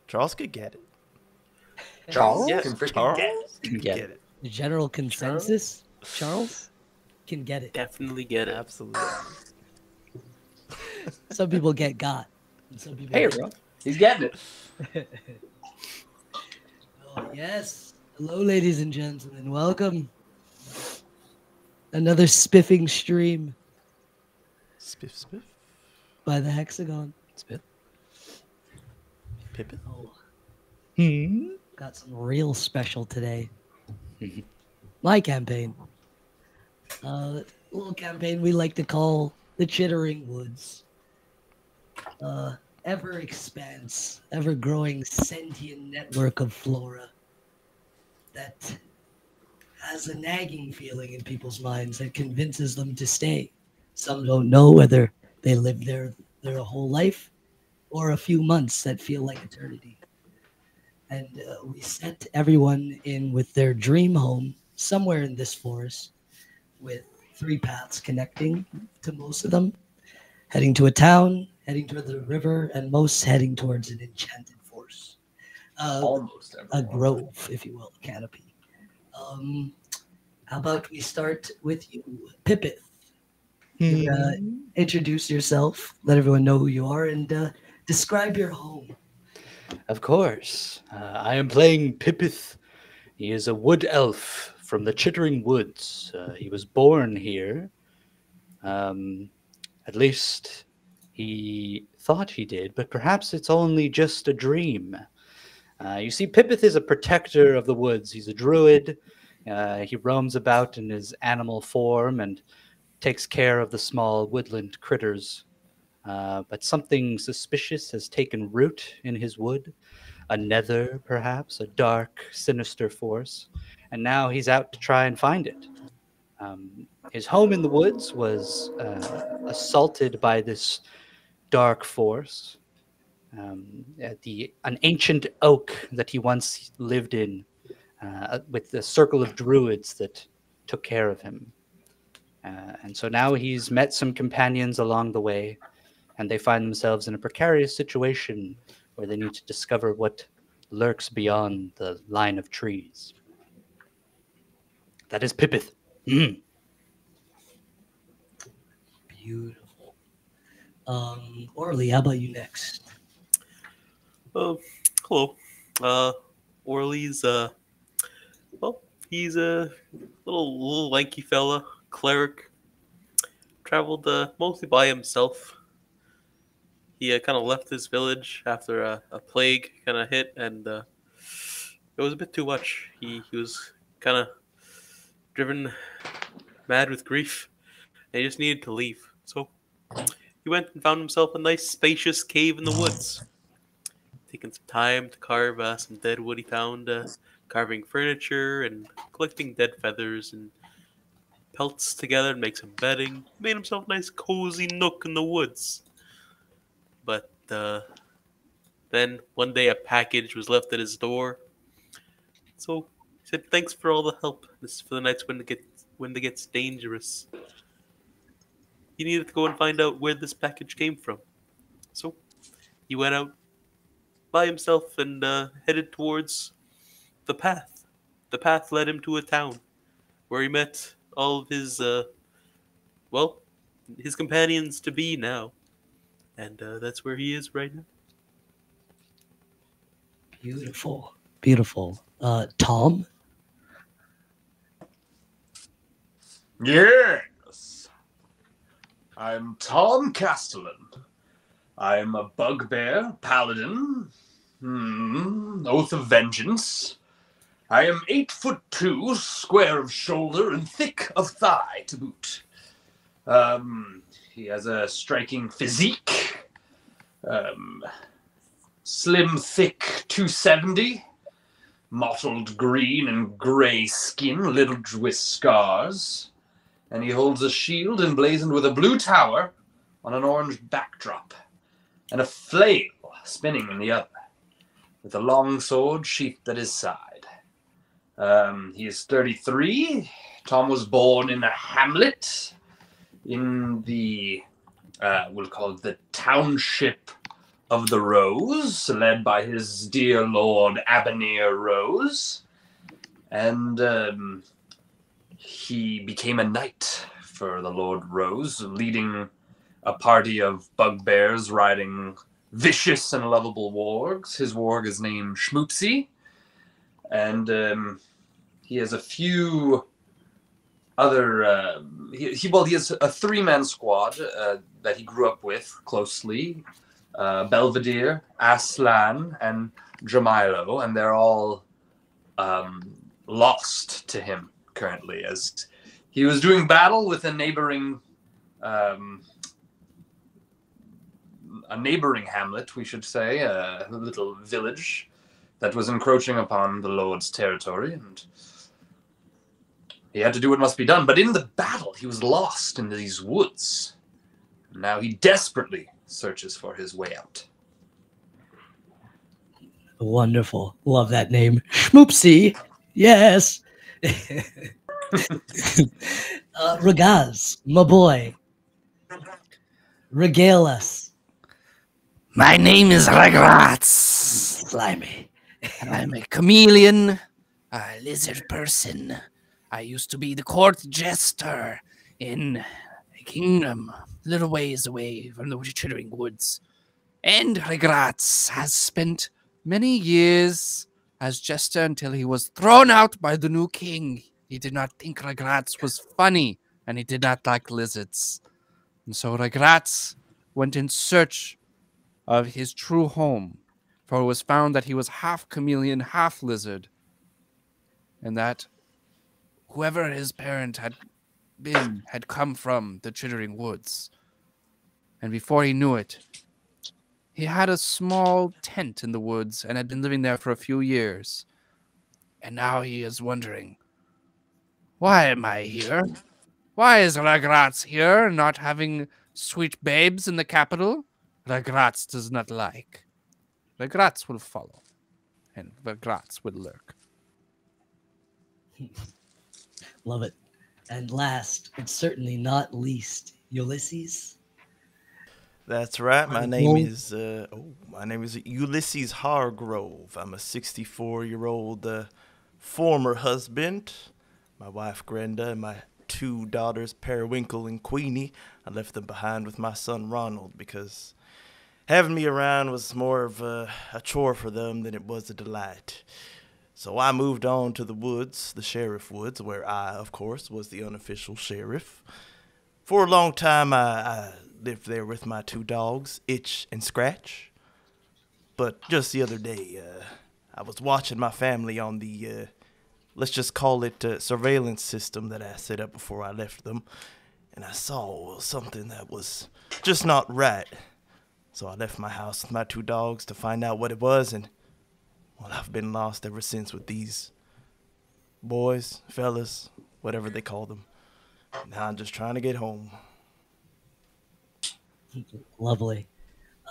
Charles could get it. Charles Yeah, can freaking Charles get it. can get it. The general consensus, Charles can get it. definitely get it. Absolutely. Some people get got. And some people Hey, bro. He's getting it. Oh, yes. Hello, ladies and gentlemen. Welcome. Another spiffing stream Spiff, spiff. by the Hexagon. Spiff. Pippin. Oh, Hmm. got some real special today. My campaign. Little campaign we like to call the Chittering Woods. Ever expanse, ever growing sentient network of flora that has a nagging feeling in people's minds that convinces them to stay. Some don't know whether they live there their whole life or a few months that feel like eternity. And we set everyone in with their dream home somewhere in this forest with 3 paths connecting to most of them, heading to a town, heading toward the river, and most heading towards an enchanted forest. Almost A everyone. grove, if you will, a canopy. How about we start with you, Pippith? Introduce yourself, let everyone know who you are, and describe your home. Of course. I am playing Pippith. He is a wood elf from the Chittering Woods. He was born here. At least he thought he did, but perhaps it's only just a dream. You see, Pippith is a protector of the woods. He's a druid. He roams about in his animal form and takes care of the small woodland critters. But something suspicious has taken root in his wood. A nether, perhaps, a dark, sinister force. And now he's out to try and find it. His home in the woods was assaulted by this dark force. An ancient oak that he once lived in with the circle of druids that took care of him. And so now he's met some companions along the way, and they find themselves in a precarious situation where they need to discover what lurks beyond the line of trees. That is Pippith. Beautiful. Orly, how about you next? Hello. Orly's, well, he's a little lanky fella, cleric. Traveled mostly by himself. He kind of left his village after a plague kind of hit, and it was a bit too much. He was kind of driven mad with grief, and he just needed to leave. So he went and found himself a nice, spacious cave in the woods. Taking some time to carve some dead wood he found, carving furniture and collecting dead feathers and pelts together and make some bedding. Made himself a nice, cozy nook in the woods. But then one day a package was left at his door. So he said, "Thanks for all the help. This is for the nights when it gets dangerous." He needed to go and find out where this package came from. So he went out by himself and headed towards the path. The path led him to a town where he met all of his, his companions to be now. And that's where he is right now. Beautiful. Beautiful. Tom? Yes. I'm Tom Castellan. I'm a bugbear, paladin, oath of vengeance. I am 8'2", square of shoulder and thick of thigh to boot. He has a striking physique, slim, thick 270, mottled green and grey skin, littered with scars, and he holds a shield emblazoned with a blue tower on an orange backdrop, and a flail spinning in the other, with a long sword sheathed at his side. He is 33. Tom was born in a hamlet in the, we'll call it the township of the Rose, led by his dear lord Avenir Rose. And he became a knight for the Lord Rose, leading a party of bugbears riding vicious and lovable wargs. His warg is named Schmoopsy, and he has a few other... he has a three-man squad that he grew up with closely. Belvedere, Aslan, and Jamilo, and they're all lost to him currently, as he was doing battle with a neighboring hamlet, we should say, a little village that was encroaching upon the Lord's territory, and he had to do what must be done. But in the battle, he was lost in these woods. Now he desperately searches for his way out. Wonderful. Love that name. Schmoopsy. Yes. Ragaz, my boy. Regale us. My name is Ragratz. Slimy. And I'm a chameleon, a lizard person. I used to be the court jester in a kingdom a little ways away from the Chittering Woods. And Ragratz has spent many years as jester until he was thrown out by the new king. He did not think Ragratz was funny, and he did not like lizards. And so Ragratz went in search of his true home, for it was found that he was half chameleon, half lizard, and that whoever his parent had been had come from the Chittering Woods. And before he knew it, he had a small tent in the woods and had been living there for a few years. And now he is wondering, why am I here? Why is Ragratz here, not having sweet babes in the capital? Ragratz does not like. Ragratz will follow, and Ragratz will lurk. Love it. And last, but certainly not least, Ulysses. That's right. My name is Ulysses Hargrove. I'm a 64-year-old former husband. My wife Grenda and my two daughters Periwinkle and Queenie. I left them behind with my son Ronald because having me around was more of a chore for them than it was a delight. So I moved on to the woods, the Sheriff Woods, where I, of course, was the unofficial sheriff. For a long time, I lived there with my two dogs, Itch and Scratch. But just the other day, I was watching my family on the, let's just call it surveillance system that I set up before I left them. And I saw something that was just not right. So I left my house with my two dogs to find out what it was, and well, I've been lost ever since with these boys, fellas, whatever they call them. Now I'm just trying to get home. Lovely.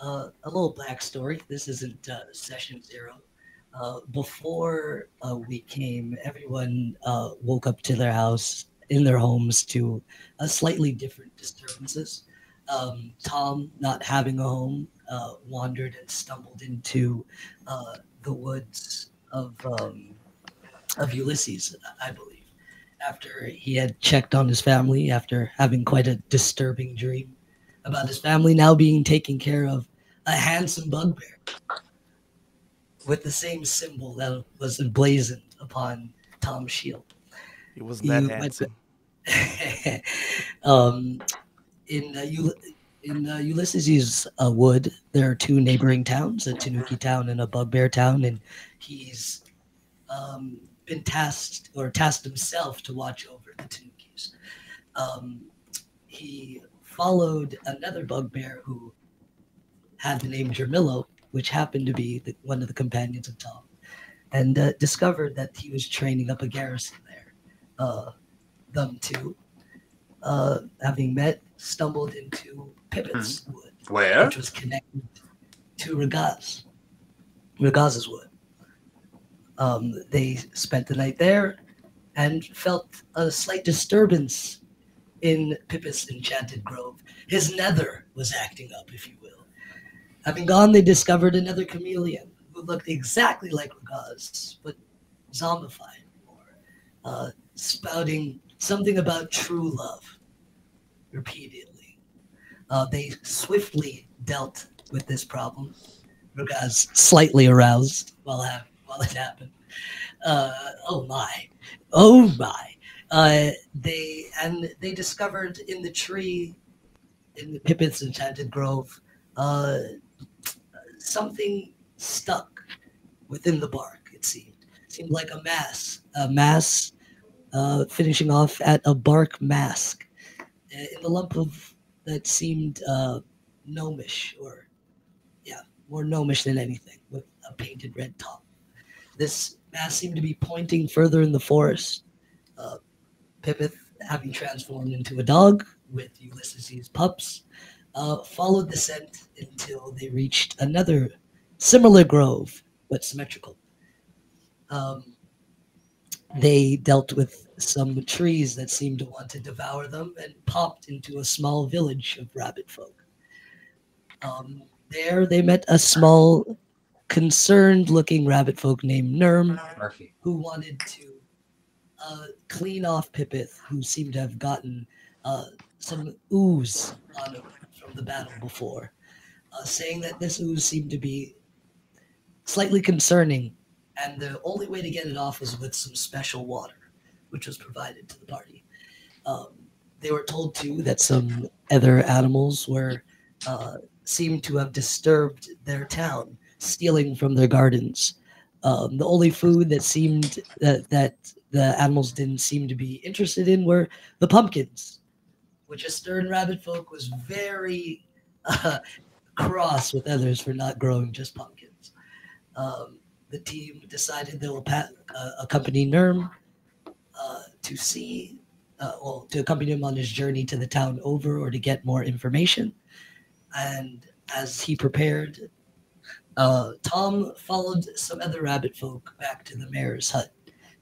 A little backstory. This isn't session 0. Before we came, everyone woke up to their house, in their homes, to slightly different disturbances. Tom, not having a home, wandered and stumbled into the woods of Ulysses, I believe, after he had checked on his family, after having quite a disturbing dream about his family now being taken care of a handsome bugbear with the same symbol that was emblazoned upon Tom's shield. It wasn't that handsome. In Ulysses' wood, there are 2 neighboring towns, a Tanuki town and a bugbear town, and he's been tasked himself to watch over the Tanukis. He followed another bugbear who had the name Jermillo, which happened to be one of the companions of Tom, and discovered that he was training up a garrison there. Them two, having met, stumbled into Pippin's wood, Where? which was connected to Ragaz's wood. They spent the night there and felt a slight disturbance in Pippin's enchanted grove. His nether was acting up, if you will. Having gone, they discovered another chameleon who looked exactly like Ragaz, but zombified, or spouting something about true love repeatedly. They swiftly dealt with this problem. Ragaz slightly aroused while it happened. Oh my! They discovered in the tree in the Pippin's enchanted grove something stuck within the bark. It seemed like a mass finishing off at a bark mask in the lump of that seemed gnomish, or yeah, more gnomish than anything, with a painted red top. This mass seemed to be pointing further in the forest. Pippith, having transformed into a dog with Ulysses' pups, followed the scent until they reached another similar grove, but symmetrical. They dealt with some trees that seemed to want to devour them and popped into a small village of rabbit folk. There they met a small, concerned-looking rabbit folk named Nerm, Murphy. who wanted to clean off Pippith, who seemed to have gotten some ooze on him from the battle before, saying that this ooze seemed to be slightly concerning, and the only way to get it off was with some special water, which was provided to the party. They were told, too, that some other animals seemed to have disturbed their town, stealing from their gardens. The only food that seemed that the animals didn't seem to be interested in were the pumpkins, which a stern rabbit folk was very cross with others for not growing just pumpkins. The team decided they will accompany Nerm to accompany him on his journey to the town over, or to get more information. And as he prepared, Tom followed some other rabbit folk back to the mayor's hut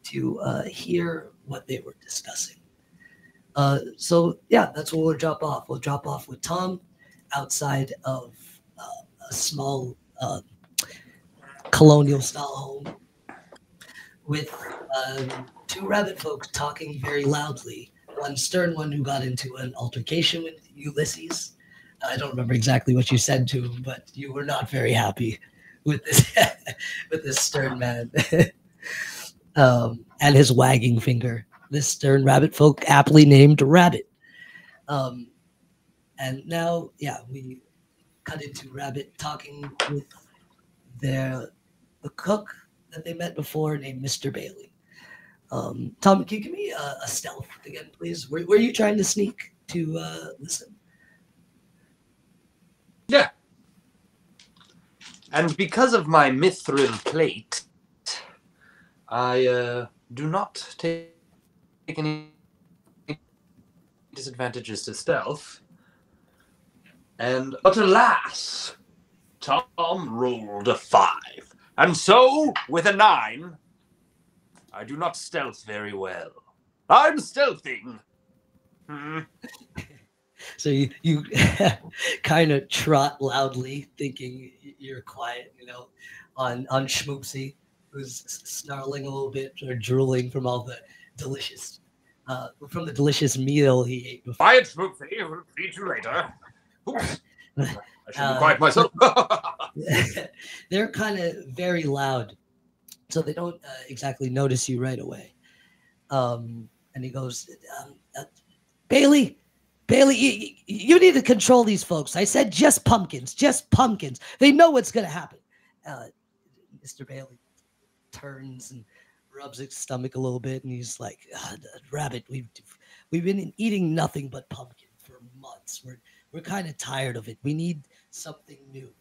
to hear what they were discussing. So yeah, that's where we'll drop off. We'll drop off with Tom outside of a small colonial style home with two rabbit folk talking very loudly. One stern one who got into an altercation with Ulysses. I don't remember exactly what you said to him, but you were not very happy with this with this stern man and his wagging finger. This stern rabbit folk, aptly named Rabbit. And now, yeah, we cut into Rabbit talking with the cook that they met before, named Mr. Bailey. Tom, can you give me a stealth again, please? Were you trying to sneak to listen? Yeah. And because of my mithril plate, I do not take any disadvantages to stealth. But alas, Tom rolled a 5. And so, with a 9, I do not stealth very well. I'm stealthing. So you kind of trot loudly, thinking you're quiet, on Schmoopsy, who's snarling a little bit or drooling from all the delicious meal he ate before. Quiet, Schmoopsy. We'll feed you later. Oops. I should be quiet myself. They're kind of very loud, so they don't exactly notice you right away. And he goes, Bailey, you need to control these folks. I said just pumpkins. They know what's going to happen. Mr. Bailey turns and rubs his stomach a little bit, and he's like, Rabbit, we've been eating nothing but pumpkin for months. We're kind of tired of it. We need something new.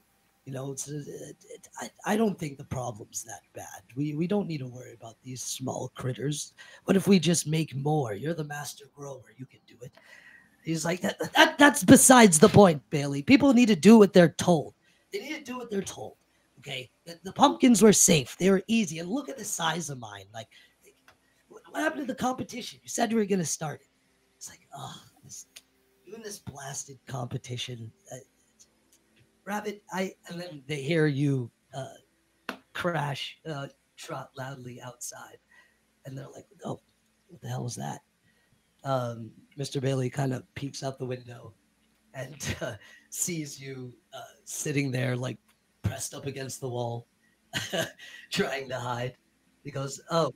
I don't think the problem's that bad. We don't need to worry about these small critters. What if we just make more? You're the master grower. You can do it. He's like, that's besides the point, Bailey. People need to do what they're told. They need to do what they're told. Okay? The pumpkins were safe. They were easy. And look at the size of mine. Like, what happened to the competition? You said you were going to start it. It's like, doing this blasted competition. Rabbit, and then they hear you crash, trot loudly outside. And they're like, oh, what the hell was that? Mr. Bailey kind of peeks out the window and sees you sitting there, like pressed up against the wall, trying to hide. He goes, "Oh,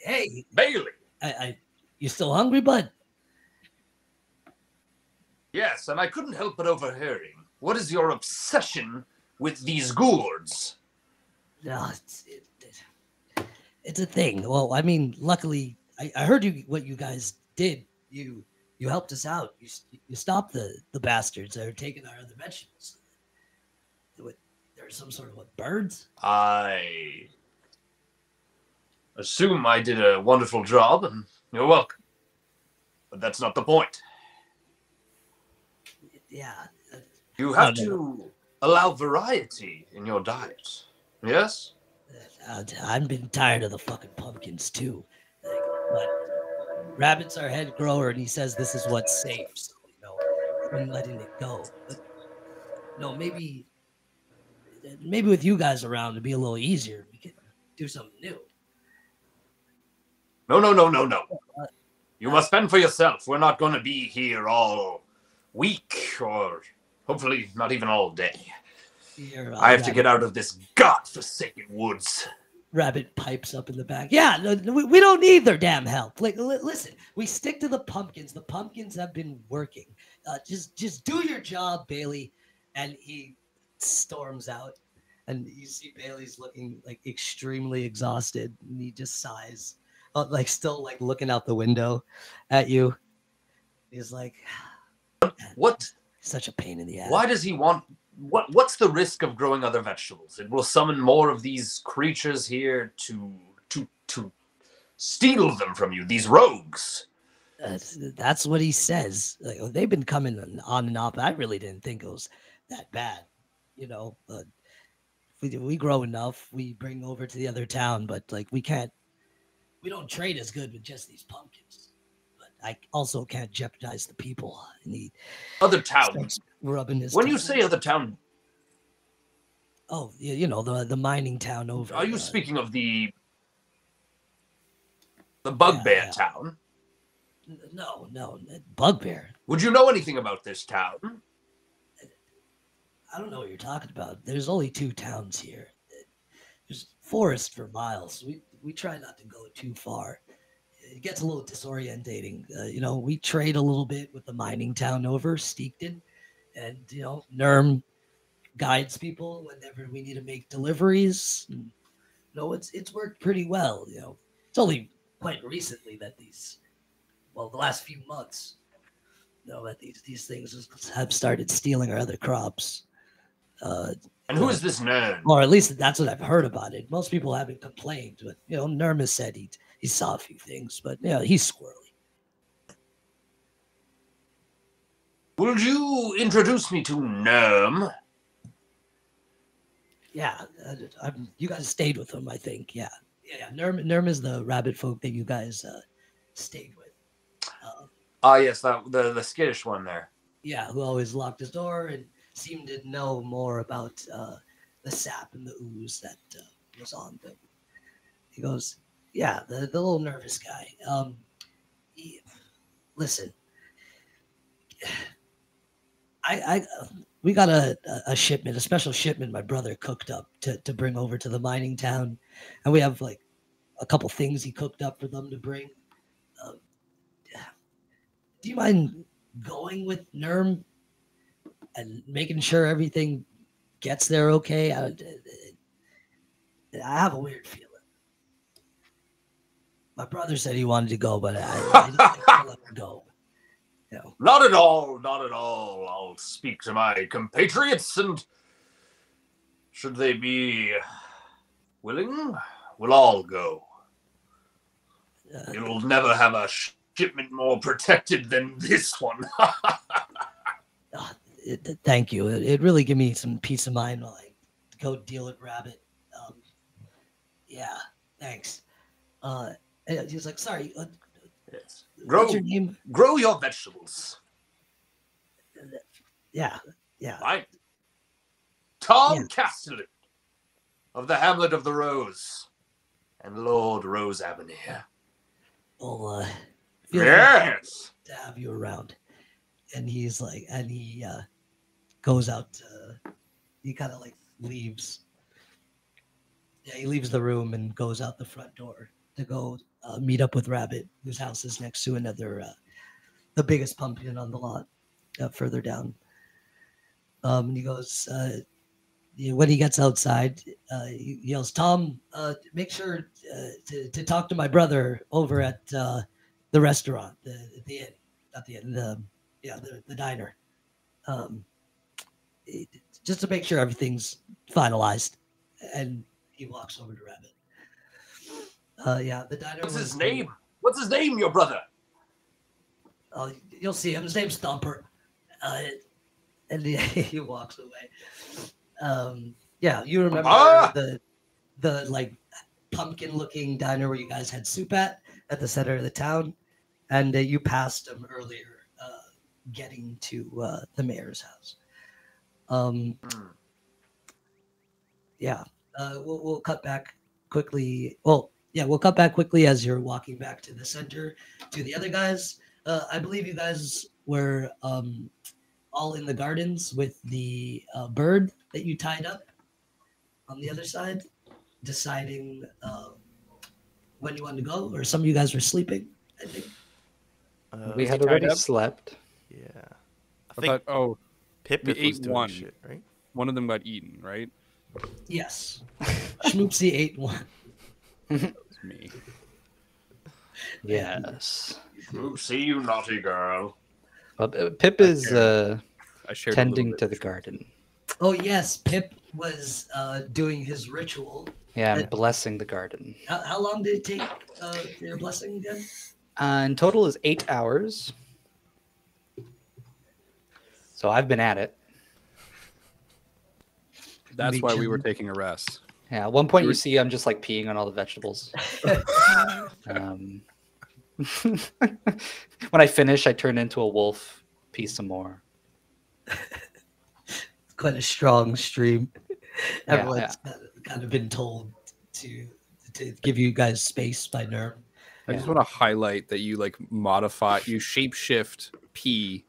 hey, Bailey." You still hungry, bud?" Yes, and I couldn't help but overhearing. What is your obsession with these gourds? No, it's a thing. Well, I mean, luckily, I heard what you guys did. You helped us out. You stopped the bastards that are taking our other vegetables. There's some sort of birds? I assume I did a wonderful job, and you're welcome. But that's not the point. Yeah. You have to allow variety in your diet. Yes? I've been tired of the fucking pumpkins, too. But Rabbit's our head grower, and he says this is what's safe. So, I've been letting it go. But, maybe with you guys around, it'd be a little easier. We could do something new. No. You must fend for yourself. We're not going to be here all week, or hopefully not even all day. I have to get out of this godforsaken woods. Rabbit pipes up in the back. Yeah, we don't need their damn help. Like, listen, we stick to the pumpkins. The pumpkins have been working. Just do your job, Bailey. And he storms out. And you see Bailey's looking like extremely exhausted. And he just sighs, still looking out the window at you. He's like, what? Such a pain in the ass. Why does he want? What's the risk of growing other vegetables? It will summon more of these creatures here to steal them from you. These rogues. That's what he says. They've been coming on and off. I really didn't think it was that bad. We grow enough, we bring over to the other town, but we don't trade as good with just these pumpkins. But I also can't jeopardize the people. Other town. Rubbing his when you say other town, the mining town over. Are you speaking of the bugbear town? No, bugbear. Would you know anything about this town? I don't know what you're talking about. There's only 2 towns here. There's forest for miles. We try not to go too far. It gets a little disorientating. We trade a little bit with the mining town over, Steekton. And, Nerm guides people whenever we need to make deliveries. And, it's worked pretty well. It's only quite recently that the last few months, that these things have started stealing our other crops. And who is this Nerm? Or at least that's what I've heard about it. Most people haven't complained, but, Nerm has said he saw a few things, but, he's squirrely. Would you introduce me to Nerm? Yeah, you guys stayed with him, I think. Yeah. Nerm is the rabbit folk that you guys stayed with. Yes, the skittish one there. Yeah, who always locked his door and seemed to know more about the sap and the ooze that was on them. He goes, yeah, the little nervous guy. Listen. We got a shipment, a special shipment my brother cooked up to bring over to the mining town. And we have a couple things he cooked up for them to bring. Do you mind going with Nerm and making sure everything gets there okay? I have a weird feeling. My brother said he wanted to go, but I didn't think I'd let him go. Not at all. I'll speak to my compatriots, and should they be willing, we'll all go. You'll never have a shipment more protected than this one. Thank you. It really gave me some peace of mind while I go deal with Rabbit. Yeah, thanks. He was like, sorry. Yes. What's your name? Grow your vegetables. Yeah. Fine. Tom Yeah. Castellan of the Hamlet of the Rose and Lord Rose Avenir. Well, feel free Yes. to have you around. And he's like, and he goes out. He kind of like leaves. Yeah, he leaves the room and goes out the front door to go meet up with Rabbit, whose house is next to another, the biggest pumpkin on the lot, further down. And he goes, when he gets outside, he yells, "Tom, make sure to talk to my brother over at the restaurant, the inn, not the inn, the diner, just to make sure everything's finalized." And he walks over to Rabbit. The diner. What's his name? What's his name, your brother? You'll see him. His name's Thumper. And he walks away. You remember the like pumpkin looking diner where you guys had soup at the center of the town, and you passed him earlier, getting to the mayor's house. We'll cut back quickly. We'll cut back quickly as you're walking back to the center to the other guys. I believe you guys were all in the gardens with the bird that you tied up on the other side, deciding when you wanted to go, or some of you guys were sleeping, I think. We had tied already up? slept. Yeah. I thought, Pip we was ate doing one. shit, right? one of them got eaten, right? Yes. Schmoopsy ate one. That was me. Yes. See you, naughty girl. Well, Pip is I shared a tending little to bit. the garden. Oh, yes. Pip was doing his ritual. Yeah, I'm blessing the garden. How long did it take for your blessing again? In total is 8 hours. So I've been at it. That's Me why we were chilling. taking a rest. Yeah, at one point you see I'm just like peeing on all the vegetables. When I finish, I turn into a wolf, pee some more. It's quite a strong stream. Yeah, Everyone's kind of been told to give you guys space by Nerm. I just want to highlight that you like modify, you shapeshift pee.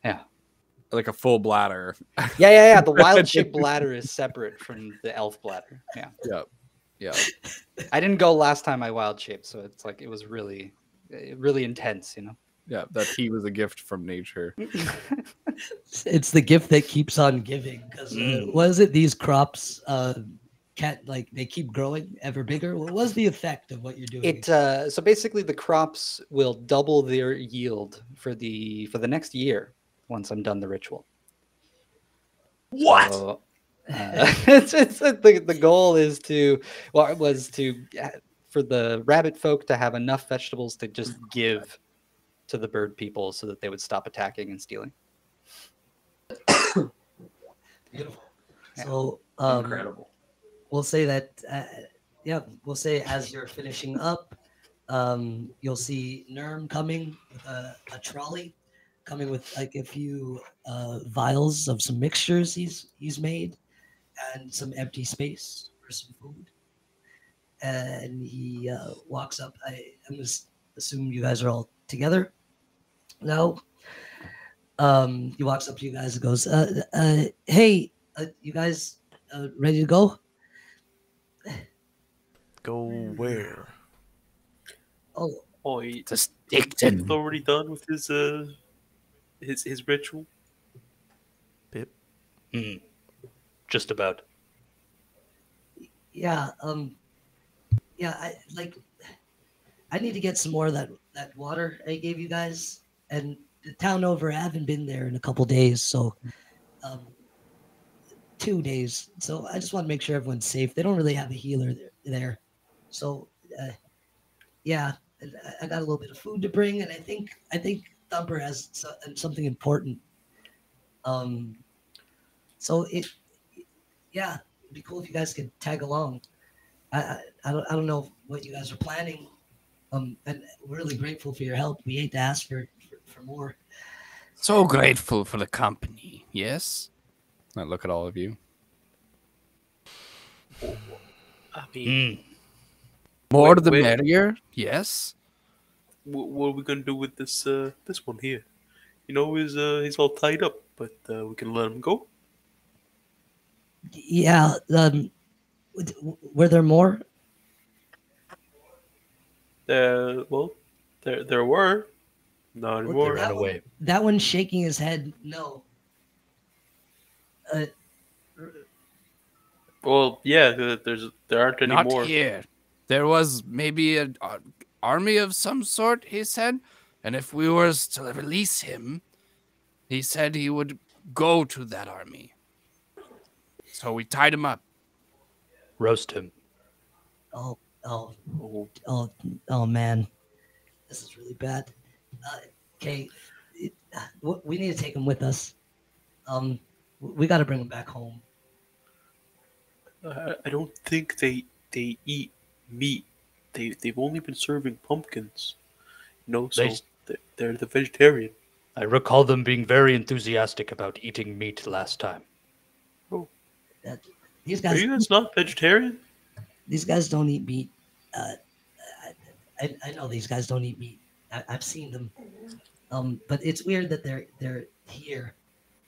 Yeah. Like a full bladder. Yeah. The wild shape bladder is separate from the elf bladder. Yeah. Yeah. I didn't go last time I wild shaped, so it's like it was really intense, you know. Yeah. That pee was a gift from nature. It's the gift that keeps on giving. Because was it these crops they keep growing ever bigger? What was the effect of what you're doing? So basically the crops will double their yield for the next year once I'm done the ritual. What? So, the goal is for the rabbit folk to have enough vegetables to just give to the bird people so that they would stop attacking and stealing. Beautiful. So Incredible. we'll say that we'll say as you're finishing up, you'll see Nerm coming with a trolley, coming with like a few vials of some mixtures he's made and some empty space for some food. And he walks up. I'm just assuming you guys are all together. No. He walks up to you guys and goes, "Hey, you guys ready to go?" Go where? Oh, To Stickton. He's already done with his ritual. Pip? Just about. yeah. I need to get some more of that water I gave you guys. And the town over, I haven't been there in a couple days, so 2 days. So I just want to make sure everyone's safe. They don't really have a healer there. So I got a little bit of food to bring, and I think Thumper has something important. So it'd be cool if you guys could tag along. I don't know what you guys are planning. And we're really grateful for your help. We hate to ask for more. So grateful for the company, yes? I look at all of you. I mean, More the wait. merrier. Yes. What are we gonna do with this one here? You know, he's all tied up, but we can let him go. Yeah. Were there more? Well, there were not They anymore. ran away. That one's shaking his head. No. Well, yeah, there aren't any Not more. here. There was maybe an army of some sort, he said. And if we were to release him, he said he would go to that army. So we tied him up. Roast him. Oh, Oh, man. This is really bad. Okay. We need to take him with us. We got to bring him back home. I don't think they eat meat. They've only been serving pumpkins. You know, so they're the vegetarian. I recall them being very enthusiastic about eating meat last time. Oh, These are guys. you guys not vegetarian? These guys don't eat meat. I know these guys don't eat meat. I've seen them. But it's weird that they're here.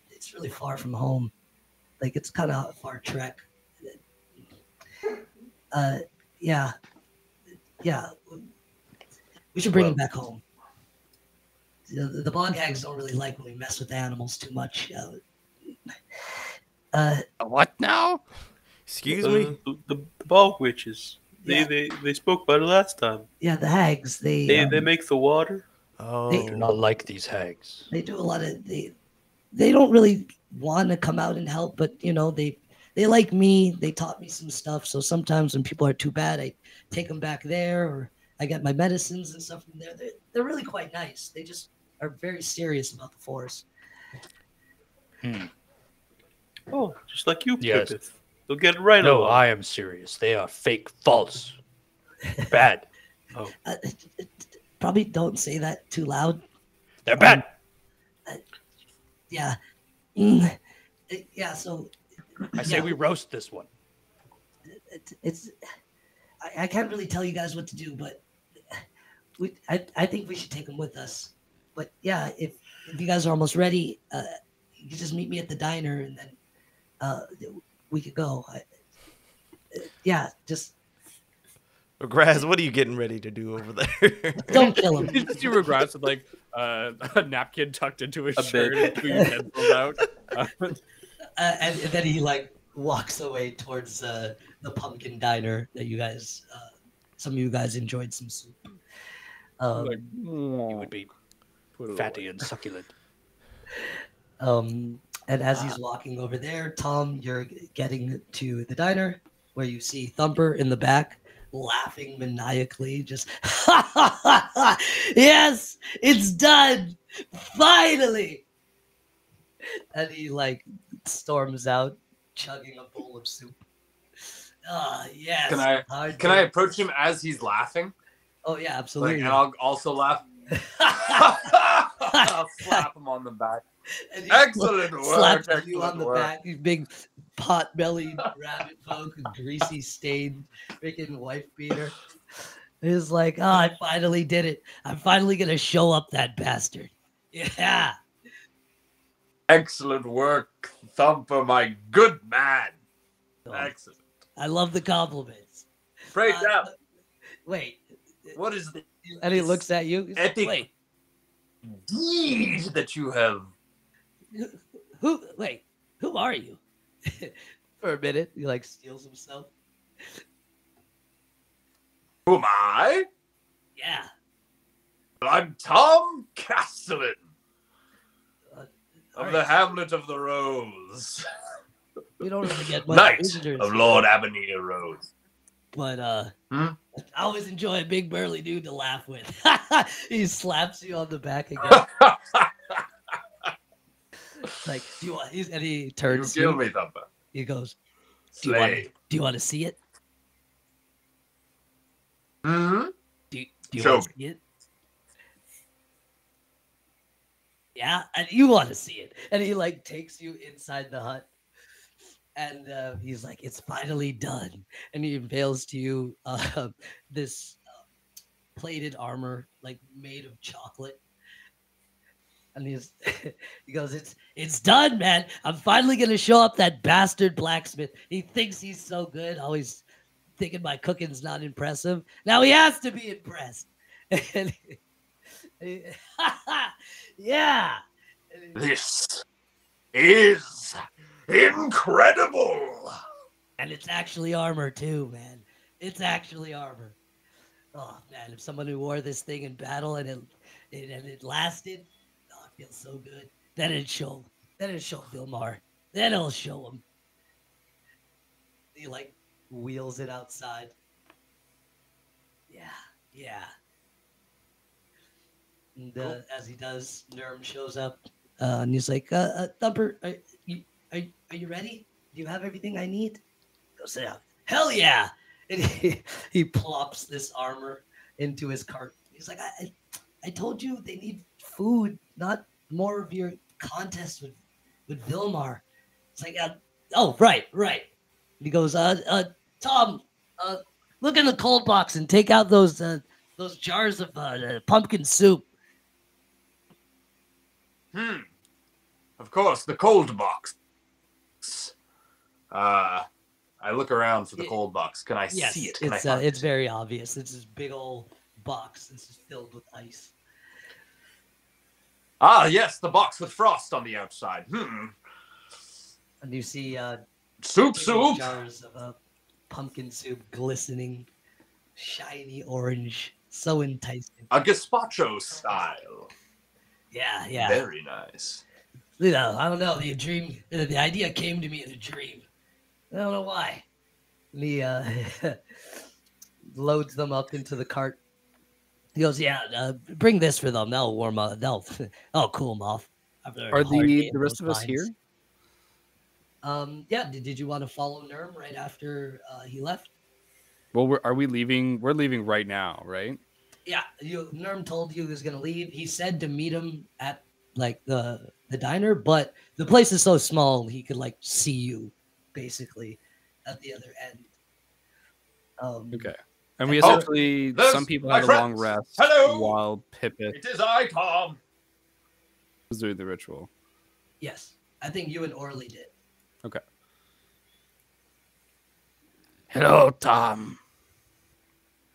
It's really far from home. Like, it's kind of a far trek. Yeah. We should bring him back home. The bog hags don't really like when we mess with animals too much. What now? Excuse me? The bog witches. Yeah. They spoke about it last time. Yeah, the hags. They make the water. Oh, They- Do not like these hags. They do a lot of they don't really want to come out and help, but you know they like me. They taught me some stuff. So sometimes when people are too bad, I take them back there, or I get my medicines and stuff from there. They're really quite nice. They just are very serious about the forest. Oh, just like you, Yes. Pippith. They'll get it right No, along. I am serious. They are fake, false, bad. Probably don't say that too loud. They're bad. Yeah. Yeah. So I say we roast this one. it's I can't really tell you guys what to do, but I think we should take them with us. But yeah, if you guys are almost ready, you can just meet me at the diner, and then we could go. Yeah, just Graz, what are you getting ready to do over there? don't kill him. You just see Regress with like a napkin tucked into his A shirt bit. and two utensils out. And then he like walks away towards the pumpkin diner that you guys, some of you guys enjoyed some soup. Like, You would be put it fatty away. and succulent. And as he's walking over there, Tom, you're getting to the diner where you see Thumper in the back laughing maniacally, just yes, it's done, finally. And he like storms out, chugging a bowl of soup. Ah, yes. Can I approach him as he's laughing? Oh yeah, Like, absolutely. and I'll also laugh. I'll slap him on the back. And he Excellent work. slaps Excellent you on the work. back, you big pot-bellied rabbit folk, greasy stained freaking wife beater. He's like, oh, I finally did it. I'm finally gonna show up that bastard. Yeah. Excellent work, Thumper, my good man. Excellent. I love the compliments. Pray Uh, down. Wait. What is the And he looks at you. He's like, epic wait, deed that you have? who are you? For a minute, he like steals himself. Who am I? Yeah. I'm Tom Castellan All of right. the Hamlet of the Rose, We don't really get much Knight visitors, of Lord Avenir Rose. but Hmm? I always enjoy a big burly dude to laugh with. He slaps you on the back again. Like, do you want? And he You turns. to kill you. me, Thumper. He goes, Slay. "Do you want to see it? Hmm? Do you Show want to see it? Yeah, and you want to see it?" And he like takes you inside the hut. And he's like, "It's finally done." And he unveils to you this plated armor, like made of chocolate. And he goes, "It's done, man. I'm finally gonna show up that bastard blacksmith. He thinks he's so good, always thinking my cooking's not impressive. Now he has to be impressed." And yeah. This is incredible. And it's actually armor too, man. It's actually armor. Oh man, if someone who wore this thing in battle and it lasted, oh, it feels so good. Then it'd show Vilmar. Then it'll show him. He like wheels it outside. Yeah. And as he does, Nerm shows up, and he's like, "Thumper, are you ready? Do you have everything I need?" Go sit down. Hell yeah! And he plops this armor into his cart. He's like, I told you they need food, not more of your contest with Vilmar. It's like, oh, right. And he goes, Tom, look in the cold box and take out those jars of pumpkin soup. Of course, the cold box. I look around for the cold box. Can I see it? It's very obvious. It's this big old box. This is filled with ice. Ah, yes, the box with frost on the outside. And you see soup. Jars of pumpkin soup, glistening, shiny orange, so enticing. A gazpacho style. Yeah. Very nice. You know, I don't know. The idea came to me in a dream. I don't know why. And he loads them up into the cart. He goes, "Yeah, bring this for them. That'll warm up. That'll cool them off." Are the rest of us here? Yeah. Did you want to follow Nerm right after he left? Well, are we leaving? We're leaving right now, right? Yeah. Nerm told you he was gonna leave. He said to meet him at like the diner, but the place is so small he could like see you basically at the other end. Okay. And we essentially, some people had a long rest. Hello. While Pippet It is I, Tom. was doing the ritual. Yes, I think you and Orly did. Okay. Hello, Tom.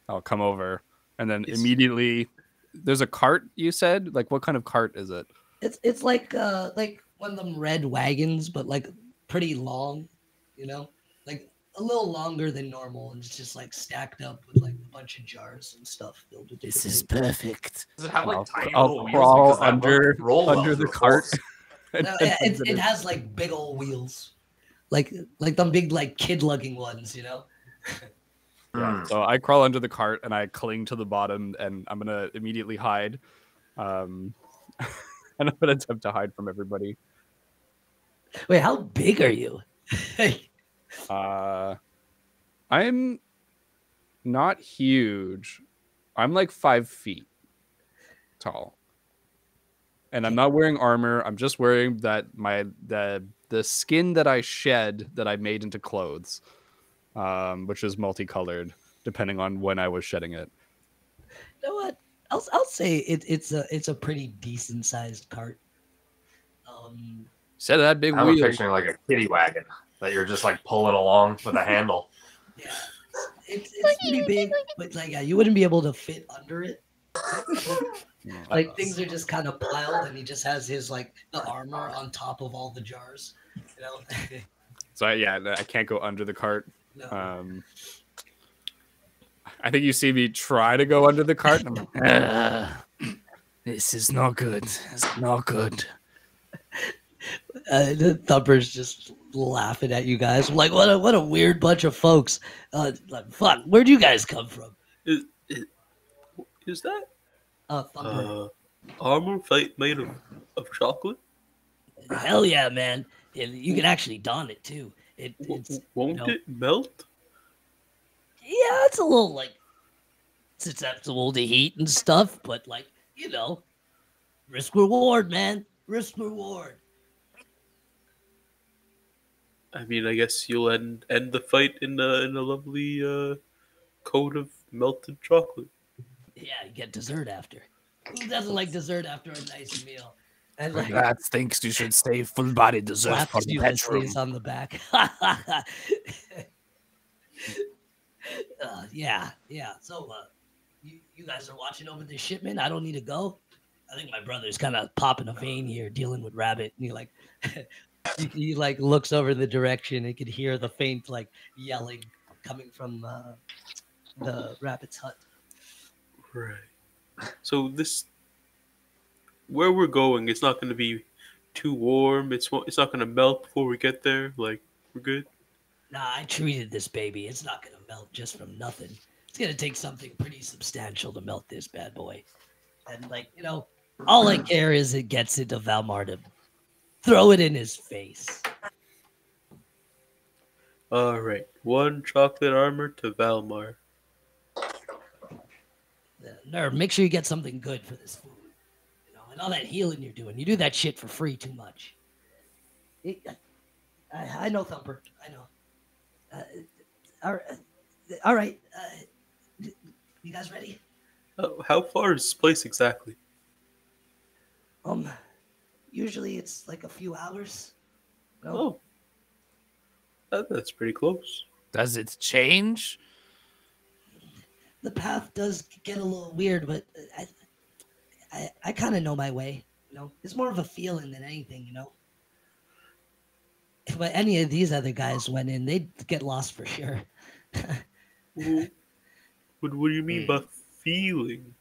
I'll come over, and then immediately, there's a cart. You said, like, what kind of cart is it? It's like one of them red wagons, but like pretty long, you know, like a little longer than normal, and it's just like stacked up with like a bunch of jars and stuff filled with. This is perfect. Does it have like tiny I'll little crawl wheels? under the cart. No, it has like big old wheels, like them big like kid lugging ones, you know. Yeah. So I crawl under the cart and I cling to the bottom, and I'm gonna immediately hide. And I'm gonna attempt to hide from everybody. Wait, how big are you? I'm not huge. I'm like 5 feet tall, and I'm not wearing armor. I'm just wearing the skin that I shed that I made into clothes, which is multicolored depending on when I was shedding it. You know what? I'll say it's a pretty decent sized cart. Instead of that big I'm wheel. picturing like a kiddie wagon that you're just like pulling along with a handle. Yeah, it's pretty big, but like you wouldn't be able to fit under it. Like things are just kind of piled, and he just has his like the armor on top of all the jars. You know. So I can't go under the cart. No. I think you see me try to go under the cart. And I'm like, This is not good. It's not good. The Thumper's just laughing at you guys. I'm like, what a weird bunch of folks. Like, fuck, where'd you guys come from? Is that Thumper. armor made of chocolate? Hell yeah, man. And you can actually don it too. Won't it melt? Yeah, it's a little like susceptible to heat and stuff, but like, you know, risk reward, man. Risk reward. I mean, I guess you'll end the fight in a lovely coat of melted chocolate. Yeah, you get dessert after. Who doesn't like dessert after a nice meal? And like That thinks you should save full body dessert for slaps the bedroom. Ulysses on the back. Yeah. So, you guys are watching over this shipment. I don't need to go. I think my brother's kind of popping a vein here, dealing with Rabbit, and he like, he like looks over the direction. And could hear the faint like yelling coming from the Rabbit's hut. Right. So where we're going, it's not going to be too warm. It's not going to melt before we get there. Like, we're good. Nah, I treated this baby. It's not gonna melt just from nothing. It's gonna take something pretty substantial to melt this bad boy. And like, all I care is it gets into Valmar to throw it in his face. All right. 1 chocolate armor to Valmar. Nerve, make sure you get something good for this food. And all that healing you're doing. You do that shit for free too much. I know, Thumper. I know. All right. You guys ready? How far is this place exactly? Usually it's like a few hours. No? Oh. That's pretty close. Does it change? The path does get a little weird, but I kind of know my way. It's more of a feeling than anything. If any of these other guys went in, they'd get lost for sure. What do you mean by feeling?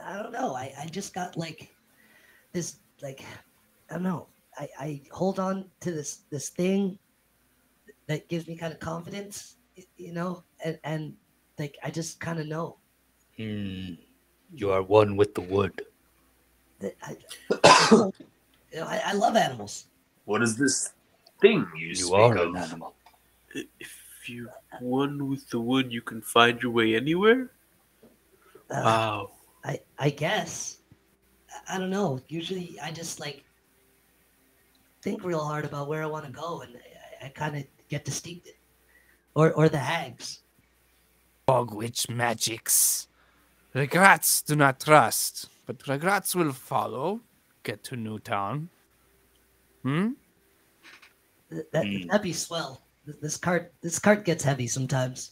I don't know. I just got like this, like, I don't know. I hold on to this thing that gives me kind of confidence, and like I just kind of know. You are one with the wood. I love animals. What is this thing you speak are of? an animal. If you're one with the wood, you can find your way anywhere? Wow. I guess. I don't know. Usually I just like think real hard about where I want to go, and I kind of get to steep it. Or the hags. Dog witch magics. Regrets do not trust, but regrets will follow. Get to Newtown. That'd be swell. This cart gets heavy sometimes.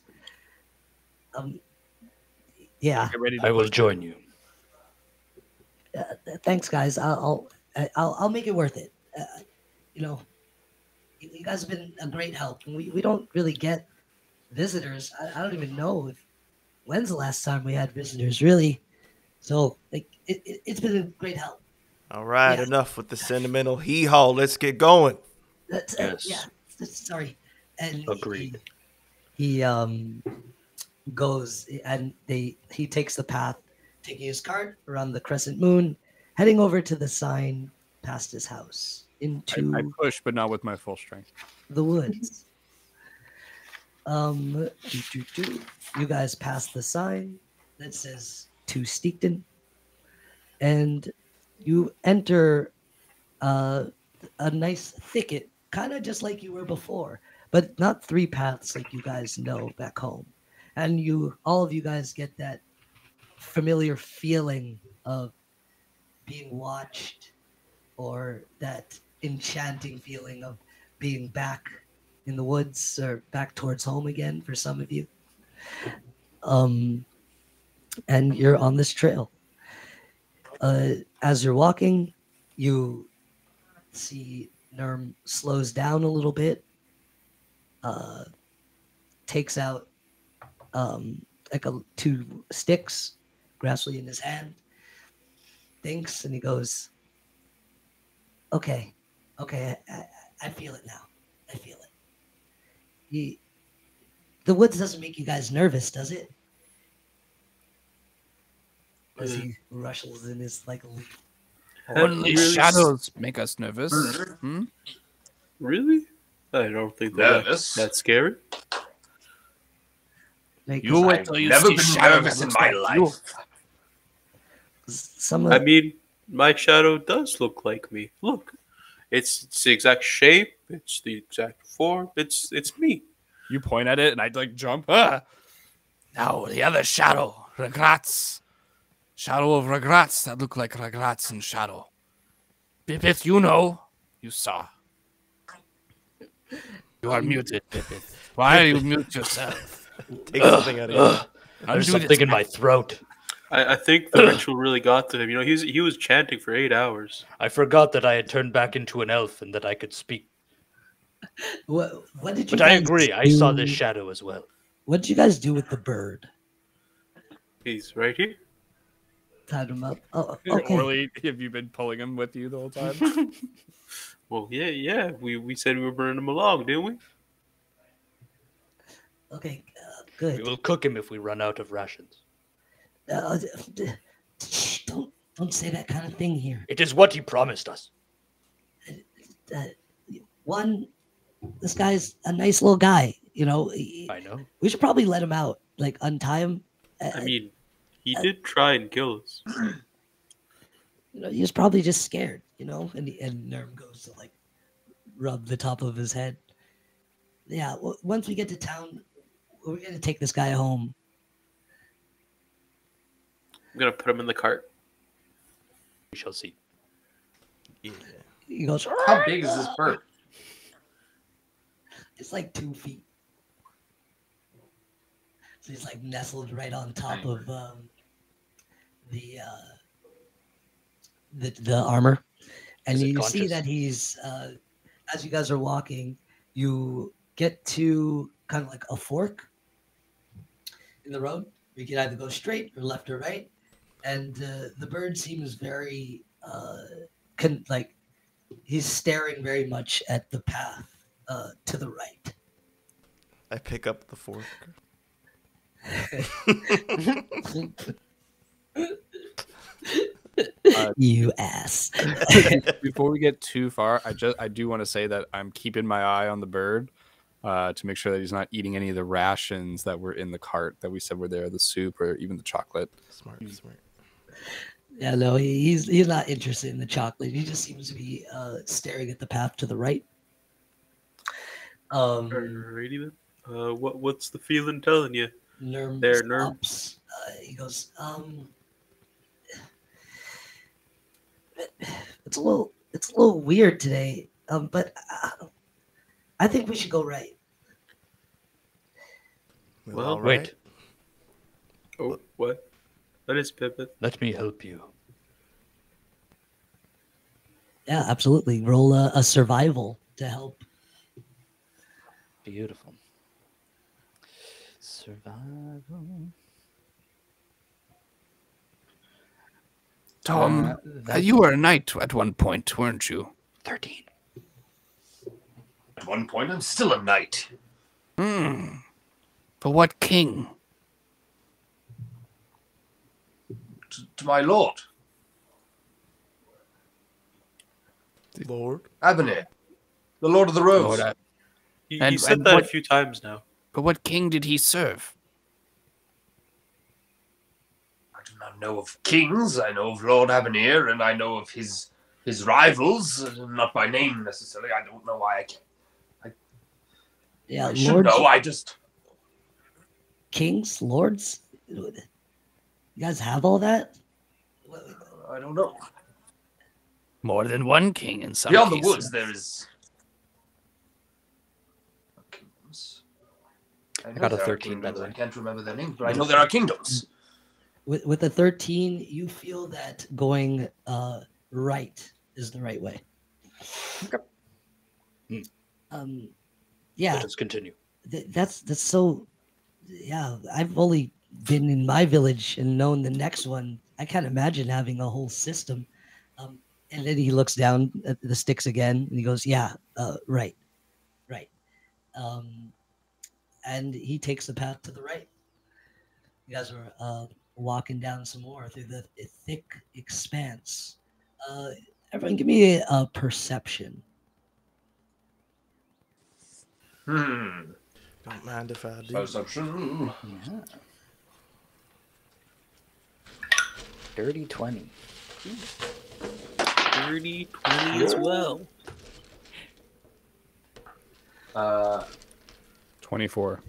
Yeah. I will join you. Thanks, guys. I'll make it worth it. You guys have been a great help. We don't really get visitors. I don't even know when's the last time we had visitors, really. So like it's been a great help. All right, enough with the sentimental hee-haw. Let's get going. Yeah. Sorry. And Agreed. He goes and he takes the path, taking his cart around the crescent moon, heading over to the sign past his house into I push, but not with my full strength. the woods. You guys pass the sign that says to Steekton, and you enter a nice thicket, kind of just like you were before, but not 3 paths like you guys know back home. And all of you guys get that familiar feeling of being watched, or that enchanting feeling of being back in the woods or back towards home again for some of you. And you're on this trail. As you're walking, you see Nerm slows down a little bit, takes out like 2 sticks, gradually in his hand, thinks, and he goes, okay, I feel it now. I feel it. The woods doesn't make you guys nervous, does it? As he rushes in his like leaf. Only shadows make us nervous. Really? I don't think Nervous? that's scary. Like, You wait I've till you never see been shadow nervous that in looks my like you. life. I mean, my shadow does look like me. Look, it's the exact shape. It's the exact form. It's me. You point at it, and I'd like jump. Ah! Now, the other shadow, regrets. Shadow of regrets that look like regrets in shadow. Pipith, you know. You saw. You are muted, Pipith. Why are you mute yourself? Take something out of you. There's something in my throat. I think the ritual really got to him. You know, he was chanting for 8 hours. I forgot that I had turned back into an elf and that I could speak. What did you? But I guys agree. I do- saw this shadow as well. What did you guys do with the bird? He's right here. Tied him up. Oh, okay. Orly, have you been pulling him with you the whole time? Well, yeah. We said we were burning him along, didn't we? Okay, We good. will cook him if we run out of rations. Shh, don't say that kind of thing here. It is what he promised us. One, this guy's a nice little guy. You know, I know. we should probably let him out. Like untie him. I mean, he did try and kill us. You know, he was probably just scared. You know, and Nerm goes to like rub the top of his head. Yeah, once we get to town, we're gonna take this guy home. I'm gonna put him in the cart. We shall see. Yeah. He goes. How big is this bird? It's like 2 feet. So he's like nestled right on top of the armor, and Is it you see conscious? that he's as you guys are walking, you get to kind of like a fork in the road. You can either go straight or left or right, and the bird seems very like he's staring very much at the path to the right. I pick up the fork. You ass. Before we get too far, I do want to say that I'm keeping my eye on the bird to make sure that he's not eating any of the rations that were in the cart that we said were there, the soup or even the chocolate. Smart. Yeah, no, he's not interested in the chocolate. He just seems to be staring at the path to the right. Alrighty then. What's the feeling telling you? Nerm There, Nerm. stops. He goes, it's a little weird today. But I think we should go right. Well, all right. Wait, Oh, what? That is Pipit. let me help you. Yeah, absolutely. Roll a survival to help. Beautiful. Survival. Tom, you were a knight at one point, weren't you? 13. At one point, I'm still a knight. For what king? To my lord, Lord. Avenir, the Lord of the Rose. Lord, You And- said and that what- a few times now. but what king did he serve? I do not know of kings. I know of Lord Avenir, and I know of his rivals, not by name necessarily. I don't know why Yeah, I should lords, know. I just kings, lords. You guys have all that? I don't know. More than one king in some Beyond cases. the woods, there is kingdoms. I know got a there are 13, by the kingdoms. way. I can't remember their names, but I know there are kingdoms. With a 13, you feel that going right is the right way. Yeah, Let us continue. that's so. Yeah, I've only been in my village and known the next one. I can't imagine having a whole system. And then he looks down at the sticks again and he goes, "Yeah, right." And he takes the path to the right. You guys are walking down some more through the thick expanse. Everyone, give me a perception. Hmm. Don't mind if I do. Perception. Yeah. Dirty 20. 30, 20 as well. Uh, 24.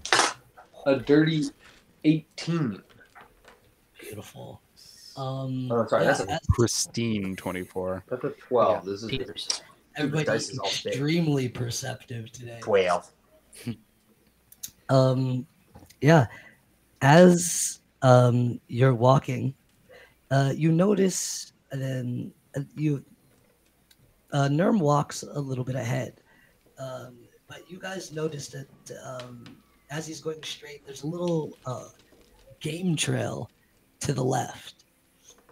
a dirty 18. Beautiful. Oh, sorry, that's a Pristine 24. That's a 12. Yeah, This is Peters. Dude, this everybody dice is all big. extremely perceptive today. 12. Yeah. As you're walking, you notice then Nerm walks a little bit ahead, but you guys notice that as he's going straight, there's a little game trail to the left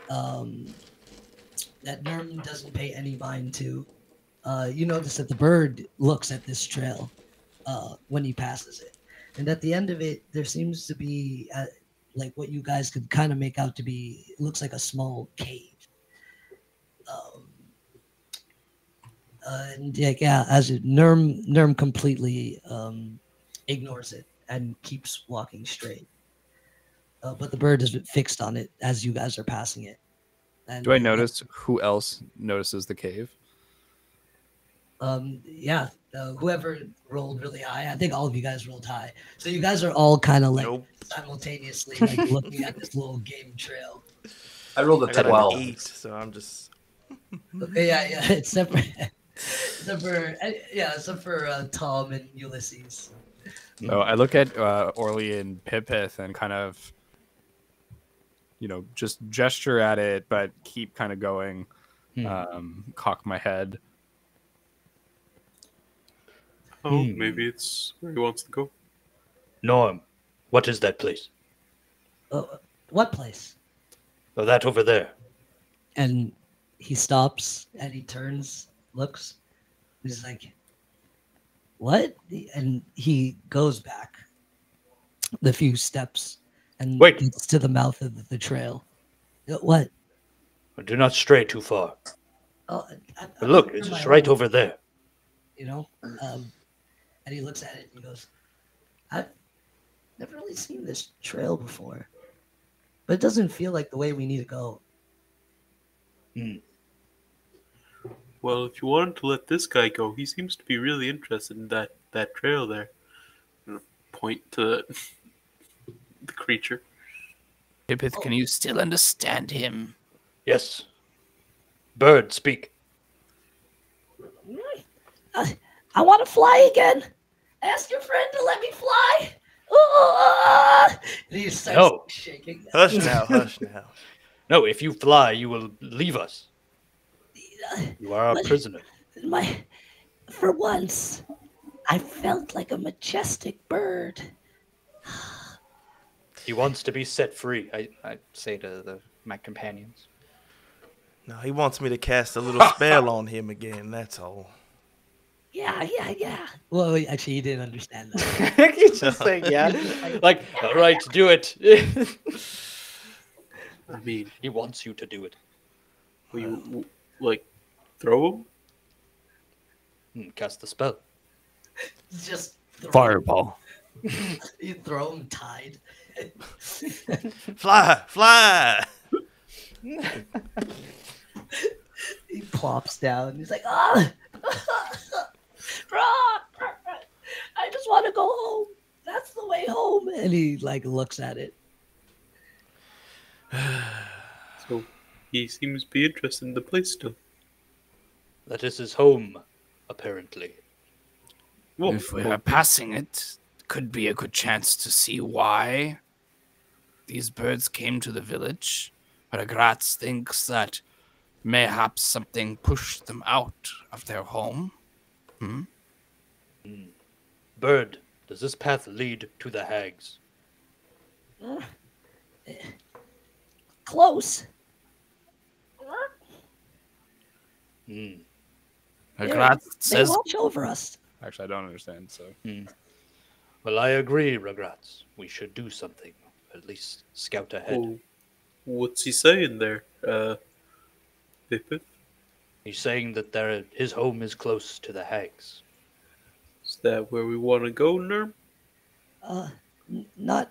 that Nerm doesn't pay any mind to. You notice that the bird looks at this trail when he passes it, and at the end of it, there seems to be like what you guys could kind of make out to be. It looks like a small cave. And yeah, as Nerm completely ignores it and keeps walking straight. But the bird is fixed on it as you guys are passing it. And, Do I notice who else notices the cave? Yeah, whoever rolled really high. I think all of you guys rolled high. So you guys are all kind of like simultaneously like looking at this little game trail. I rolled a I got 12. an 8, so I'm just. Yeah, except for Tom and Ulysses. So I look at Orly and Pipith and kind of, just gesture at it, but keep kind of going, cock my head. Oh, maybe it's where he wants to go. Norm, what is that place? What place? Oh, that over there. And he stops and he turns, looks. He's like, what? And he goes back the few steps and gets to the mouth of the trail. What? Do not stray too far. Oh, But look, it's just right over there. And he looks at it and he goes, I've never really seen this trail before. But it doesn't feel like the way we need to go. Well, if you wanted to let this guy go, he seems to be really interested in that trail there. Point to the creature. Pipith, can you still understand him? Yes. Bird, speak. I want to fly again. Ask your friend to let me fly. And he starts shaking. Hush now, hush now. No, if you fly, you will leave us. You are our prisoner. For once, I felt like a majestic bird. He wants to be set free, I say to my companions. No, he wants me to cast a little spell on him again, that's all. Yeah. Well, actually, he didn't understand that. He's just saying, yeah. Like, all right, do it. I mean, he wants you to do it. Will you, throw him? Cast the spell. Just Fireball. You throw him tied. Fly! He plops down. He's like, I just want to go home. That's the way home. And he looks at it. So he seems to be interested in the place still. That is his home, apparently. Well, If we are passing it, could be a good chance to see why these birds came to the village. Gratz thinks that mayhaps something pushed them out of their home. Bird, does this path lead to the hags? Close. Gratz They says watch over us. Actually, I don't understand, so. Well, I agree, Ragratz. We should do something. At least scout ahead. well, what's he saying there, Pipith? He's saying that his home is close to the hags. Is that where we want to go, Nerm? Not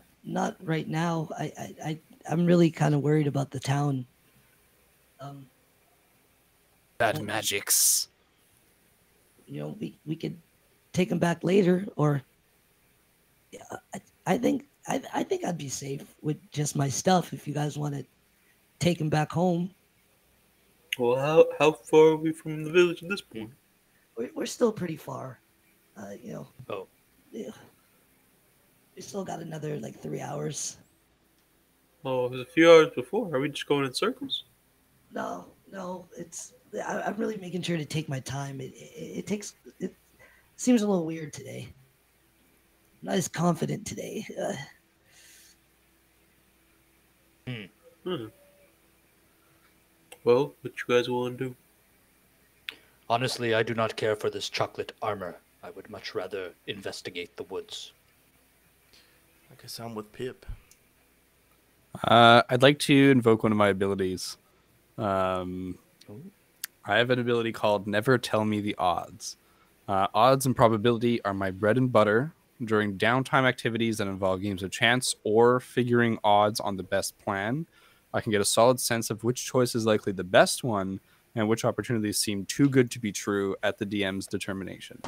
right now. I'm really kind of worried about the town. bad magics. We could take him back later, or I think I'd be safe with just my stuff if you guys want to take him back home. Well, how far are we from the village at this point? We're still pretty far. You know. Oh. Yeah. We still got another like 3 hours. Oh, it was a few hours before. Are we just going in circles? No, I'm really making sure to take my time. It seems a little weird today. I'm not as confident today. Well, what you guys want to do? Honestly, I do not care for this chocolate armor. I would much rather investigate the woods. I guess I'm with Pip. I'd like to invoke one of my abilities. I have an ability called Never Tell Me the Odds. Odds and probability are my bread and butter. During downtime activities that involve games of chance or figuring odds on the best plan, I can get a solid sense of which choice is likely the best one and which opportunities seem too good to be true at the DM's determination.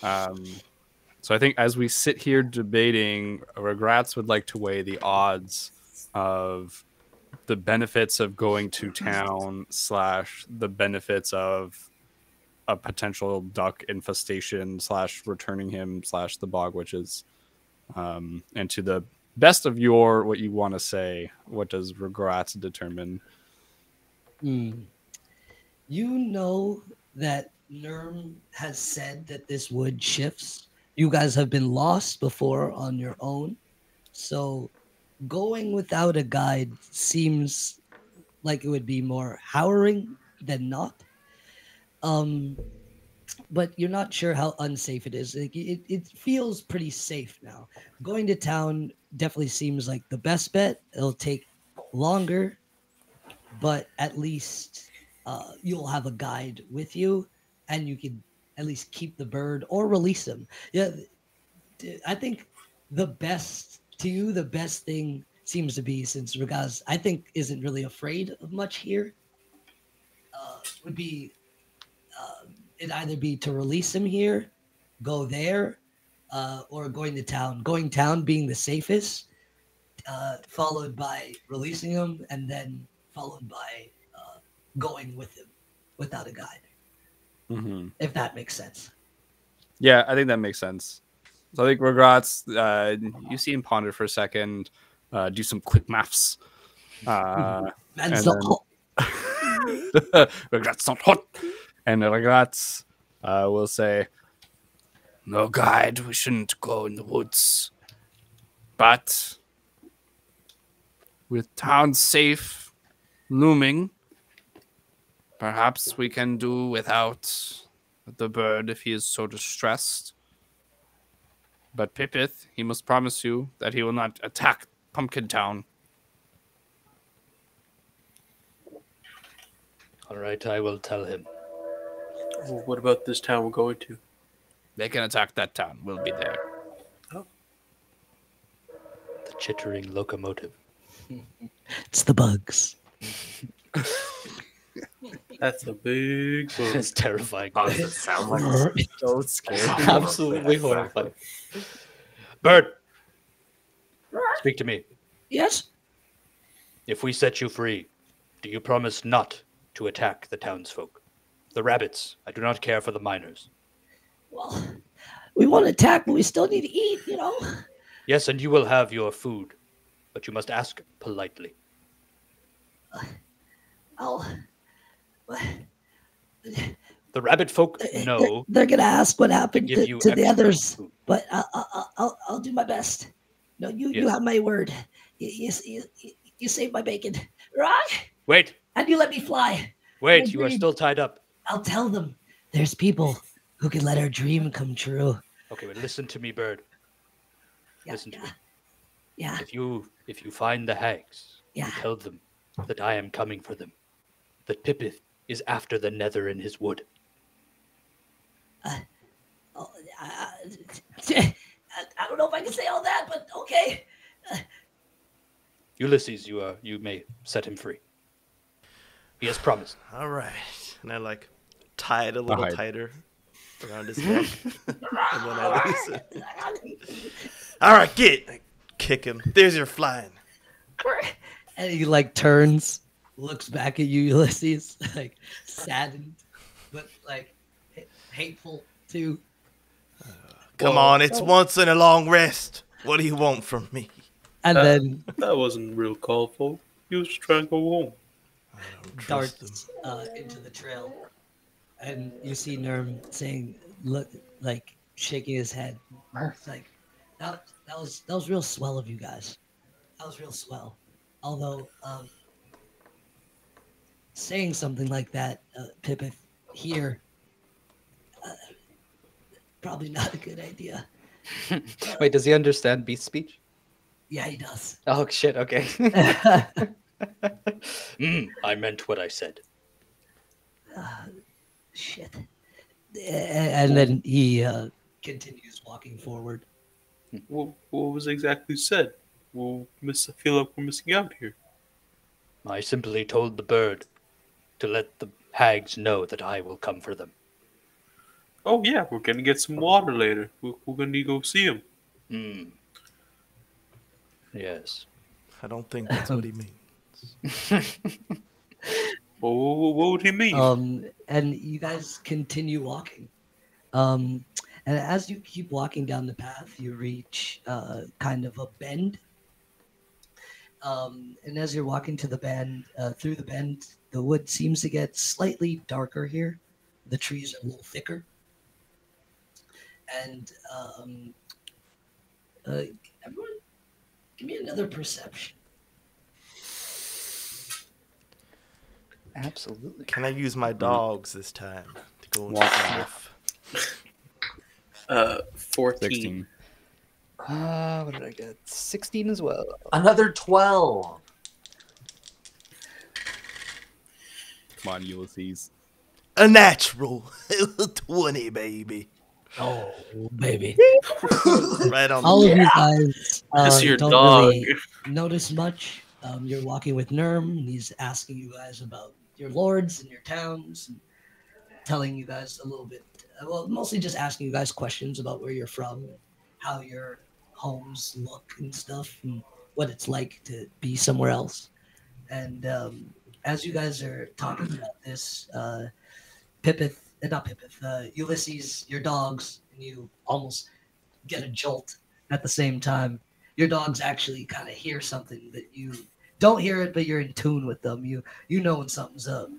So I think as we sit here debating, Regrats would like to weigh the odds of the benefits of going to town / the benefits of a potential duck infestation / returning him / the bog witches. And to the best of what you want to say, what does Regrats determine? You know that Nurm has said that this wood shifts. You guys have been lost before on your own. So going without a guide seems like it would be more harrowing than not. But you're not sure how unsafe it is. It feels pretty safe now. Going to town definitely seems like the best bet. It'll take longer, but at least you'll have a guide with you, and you can at least keep the bird or release him. Yeah, I think the best thing seems to be, since Regaz, I think, isn't really afraid of much here, would be it'd either be to release him here, go there, or going to town. Going town being the safest, followed by releasing him, and then followed by going with him without a guide. Mm-hmm. If that makes sense. Yeah, I think that makes sense. So I think Regrats, you see him ponder for a second, do some quick maths. Man's not hot. Regrats not hot. And Regrats will say, No guide, we shouldn't go in the woods. But with town safe looming, perhaps we can do without the bird if he is so distressed. But Pipith, he must promise you that he will not attack Pumpkin Town. All right, I will tell him. Well, what about this town we're going to? They can attack that town. We'll be there. The chittering locomotive. It's the bugs. That's a big book. It's terrifying. How does it sound like? So scary. Absolutely horrifying. Bird, speak to me. Yes. If we set you free, do you promise not to attack the townsfolk? The rabbits. I do not care for the miners. Well, we want to attack, but we still need to eat, you know? Yes, and you will have your food, but you must ask politely. The rabbit folk know. They're gonna ask what happened give you to the extra others, food. but I'll do my best. No, you Yes. have my word. You saved my bacon, right? Wait, And you let me fly. wait, My you are dream. still tied up. I'll tell them. There's people who can let our dream come true. Okay, but listen to me, Bird. Yeah, Listen to me. yeah, If you find the hags, yeah. you tell them that I am coming for them. That Pipith is after the nether in his wood. I don't know if I can say all that, but okay. Ulysses, you may set him free. He has promised. All right. And I tie it a little Alright. tighter. around his neck, and then I lose it. All right, get. I kick him. There's your flying. And he like turns, looks back at you, Ulysses, like saddened, but like hateful too. Come on, it's once in a long rest. What do you want from me? And then That wasn't real call for. He was just trying to go home. I don't trust him. darts into the trail, and you see Nerm saying, "Look," like shaking his head. It's like that was real swell of you guys. That was real swell. Although saying something like that, Pippin, here, probably not a good idea. Wait, does he understand beast speech? Yeah, he does. Oh shit. Okay. I meant what I said. Shit. And then he continues walking forward. What was exactly said? I feel like we're missing out here. I simply told the bird to let the hags know that I will come for them. Oh yeah, we're gonna get some water later. We're gonna go see him. Yes. I don't think that's what he means. What would he mean? And you guys continue walking. And as you keep walking down the path, you reach kind of a bend. And as you're walking to the bend, through the bend, the wood seems to get slightly darker here. The trees are a little thicker. And everyone, give me another perception. Absolutely. Can I use my dogs this time to go and sniff? 14. 16. What did I get? 16 as well. Another 12. Come on, Ulysses. A natural 20, baby. Oh, baby. Right on All the of you guys That's your don't dog. really notice much. You're walking with Nerm, and he's asking you guys about your lords and your towns, and telling you guys a little bit, well, mostly just asking you guys questions about where you're from, and how your homes look and stuff, and what it's like to be somewhere else. And as you guys are talking about this, Ulysses, your dogs, and you almost get a jolt at the same time. Your dogs actually kind of hear something that you don't hear it, but you're in tune with them. You know when something's up,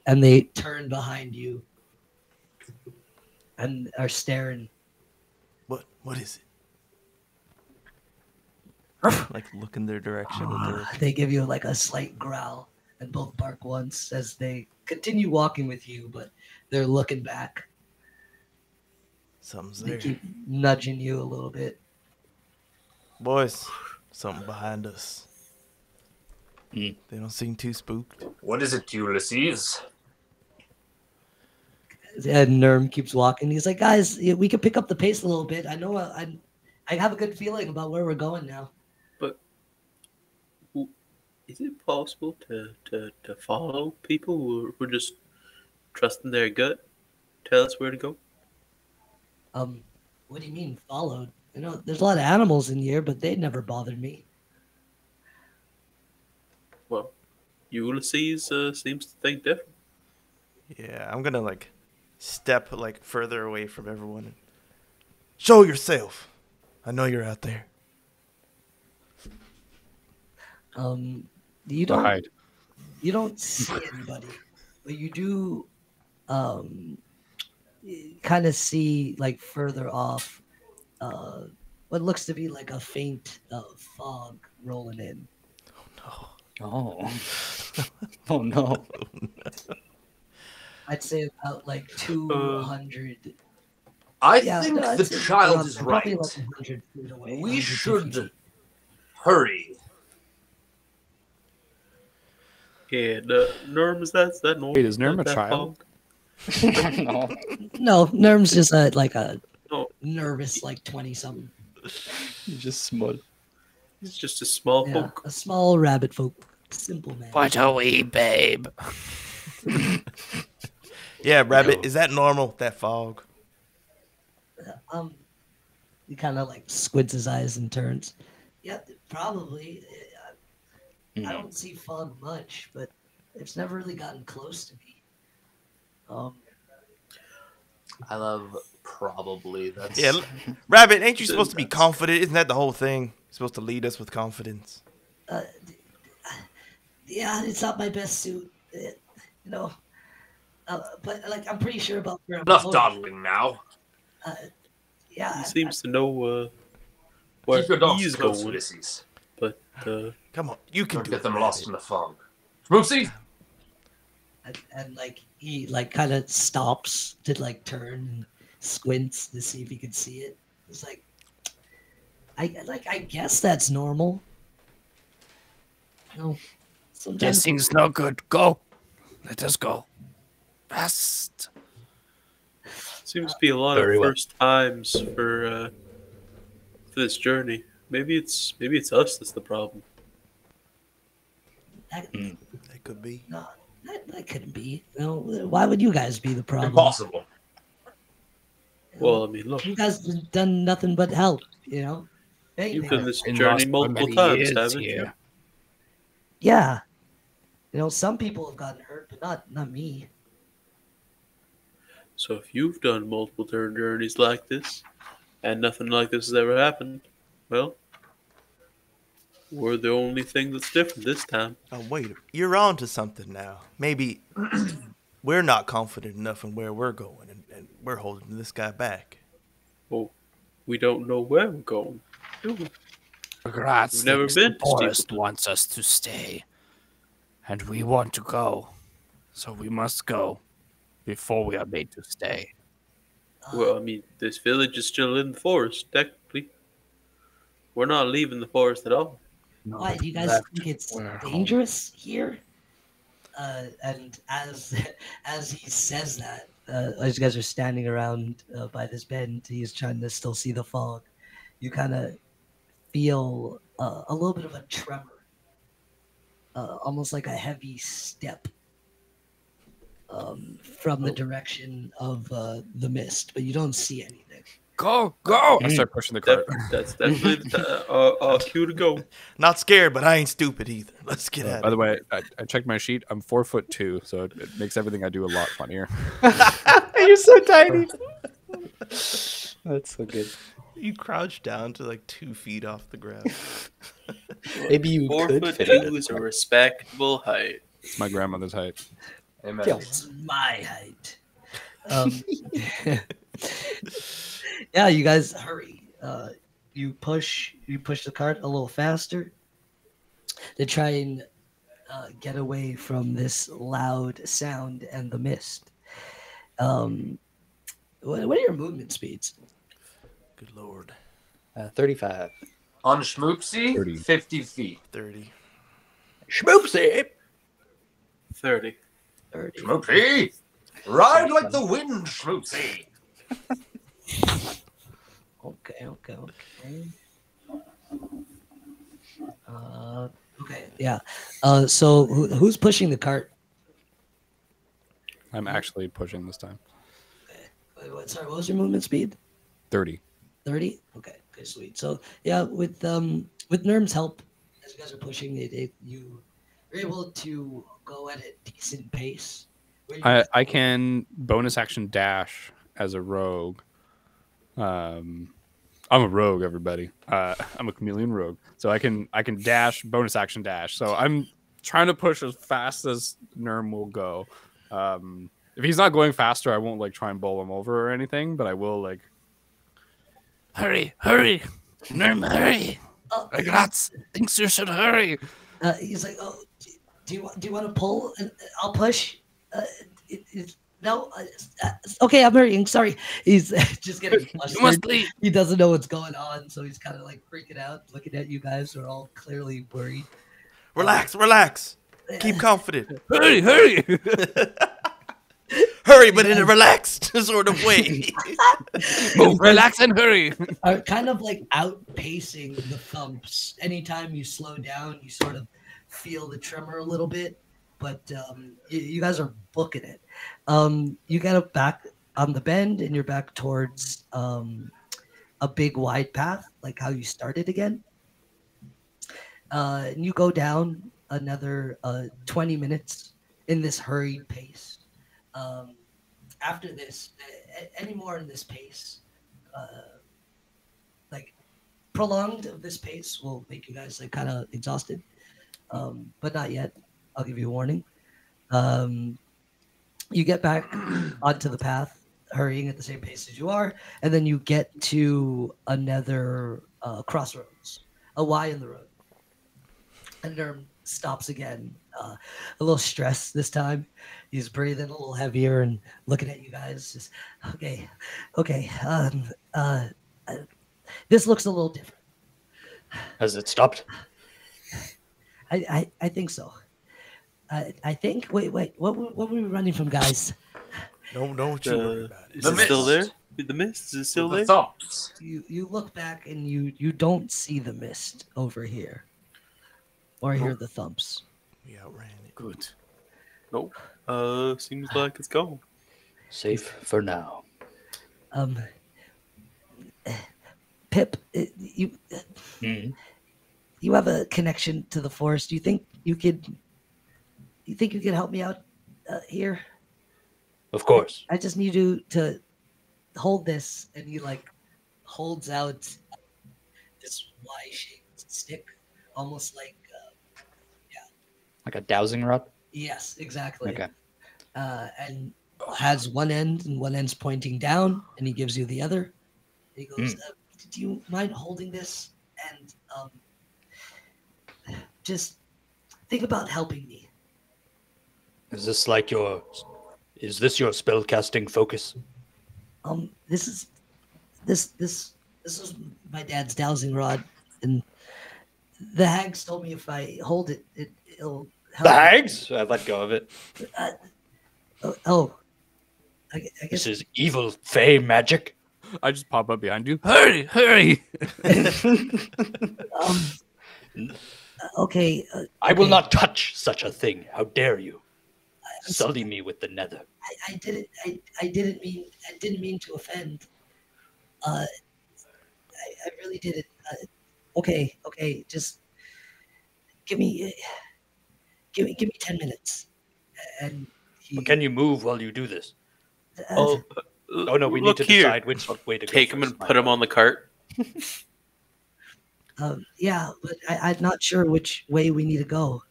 and they turn behind you and are staring. What is it? Like look in their direction with their... They give you like a slight growl and both bark once as they continue walking with you, but they're looking back. Something's They there. keep nudging you a little bit. Boys, something behind us. They don't seem too spooked. What is it, Ulysses? And Nerm keeps walking. He's like, guys, we can pick up the pace a little bit. I know I have a good feeling about where we're going now. But is it possible to follow people who are just trusting their gut? Tell us where to go? What do you mean followed? You know, there's a lot of animals in here, but they never bothered me. Well, Ulysses seems to think different. Yeah, I'm gonna like step like further away from everyone and show yourself. I know you're out there. You don't Hide. you don't see anybody, but you do kind of see like further off what looks to be like a faint fog rolling in. Oh. Oh no. I'd say about like 200. I Yeah, think no, the it's child around- is probably right. like 100 feet away, We 150 should feet. hurry. Yeah, the Nerm, is that normal? Wait, is Nerm a That child? fog? No. No, Nerm's just like a No, nervous like 20-something. He's just small. he's just a small Yeah, folk. a small rabbit folk, simple man. What a wee babe. Yeah, Rabbit, is that normal, that fog? He kind of like squints his eyes and turns. Yeah, probably. I don't see fog much, but it's never really gotten close to me. I love probably. That's Yeah, Rabbit, ain't you supposed to be confident? Isn't that the whole thing? You're supposed to lead us with confidence. Yeah, it's not my best suit, but like I'm pretty sure about where I'm enough going. dawdling now. Yeah, He seems to know where Keep your dogs he's close, going, Ulysses. but Come on, you can Don't do get it. them Rabbit. lost in the fog. Schmoopsy! and like he like kind of stops to like turn and squints to see if he can see it. It's like I guess that's normal. Sometimes Guessing's no good. Go. Let us go. Fast. seems to be a lot of Very well. first times for this journey. Maybe it's us that's the problem. that, That could be. no, that couldn't be. Why would you guys be the problem? Impossible. Well, I mean, look, You guys have done nothing but help. you've Anything. done this Been journey lost for multiple many times, years haven't here. you? Yeah. Some people have gotten hurt, but not me. So if you've done multiple journeys like this, and nothing like this has ever happened, well, we're the only thing that's different this time. Oh, wait, you're on to something now. Maybe we're not confident enough in where we're going, and we're holding this guy back. Well, we don't know where we're going. do we? Rats, We've never the been to forest Steepleton. wants us to stay. And we want to go. So we must go before we are made to stay. Well, I mean, this village is still in the forest, technically. We're not leaving the forest at all. Why do you guys Left. think it's We're home. dangerous here? And as he says that, as you guys are standing around by this bend, he's trying to still see the fog. You kind of feel a little bit of a tremor, almost like a heavy step from the direction of the mist, but you don't see anything. Go, go! I start pushing the cart. That's definitely our cue to go. Not scared, but I ain't stupid either. Let's get at By it. the way, I checked my sheet. I'm 4'2", so it makes everything I do a lot funnier. You're so tiny. That's so good. You crouch down to like 2 feet off the ground. Maybe you 4 could foot fit it. 2 is a respectable height. It's my grandmother's height. Amen. It's my height. Yeah, you guys hurry. You push the cart a little faster to try and get away from this loud sound and the mist. What are your movement speeds? Good lord. 35. On Schmoopsy, 30. 50 feet. 30. Schmoopsy! 30. 30. Schmoopsy! Ride like the wind, Schmoopsy! Okay. Okay, yeah. So who's pushing the cart? I'm actually pushing this time. Sorry, what was your movement speed? 30. 30. Okay, sweet. So yeah, with Nerm's help, as you guys are pushing it, you're able to go at a decent pace. I can bonus action dash as a rogue. I'm a rogue, everybody. I'm a chameleon rogue, so I can dash, bonus action dash. So I'm trying to push as fast as Nerm will go. If he's not going faster, I won't like try and bowl him over or anything, but I will like. Hurry, Nerm, hurry! Rats thinks you should hurry. He's like, oh, do you want to pull? I'll push. No. Okay, I'm hurrying. Sorry. He's just getting You must flustered. leave. He doesn't know what's going on, so he's kind of like freaking out, looking at you guys who are all clearly worried. Relax. Keep confident. Hurry! Hurry, but in a relaxed sort of way. Move, relax, and hurry. Are kind of like outpacing the thumps. Anytime you slow down, you sort of feel the tremor a little bit. but you guys are booking it. You get up back on the bend, and you're back towards a big wide path, like how you started again. And you go down another 20 minutes in this hurried pace. After this, any more in this pace, like prolonged of this pace, will make you guys like kind of exhausted. But not yet. I'll give you a warning. You get back onto the path, hurrying at the same pace as you are, and then you get to another crossroads, a Y in the road. And Nerm stops again, a little stressed this time. He's breathing a little heavier and looking at you guys. Just okay. This looks a little different. Has it stopped? I think so. I think. Wait. What were we running from, guys? Don't you worry about it. Is it still there? The mist is it still there? Thumps. You look back and you don't see the mist over here, or hear the thumps. We outran it. Good. Nope. Seems like it's gone. Safe for now. Pip, you have a connection to the forest. Do you think you could help me out here? Of course. I just need you to hold this, and he like holds out this Y-shaped stick, almost like Like a dowsing rod? yes, exactly. Okay. And has one end, and one end's pointing down, and he gives you the other. He goes, "Do you mind holding this and just think about helping me?" Is this like your spell casting focus? This is my dad's dowsing rod, and the hags told me if I hold it, it'll help. The hags? I let go of it. I guess This is evil fey magic. I just pop up behind you. Hurry! okay. I will not touch such a thing. How dare you? Sully me with the nether. I didn't mean to offend. I really didn't. Okay. Just give me 10 minutes. And Can you move while you do this? Oh no, we need look to here. decide which way to go. Take him first, and my put him lord. on the cart. yeah, but I'm not sure which way we need to go.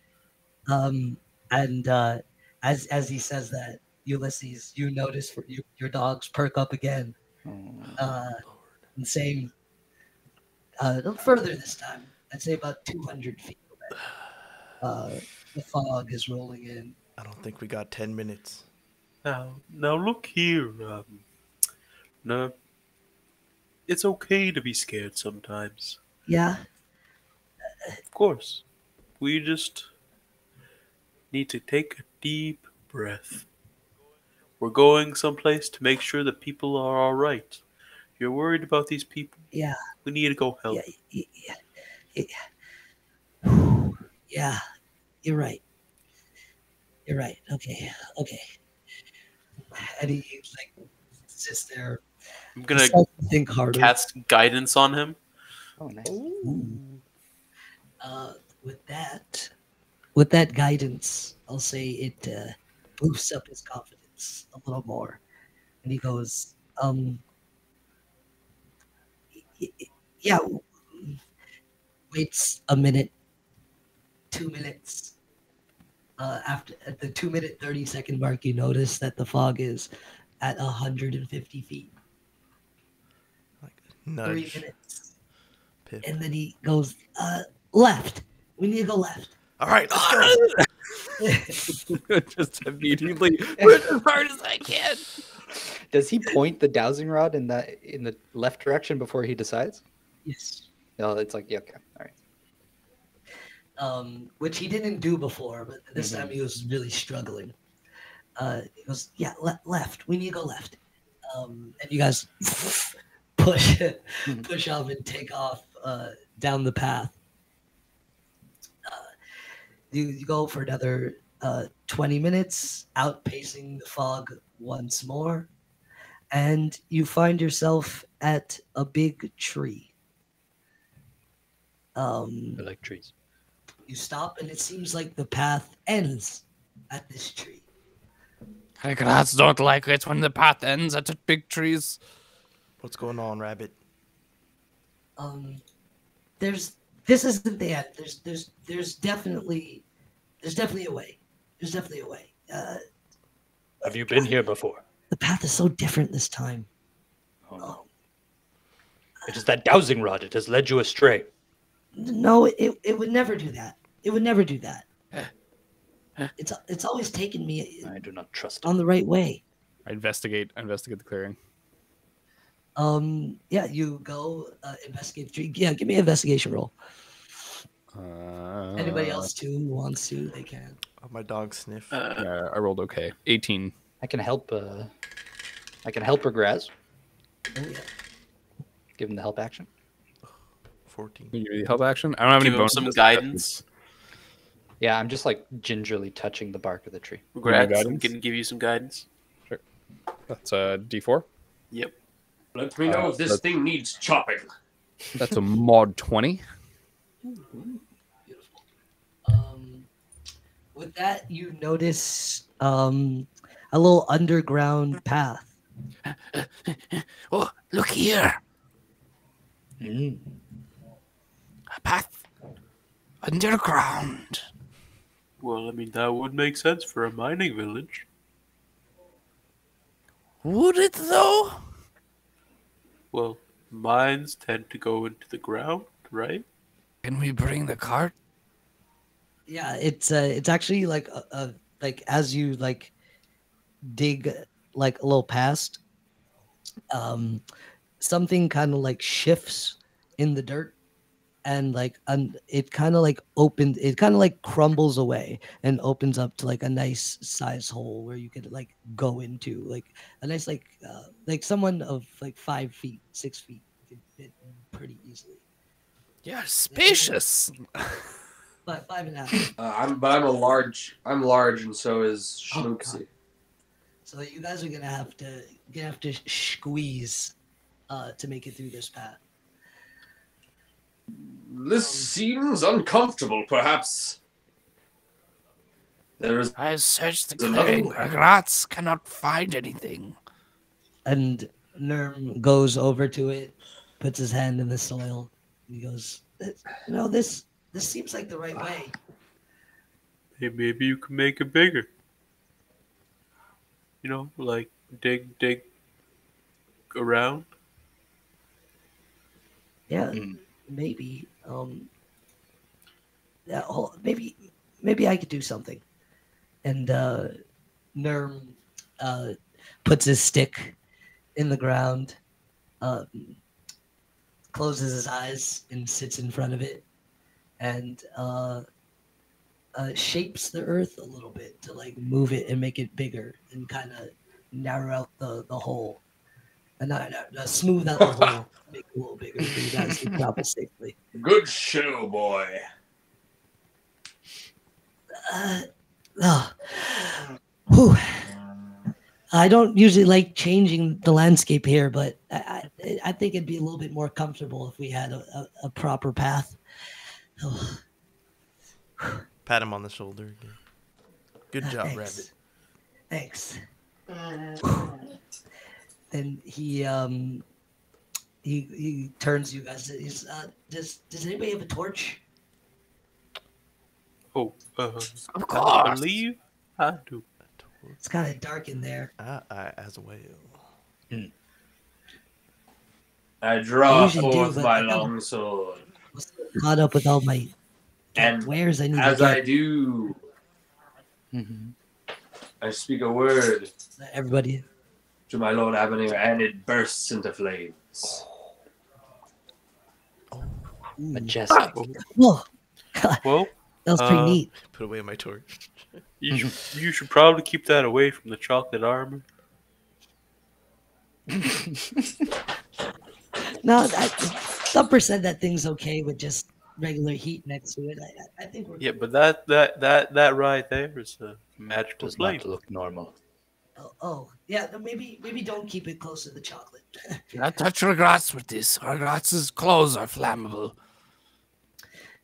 And as he says that, Ulysses, you notice your dogs perk up again. And same, a little further this time. I'd say about 200 feet away. The fog is rolling in. I don't think we got 10 minutes. Now look here. No, it's okay to be scared sometimes. Yeah. Of course. We just need to take a deep breath. We're going someplace to make sure that people are all right. You're worried about these people? Yeah. We need to go help. Yeah. You're right. Okay. And he like sits there. I'm gonna think harder. cast guidance on him. Oh, nice. With that guidance, I'll say it boosts up his confidence a little more. And he goes, yeah, waits a minute, 2 minutes. After at the 2-minute 30-second mark, you notice that the fog is at 150 feet. Like 3 nudge. minutes. Pip. And then he goes, left. We need to go left. All right, let's go. Just immediately push as hard as I can. Does he point the dowsing rod in the left direction before he decides? Yes. No, it's like, yeah, okay, all right. Which he didn't do before, but this time he was really struggling. He goes, yeah, left. We need to go left. And you guys push off and take off down the path. You go for another 20 minutes, outpacing the fog once more, and you find yourself at a big tree. I like trees. You stop, and it seems like the path ends at this tree. Comrades don't like it when the path ends at the big trees. What's going on, Rabbit? This isn't the end. There's definitely a way. There's definitely a way. Have you been here before? The path is so different this time. Oh, no. It is that dowsing rod. It has led you astray. No, it would never do that. It would never do that. It's always taken me I do not trust it. on the right way. I investigate the clearing. Yeah, you go investigate the tree. Yeah, give me an investigation roll. Anybody else too who wants to, they can. Oh, my dog sniff. Yeah, I rolled okay. 18. I can help. I can help Regraz. Oh yeah. Give him the help action. 14. Can you give me the help action? I don't have Give any him bonuses. some guidance. Yeah, I'm just like gingerly touching the bark of the tree. Congrats. guidance? Can give you some guidance. That's a D4. Yep. Let me know if this thing needs chopping. That's a mod 20. Beautiful. With that, you notice a little underground path. Oh, look here. Mm. A path underground. Well, I mean, that would make sense for a mining village. Would it though? Well, mines tend to go into the ground, right? Can we bring the cart? Yeah, it's actually like like as you like dig like a little past, something kind of like shifts in the dirt, and like it kind of like opens, it kind of like crumbles away and opens up to like a nice size hole where you could like go into, like a nice like someone of like 5 feet, 6 feet could fit pretty easily. Yeah, spacious. But 5.5. I'm large, and so is Oh, Schnoopsy. So you guys are gonna have to squeeze to make it through this path. This seems uncomfortable, perhaps. There is I searched the There's another clearing. way. Rats cannot find anything. And Nerm goes over to it, puts his hand in the soil. He goes, this seems like the right way. Hey, maybe you can make it bigger. You know, like dig around. Yeah, maybe. Yeah, maybe I could do something. And Nerm puts his stick in the ground, closes his eyes and sits in front of it, and shapes the earth a little bit to like move it and make it bigger and kind of narrow out the hole. And smooth out the hole, make it a little bigger for you guys to drop it safely. good show, boy. Whew. I don't usually like changing the landscape here, but I think it'd be a little bit more comfortable if we had a proper path. Oh. Pat him on the shoulder again. Good job, Thanks. Rabbit. Thanks. And he turns to you guys. He's, does anybody have a torch? Oh, Of I course. believe I do. It's kind of dark in there. I as well. I draw usually do, forth but my I don't- long sword, Caught up with all my and wares I need as to I get. do, I speak a word Everybody. to my Lord Avenir, and it bursts into flames. Majestic. Whoa, Well, that was pretty neat. Put away my torch. you should probably keep that away from the chocolate armor. No, Thumper said that thing's okay with just regular heat next to it. I think we're Yeah, good. but that right there is a magical Does flame. not look normal. Yeah. No, maybe don't keep it close to the chocolate. Not touch your grass with this. Our grass's clothes are flammable.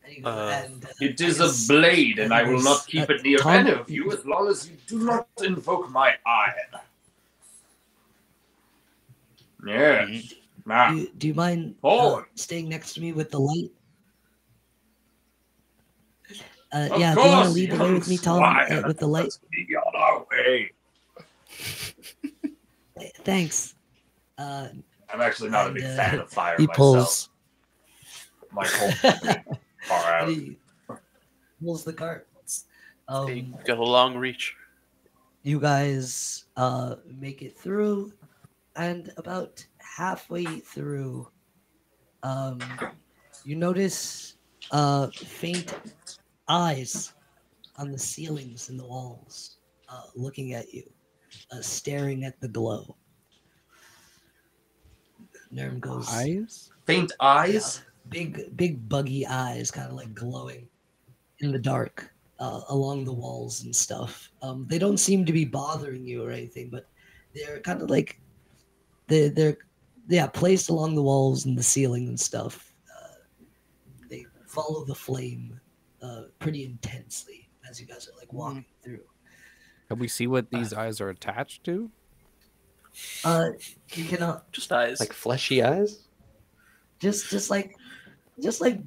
It is a blade, and I will not keep it near Tom, any of you as long as you do not invoke my iron. Yes. Now, Do you mind forward. staying next to me with the light? Of Yeah, do you want to course, lead the way young with me, Tom, swine. with the light? Let's be on our way. Thanks. I'm actually not a big fan of fire He myself. pulls. My whole far out. He pulls the cart. They got a long reach. You guys make it through, and about halfway through, you notice faint eyes on the ceilings and the walls, looking at you, staring at the glow. Nerm goes, Eyes? Faint eyes? big buggy eyes, kind of like glowing in the dark along the walls and stuff. They don't seem to be bothering you or anything, but they're kind of like they're placed along the walls and the ceiling and stuff. They follow the flame pretty intensely as you guys are like walking through. Can we see what these eyes are attached to? You cannot Just eyes. Like fleshy eyes? just like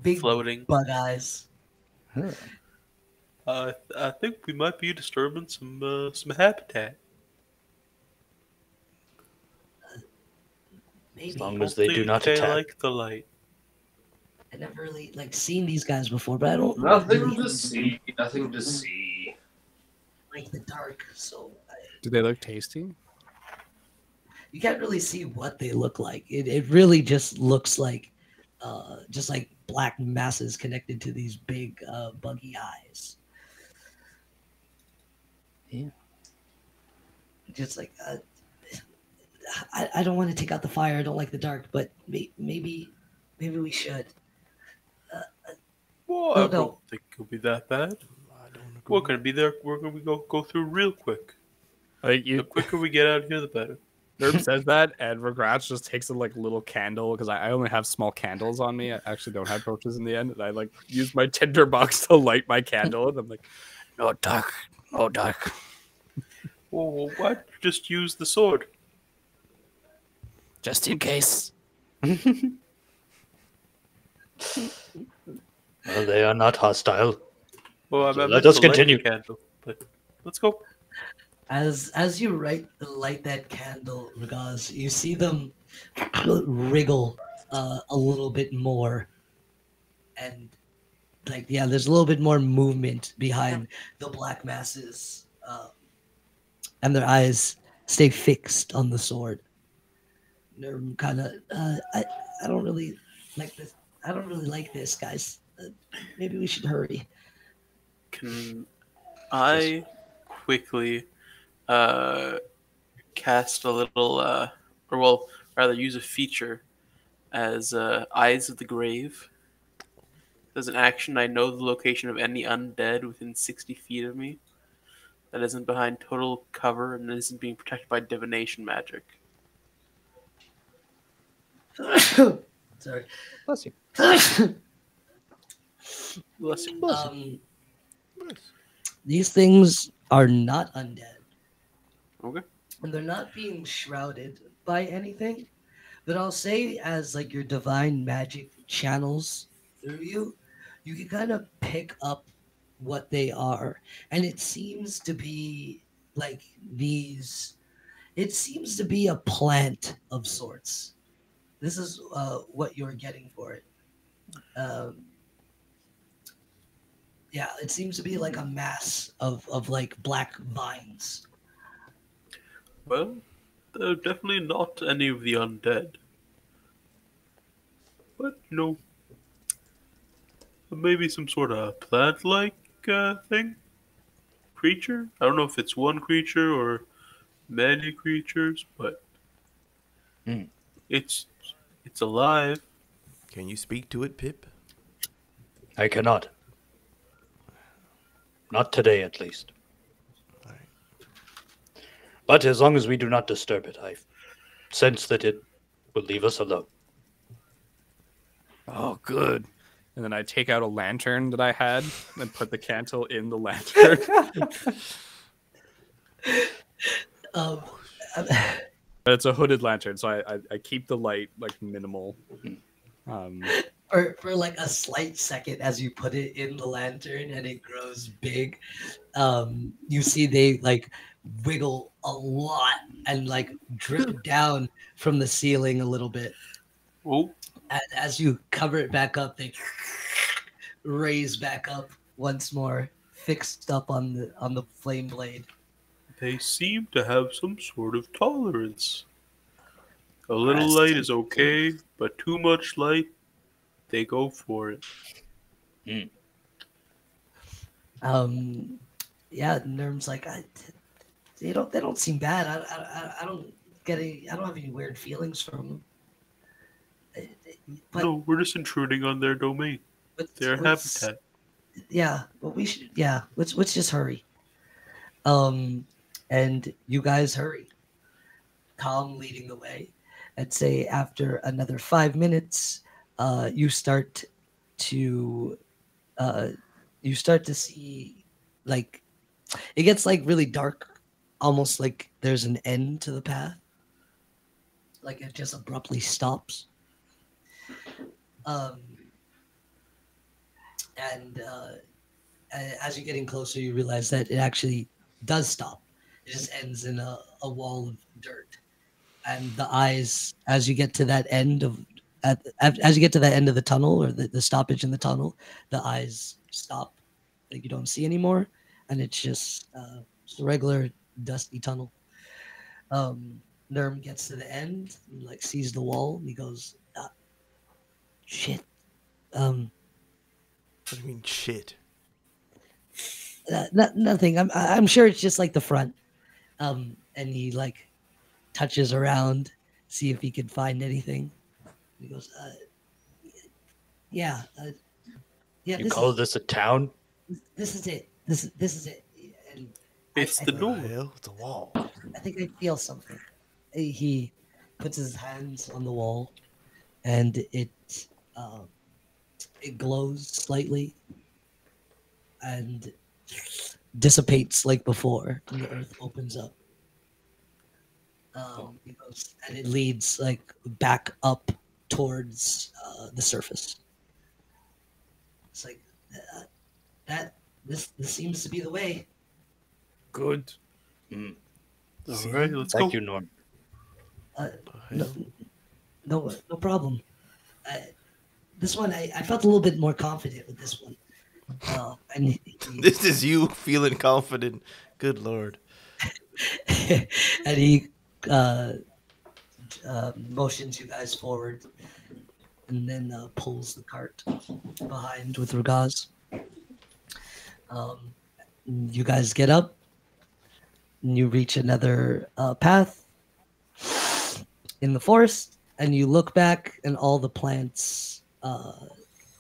big floating. bug eyes. Huh. I think we might be disturbing some habitat. Maybe. As long as they do not They attack. like the light. I never really seen these guys before, but I don't Nothing really to see. Nothing to see. like the dark, so Do they look tasty? you can't really see what they look like. It really just looks like just like black masses connected to these big buggy eyes. Yeah. Just like I don't want to take out the fire. I don't like the dark, but maybe we should. Well, No, I don't think it'll be that bad. We're gonna be there. We're gonna go through real quick. Like The you, quicker we get out of here, the better. Nerb says that, and Regrats just takes a like little candle because I only have small candles on me. I actually don't have torches in the end, and I like use my tinderbox to light my candle, and I'm like, No dark. No dark. Well, why don't you just use the sword? Just in case. Well, they are not hostile. Well, So I let meant us to light the continue. candle, but let's go. As you light that candle, Regaz, you see them wriggle a little bit more, and there's a little bit more movement behind the black masses, and their eyes stay fixed on the sword. They're kind of, I don't really like this. I don't really like this, guys. Maybe we should hurry. Can I quickly cast a little, or well, rather use a feature as Eyes of the Grave? As an action, I know the location of any undead within 60 feet of me that isn't behind total cover and isn't being protected by divination magic. Sorry. Bless you. Bless you. These things are not undead. Okay. And they're not being shrouded by anything. But I'll say as like your divine magic channels through you, you can kind of pick up what they are. And it seems to be like it seems to be a plant of sorts. This is what you're getting for it. Yeah, it seems to be like a mass of like black vines. Well, they're definitely not any of the undead. But, maybe some sort of plant-like thing? Creature? I don't know if it's one creature or many creatures, but it's alive. Can you speak to it, Pip? I cannot. Not today, at least. But as long as we do not disturb it, I sense that it will leave us alone. Oh, good. And then I take out a lantern that I had and put the candle in the lantern. Um, But it's a hooded lantern, so I keep the light like minimal. for like a slight second, as you put it in the lantern and it grows big, you see they like wiggle a lot and like drip down from the ceiling a little bit. Oh, And as you cover it back up, they raise back up once more, fixed up on the flame blade. they seem to have some sort of tolerance. A little light is okay, but too much light, they go for it. Yeah, Nerm's like, they don't seem bad. I don't I don't have any weird feelings from them. But, No, we're just intruding on their domain, their habitat. Yeah, but we should. Yeah, let's just hurry. And you guys hurry. Tom leading the way. I'd say after another 5 minutes, you start to see, like, it gets like really dark, almost like there's an end to the path. Like it just abruptly stops. And as you're getting closer, you realize that it actually does stop. It just ends in a wall of dirt. And the eyes, as you get to that end of as you get to that end of the tunnel, or the stoppage in the tunnel, the eyes stop. Like you don't see anymore, and it's just a regular dusty tunnel. Nerm gets to the end, and, like sees the wall, and he goes, "Shit." What do you mean, shit? Nothing. I'm sure it's just like the front. And he like touches around, see if he can find anything. He goes, yeah, yeah. You call this a town? This is it. This is it. And It's the door. Hell, it's a wall. I think I feel something. He puts his hands on the wall, and it glows slightly and dissipates like before, and the earth opens up. And it leads like back up towards the surface. It's like this seems to be the way. Good. All right, let's go. Thank you, Norm. No problem. This one, I felt a little bit more confident with this one. And This is you feeling confident. Good Lord. and he motions you guys forward, and then pulls the cart behind with Ragaz. You guys get up, and you reach another path in the forest, and you look back, and all the plants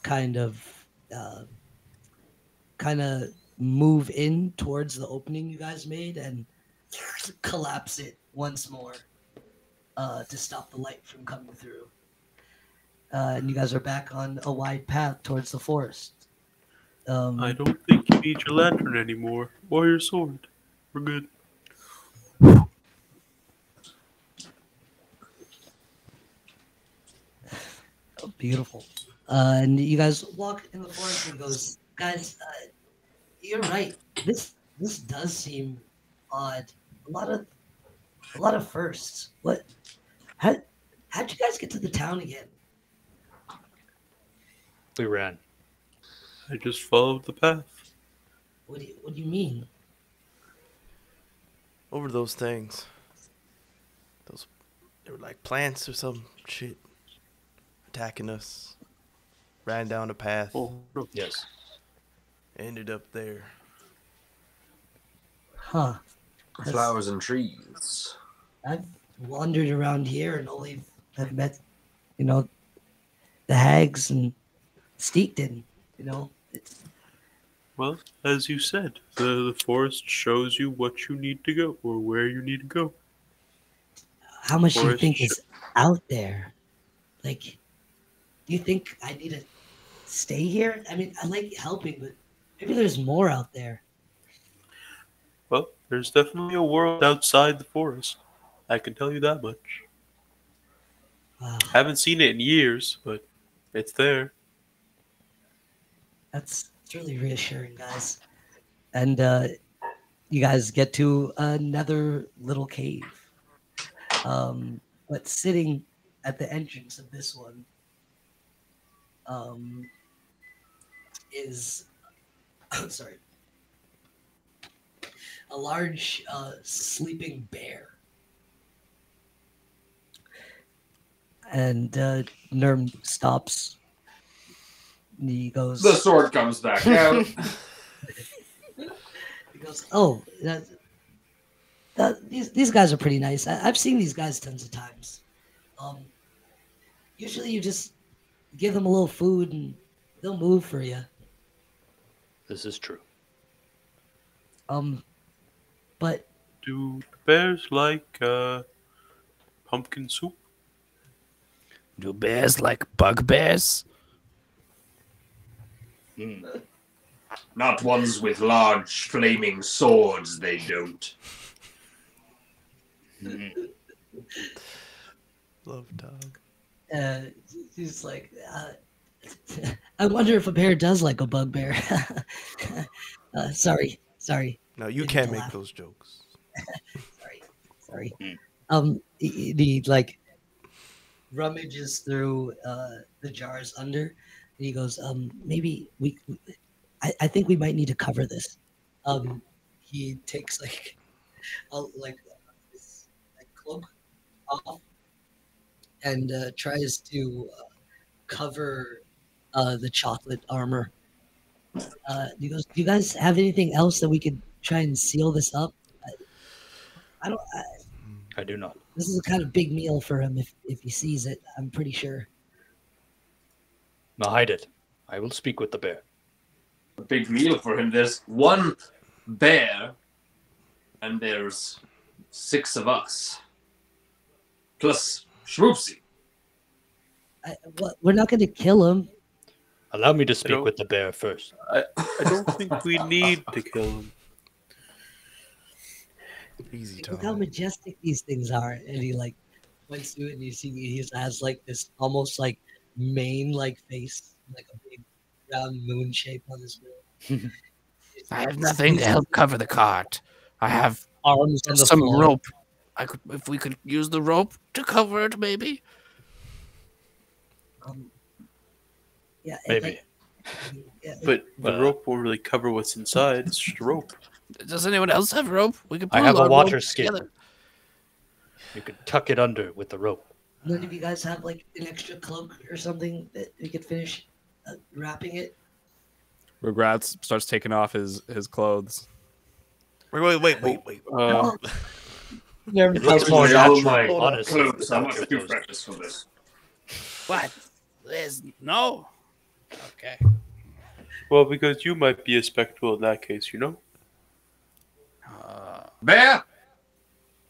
kind of move in towards the opening you guys made and collapse it once more to stop the light from coming through. And you guys are back on a wide path towards the forest. I don't think you need your lantern anymore, or your sword. We're good. Oh, beautiful. And you guys walk in the forest, and he goes, guys, you're right. This does seem odd. A lot of firsts. How'd you guys get to the town again? We ran. I just followed the path. What do you mean? Over those things. They were like plants or some shit. Attacking us. Ran down a path. Oh, no. Yes. Ended up there. Huh. Flowers and trees. I've wandered around here and I've met, the hags, and Steak didn't. You know, it's Well, as you said, the forest shows you what you need to go or where you need to go. how much do you Forest think sh- is out there? Like, do you think I need to stay here? I mean, I like helping, but maybe there's more out there. Well, there's definitely a world outside the forest. I can tell you that much. Wow, Haven't seen it in years, but it's there. that's really reassuring, guys. And you guys get to another little cave. But sitting at the entrance of this one is sorry, a large sleeping bear. And Nerm stops. And he goes. The sword comes back out. He goes, "Oh, these guys are pretty nice. I've seen these guys tons of times. Usually you just give them a little food and they'll move for you. This is true. But Do bears like pumpkin soup? Do bears like bugbears? Not ones with large flaming swords, they don't. Love dog. he's like, I wonder if a bear does like a bugbear. Sorry. No, you Didn't can't to make laugh. those jokes. Sorry. He like rummages through the jars under, and he goes, maybe I think we might need to cover this. He takes like this cloak off and tries to cover the chocolate armor. He goes, "Do you guys have anything else that we could try and seal this up?" I don't. I do not. This is a kind of big meal for him if he sees it. I'm pretty sure. Now hide it. I will speak with the bear. A big meal for him. There's one bear, and there's 6 of us. Plus Schwoopsy. We're not going to kill him. Allow me to speak don't- with the bear first. I don't think we need to kill him. Easy, Look how Tom. majestic these things are. And he like points to it, and you see he has like this almost like mane-like face, like a big round moon shape on his bill. I have nothing to help cover the cart. I have Arms on the some floor. rope. If we could use the rope to cover it, maybe. Yeah, Maybe. But the Well, rope won't really cover what's inside. It's just rope. Does anyone else have rope? We could. I pull have a our water rope skin. together. You could tuck it under with the rope. None of you guys have like an extra cloak or something that we could finish wrapping it? Regrets starts taking off his clothes. Wait. It looks more All natural, my honestly. clothes. I without must your do clothes. practice for this. What? There's no. Okay. Well, because you might be a spectacle in that case, you know? Bear,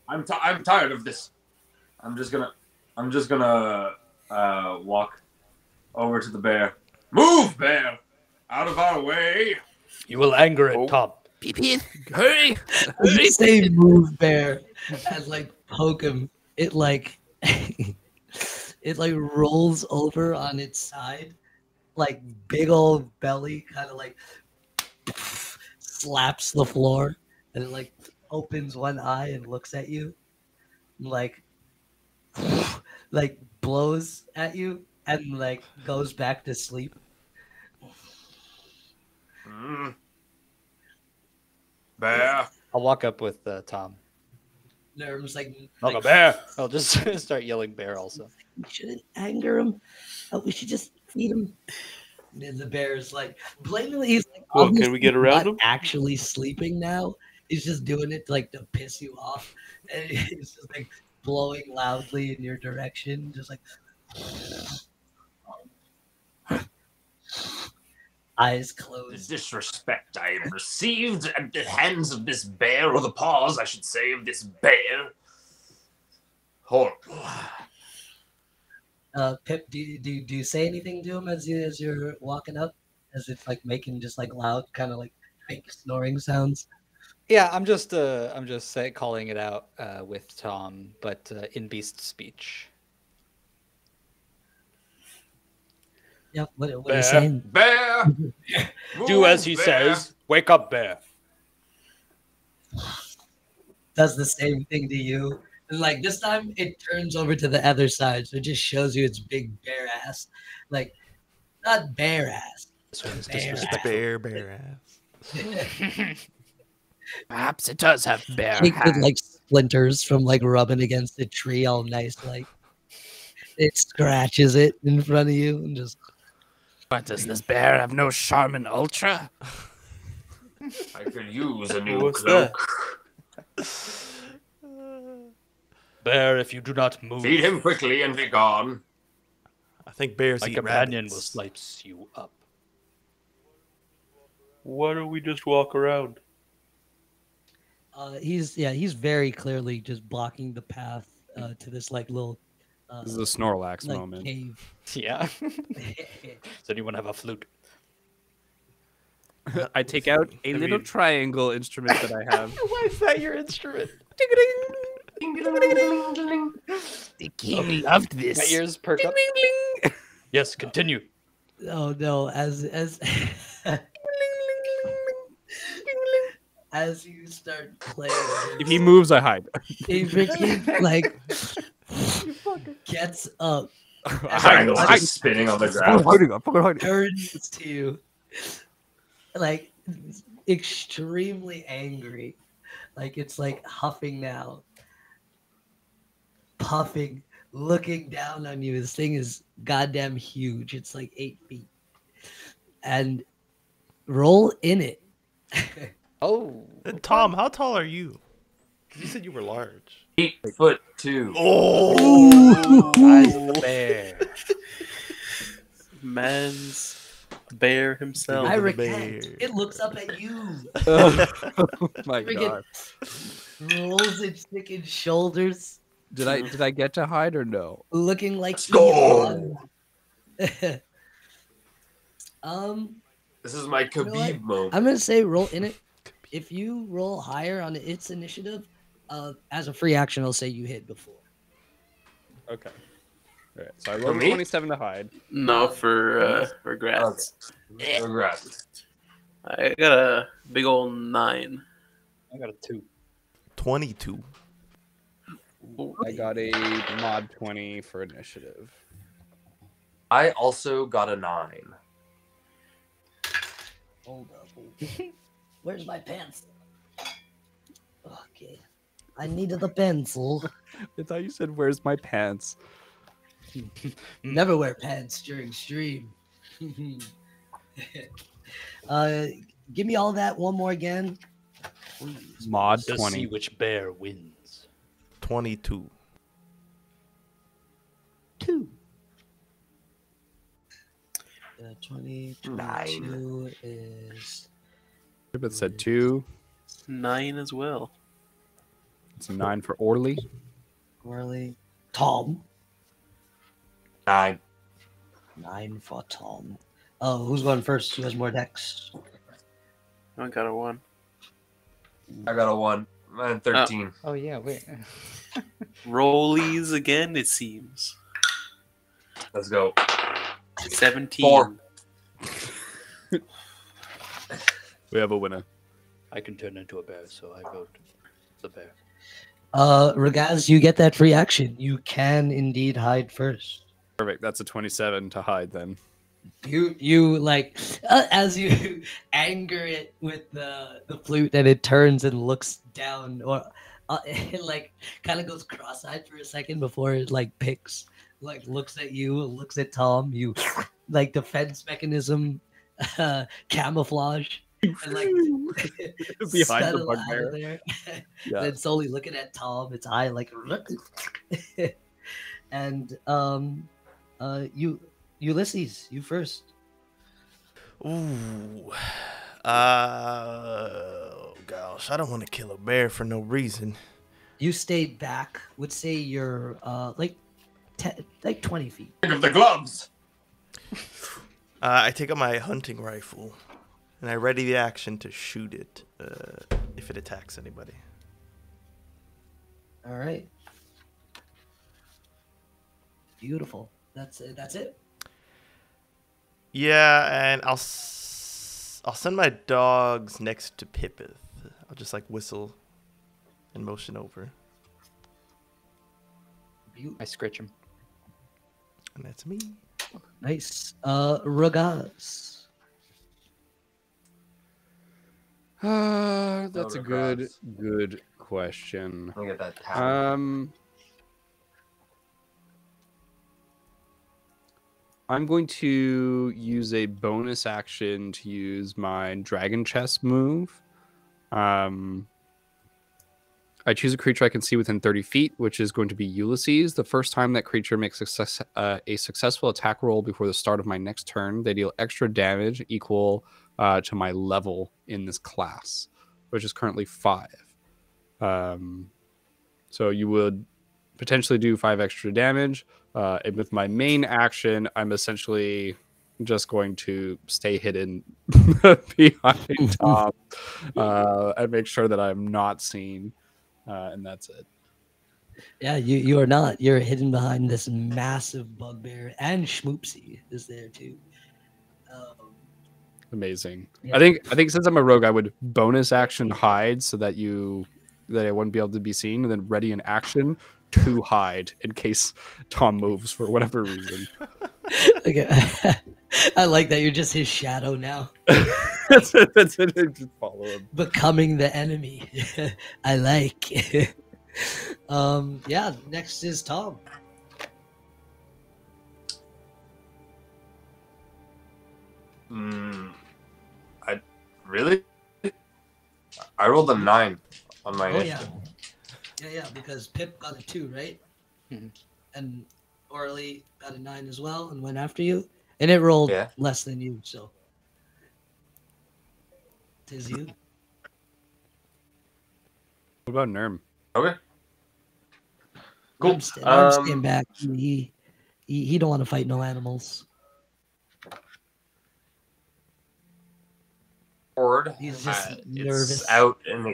I'm tired of this. I'm just gonna walk over to the bear. Move, bear, out of our way. You will anger it, Oh. Tom. Pee-pee, hurry! When Hurry! you say move bear and like poke him, it like it like rolls over on its side, like big old belly kind of like slaps the floor, and it like opens one eye and looks at you, like blows at you and like goes back to sleep. Bear. I'll walk up with Tom. Nerms like I'll go, bear! I'll just start yelling bear also. we shouldn't anger him. We should just feed him. And then the bear's like blatantly, he's like, Well, can we obviously get around not him? actually sleeping now. He's just doing it like to piss you off, and he's just like blowing loudly in your direction, just like. eyes The closed. disrespect I have received at the hands of this bear, or the paws, I should say, of this bear. Horrible. Pip, do you say anything to him as you're walking up, as it's like making just like loud, kind of like fake snoring sounds? Yeah, I'm just calling it out with Tom, but in beast speech. Yep. What are you saying? Bear! Do as he Bear! says. Wake up, bear. Does the same thing to you. And like this time, it turns over to the other side, so it just shows you its big bear ass, like not bare ass. This one is Bear disrespectful. Bear ass. Perhaps it does have bare Cheek with hands. like splinters from like rubbing against the tree, all nice. Like it scratches it in front of you and just. But does this bear have no Charmin Ultra? I could use a new What's cloak. Bear, if you do not move, Feed him quickly and be gone. I think bears my eat companion will rabbits. slice you up. Why don't we just walk around? He's very clearly just blocking the path to this like little This is a Snorlax like moment. cave. Yeah. Does anyone have a flute? I take out a little triangle instrument that I have. Why is that your instrument? The king loved My this. ears perk up. Yes, continue. Oh no! As as you start playing, If he moves, I hide. he freaking like gets up, Triangle's just spinning on the ground. I'm fucking hiding. turns to you, like extremely angry, like it's like huffing now, puffing, looking down on you. This thing is goddamn huge. It's like 8 feet, and roll in it. Oh. Tom, how tall are you? You said you were large. 8'2". Oh, Nice bear. Man's bear himself. I the recant. bear. It looks up at you. My Freaking God. rolls its freaking shoulders, Did I get to hide or no? looking like Let's go. Eon. This is my know what? Khabib moment. I'm gonna say roll in it. If you roll higher on its initiative, as a free action, I'll say you hit before. Okay. All right. So I For rolled me? 27 to hide. No, for regrets. Congrats. I got a big old 9. I got a 2. 22. I got a mod 20 for initiative. I also got a 9. Hold up. Where's my pencil? Okay. I needed the pencil. I thought you said, "Where's my pants?" Never wear pants during stream. Give me all that one more again. Please. Mod Let's see 20. which bear wins. 22. 2. 22 is It said 2. 9 as well. It's a 9 for Orly. Orly. Tom. 9. 9 for Tom. Oh, who's going first? Who has more decks? I got a 1. I got a 1. And 13. Oh yeah, wait. Rollies again, it seems. Let's go. 17. 4. We have a winner. I can turn into a bear, so I vote the bear. Regaz, you get that free action. You can indeed hide first. Perfect. That's a 27 to hide then. You like as you anger it with the flute, and it turns and looks down, or it like kind of goes cross-eyed for a second before it like picks, like looks at you, looks at Tom. You like defense mechanism, camouflage, and like Behind the settle out bugbear. of there. Yeah. Then slowly looking at Tom, its eye like, and Ulysses, you first. Ooh. Gosh, I don't want to kill a bear for no reason. You stayed back. Would say you're like 20 feet. Think of the gloves. I take out my hunting rifle, and I ready the action to shoot it if it attacks anybody. All right. Beautiful. That's it. That's it. Yeah, and I'll send my dogs next to Pippith. I'll just like whistle and motion over, I scritch him. and that's me. Nice. Ragaz. That's a good regrets. good question. Let me get that tab. I'm going to use a bonus action to use my Dragon Chest move. I choose a creature I can see within 30 feet, which is going to be Ulysses. The first time that creature makes a successful attack roll before the start of my next turn, they deal extra damage equal to my level in this class, which is currently 5. So you would potentially do 5 extra damage. And with my main action, I'm essentially just going to stay hidden behind Tom and make sure that I'm not seen. And that's it. Yeah, you are not. You're hidden behind this massive bugbear, and Schmoopsy is there too. Amazing. Yeah. I think since I'm a rogue, I would bonus action hide so that I wouldn't be able to be seen, and then ready an action to hide in case Tom moves for whatever reason. Okay. I like that you're just his shadow now, That's it. Just follow him. becoming the enemy. I like. Yeah. Next is Tom. Really? I rolled a 9 on my Oh initiative. yeah, because Pip got a 2, right? Mhm. And Orly got a 9 as well, and went after you, and it rolled Yeah. less than you, so tis you. What about Nerm? Okay. Cool. I'm staying back. He don't want to fight no animals. Board. He's just It's nervous. out and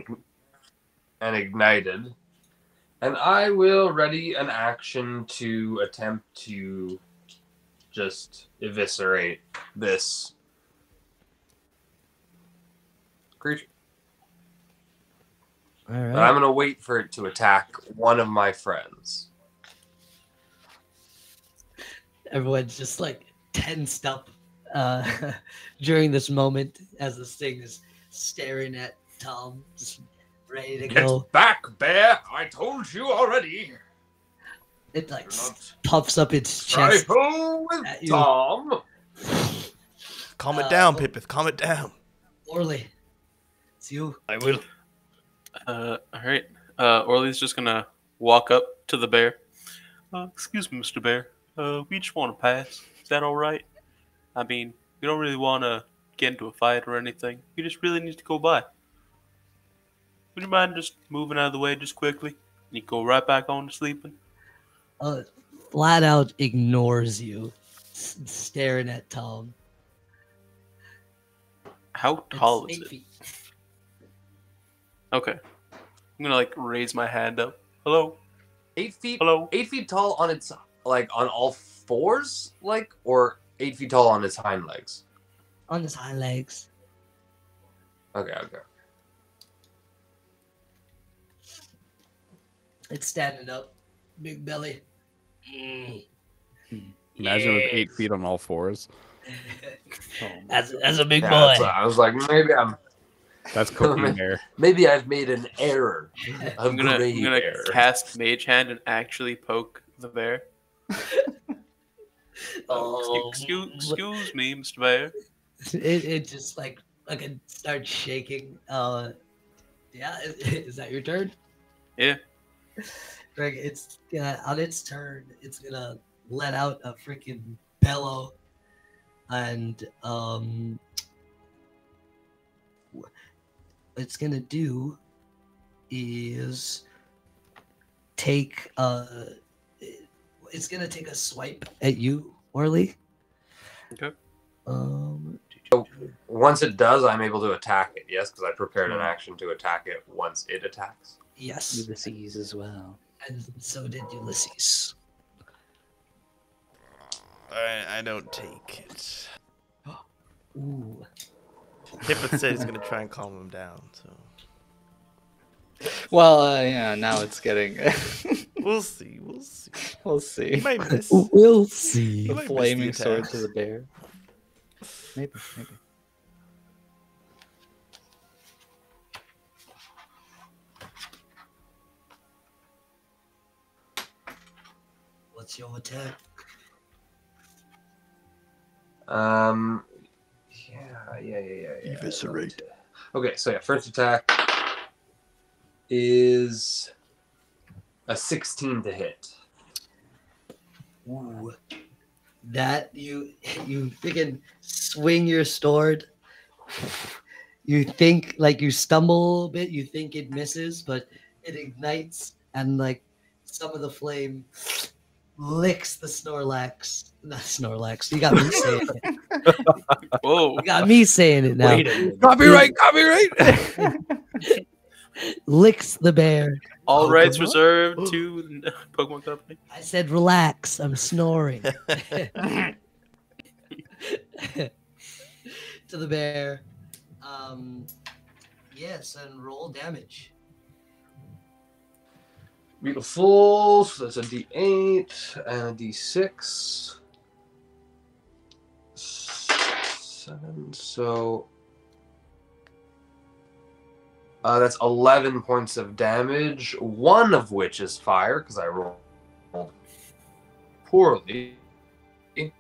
ignited. And I will ready an action to attempt to just eviscerate this creature. All But I'm right. going to wait for it to attack one of my friends. Everyone's just like tensed up during this moment as this thing is staring at Tom, just ready to go. Get back, bear! I told you already. It like Do not puffs up its chest. trifle with at you. Tom. Calm it down, Pippith. Calm it down. Orly, it's you. I will. All right. Orly's just gonna walk up to the bear. Excuse me, Mr. Bear. We just want to pass. Is that all right? I mean, we don't really want to get into a fight or anything. We just really need to go by. Would you mind just moving out of the way just quickly? And you go right back on to sleeping? Flat out ignores you, staring at Tom. How tall It's is 8 it? feet. Okay. I'm gonna like raise my hand up. Hello? 8 feet. Hello? 8 feet tall on its on all fours, or 8 feet tall on its hind legs. On his hind legs. Okay. It's standing up. Big belly. Imagine with 8 feet on all fours. That's a big Yeah, boy. I was like, That's cooking there. maybe I've made an error. I'm gonna error. cast Mage Hand and actually poke the bear. Excuse me, Mr. Bear. It just like fucking starts shaking. Yeah, is that your turn? Yeah. Greg, it's on its turn. It's gonna let out a freaking bellow, and it's gonna do is take it's gonna take a swipe at you, Orly. Okay. Once it does, I'm able to attack it. Yes, because I prepared an action to attack it once it attacks. Yes. Ulysses as well. And so did Ulysses. I don't take it. Ooh. Hippet said he's gonna try and calm him down. So Well, yeah, now it's getting. we'll see. We'll see. We'll He see. might miss. We'll see. He might miss the Flaming sword attack. to the bear. Maybe. What's your attack? Yeah. Eviscerate. Okay, so yeah, first attack is a 16 to hit. Ooh. That you freaking swing your sword. You think like you stumble a bit, you think it misses, but it ignites and like some of the flame licks the Snorlax. Not Snorlax. You got me saying it. Whoa. You got me saying it now. Wait a minute. Copyright. Licks the bear. All Oh, rights come on. reserved to Pokemon Company. I said relax. I'm snoring. To the bear. Yes, and roll damage. Beautiful. So that's a D8 and a D6. 7. So that's 11 points of damage. One of which is fire because I rolled poorly. And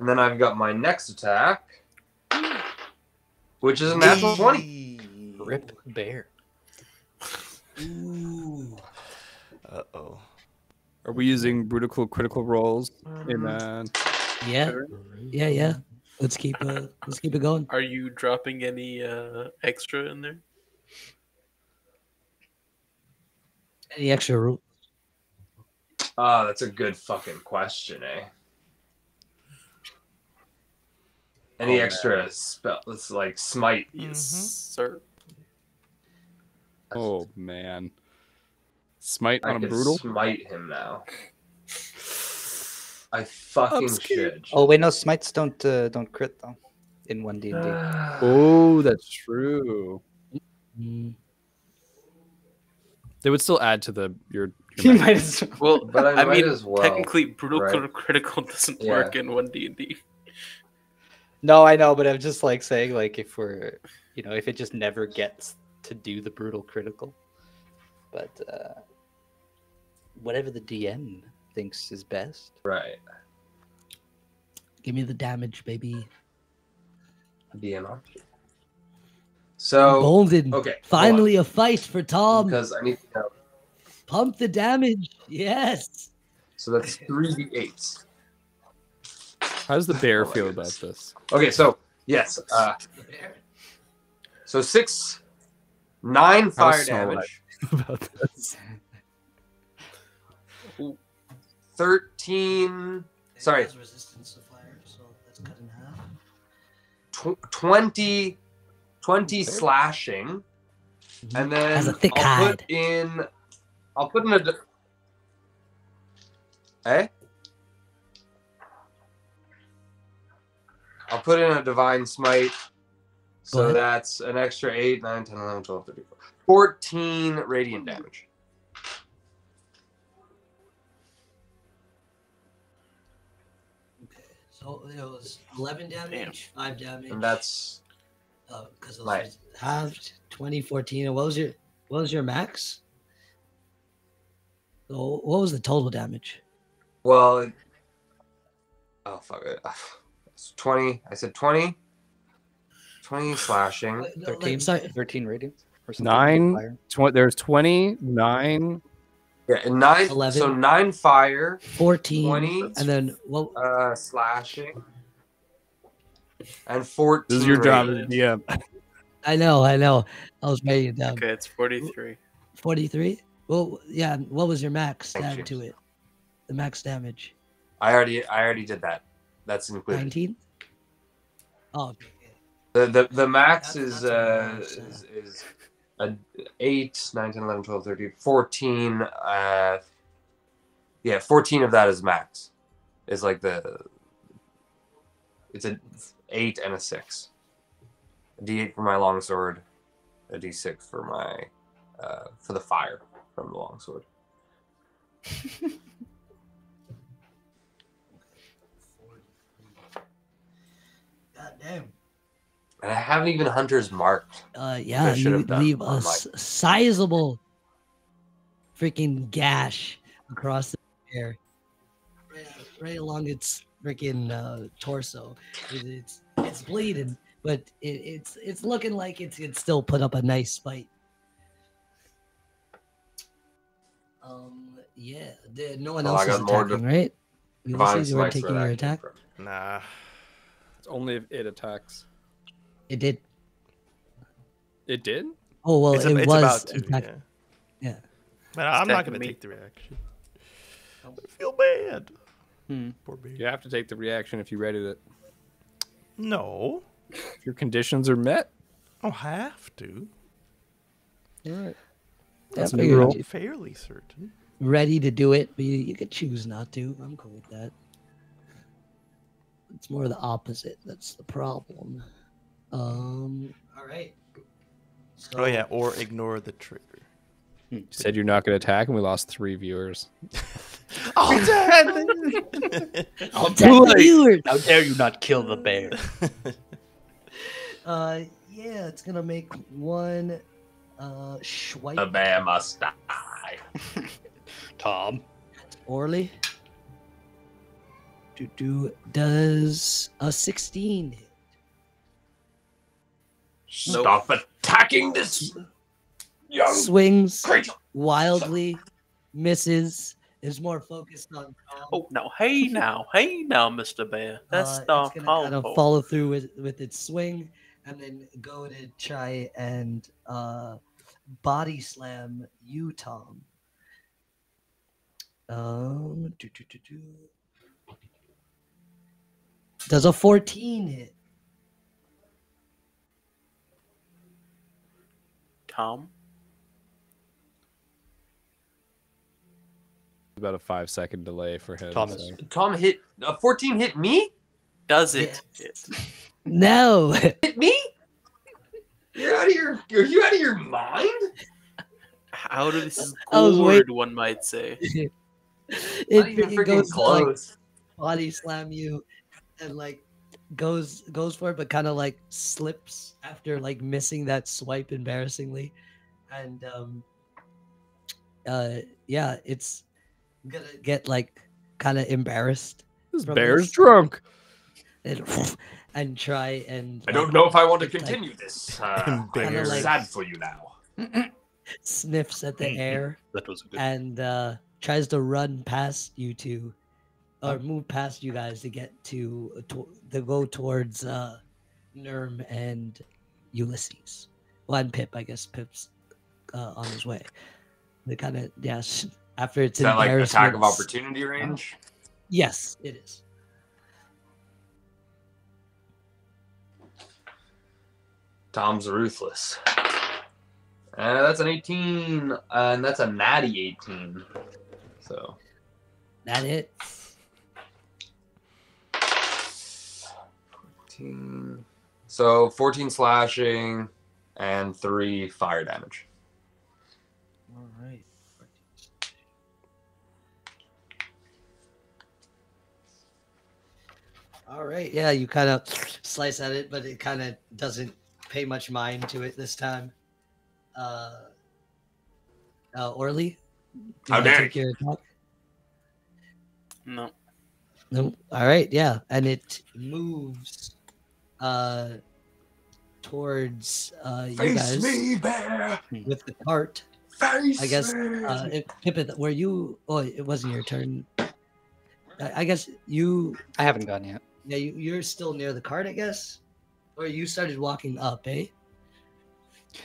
then I've got my next attack, which is a natural 20. Rip bear. Ooh. Uh-oh. Are we using brutal critical rolls in Yeah. Let's keep it going. Are you dropping any extra in there? Any extra rules? That's a good fucking question, eh? Any extra spell? Let's like smite. Yes, sir. Oh man. Smite I on a could brutal? smite him now. I fucking should. Oh wait, no, smites don't crit though in 1D&D. Oh, that's true. Mm. They would still add to your You might as well. Well, But I I might mean, as well, technically, brutal right? critical doesn't Yeah. work in 1D&D. No, I know, but I'm just like saying like if we're if it just never gets to do the brutal critical. But whatever the DM thinks is best. Right. Give me the damage, baby. Be an option. So Golden. okay, Finally a fight for Tom. because I need to know. Pump the damage. Yes. So that's 3d8s. How does the bear Oh my feel goodness. about this? Okay, so yes. So 9 fire How's Snorlax damage. about this? 13. Sorry, It has resistance to fire, so that's cut in half. 20 slashing, and then Has a thick I'll hide. put in a. I'll put in a divine smite. Go So ahead. that's an extra 8, 9, 10, 11, 12, 13, 14 radiant damage. So it was 11 damage, 5 damage. And that's because those Right. was halved 2014. And what was your max? So what was the total damage? well. Oh fuck it. It's 20. I said 20. 20 slashing. No, like, 13, sorry. 13 radiants or something. 9. Fire. There's 20, 9. Yeah, and 9. 11. So 9 fire, 14. 20. And then what? Slashing. And 14. This is your job as rated. DM. I know. I was writing it down. Okay, it's 43. 43. Well, yeah. What was your max Thank stab you. to it? The max damage. I already did that. That's included. 19. Oh, okay. The max That's is a bonus, is a 8, 9, 10, 11, 12, 13, 14. Yeah, 14 of that is max. It's like it's a 8 and a 6. A D8 for my longsword, a D6 for my for the fire from the longsword. God damn. And I haven't even Hunter's marked. Yeah, I should you have done leave a on my- sizable freaking gash across the air, right along its freaking torso. It's bleeding, but it's looking like it can still put up a nice fight. Yeah, no one Well, else I is got more attacking, right? Divine Ulysses, you weren't Smite's taking where your that came attack. from. Nah. It's only if it attacks. It did. It did? Oh well, It's, it it's was about to, attack- yeah. yeah. But I'm not Attacking going to me. take the reaction. I feel bad. Hmm. Poor baby. You have to take the reaction if you read it. No. If your conditions are met. I don't have to. All right. That's a new rule. I'm fairly certain. Ready to do it, but you could choose not to. I'm cool with that. It's more the opposite. That's the problem. All right. So, Oh, yeah, or ignore the trigger. You said you're not going to attack, and we lost 3 viewers. Oh, damn! I'll tell viewers. How dare you not kill the bear? Yeah, it's gonna make one swipe. The bear must die. Tom. Orly. Does a 16 hit? Stop attacking this young Swings creature. wildly, misses. Is more focused on. Oh, no. Hey, now, Mr. Bear. That's not it's gonna called kind of for. follow through with its swing, and then go to try and body slam you, Tom. Does a 14 hit? Tom? About a 5-second delay for him. Thomas. so- Tom hit a 14 hit me? Does it? Yes. No. Hit me? You're out of your are you out of your mind? Out of this I was gourd, one might say. it Not even it freaking goes to, like, close. body slam you and like goes for it, but kind of like slips after like missing that swipe embarrassingly. And yeah, it's gonna get like kind of embarrassed This from bear's this. drunk. and try and I don't know if I want to Like, continue this. Kinda I'm like- sad for you now. sniffs at the air That was good. and tries to run past you two or move past you guys to get to go towards Nerm and Ulysses. Well, and Pip, I guess Pip's on his way. They kind of after it's Is that like attack of embarrassment- opportunity range? Yes, it is. Tom's ruthless. That's an 18, and that's a natty 18. So That hit. 14. So 14 slashing and 3 fire damage. All right. All right. Yeah, you kind of slice at it, but it kind of doesn't pay much mind to it this time. Orly, you How wanna dare take your attack? No. No. All right. Yeah, and it moves towards you guys bear! with the cart. Face I guess me! Pippin, were you? Oh, it wasn't your turn. I guess you. I haven't gone yet. Yeah, you're still near the cart, I guess, or you started walking up, eh?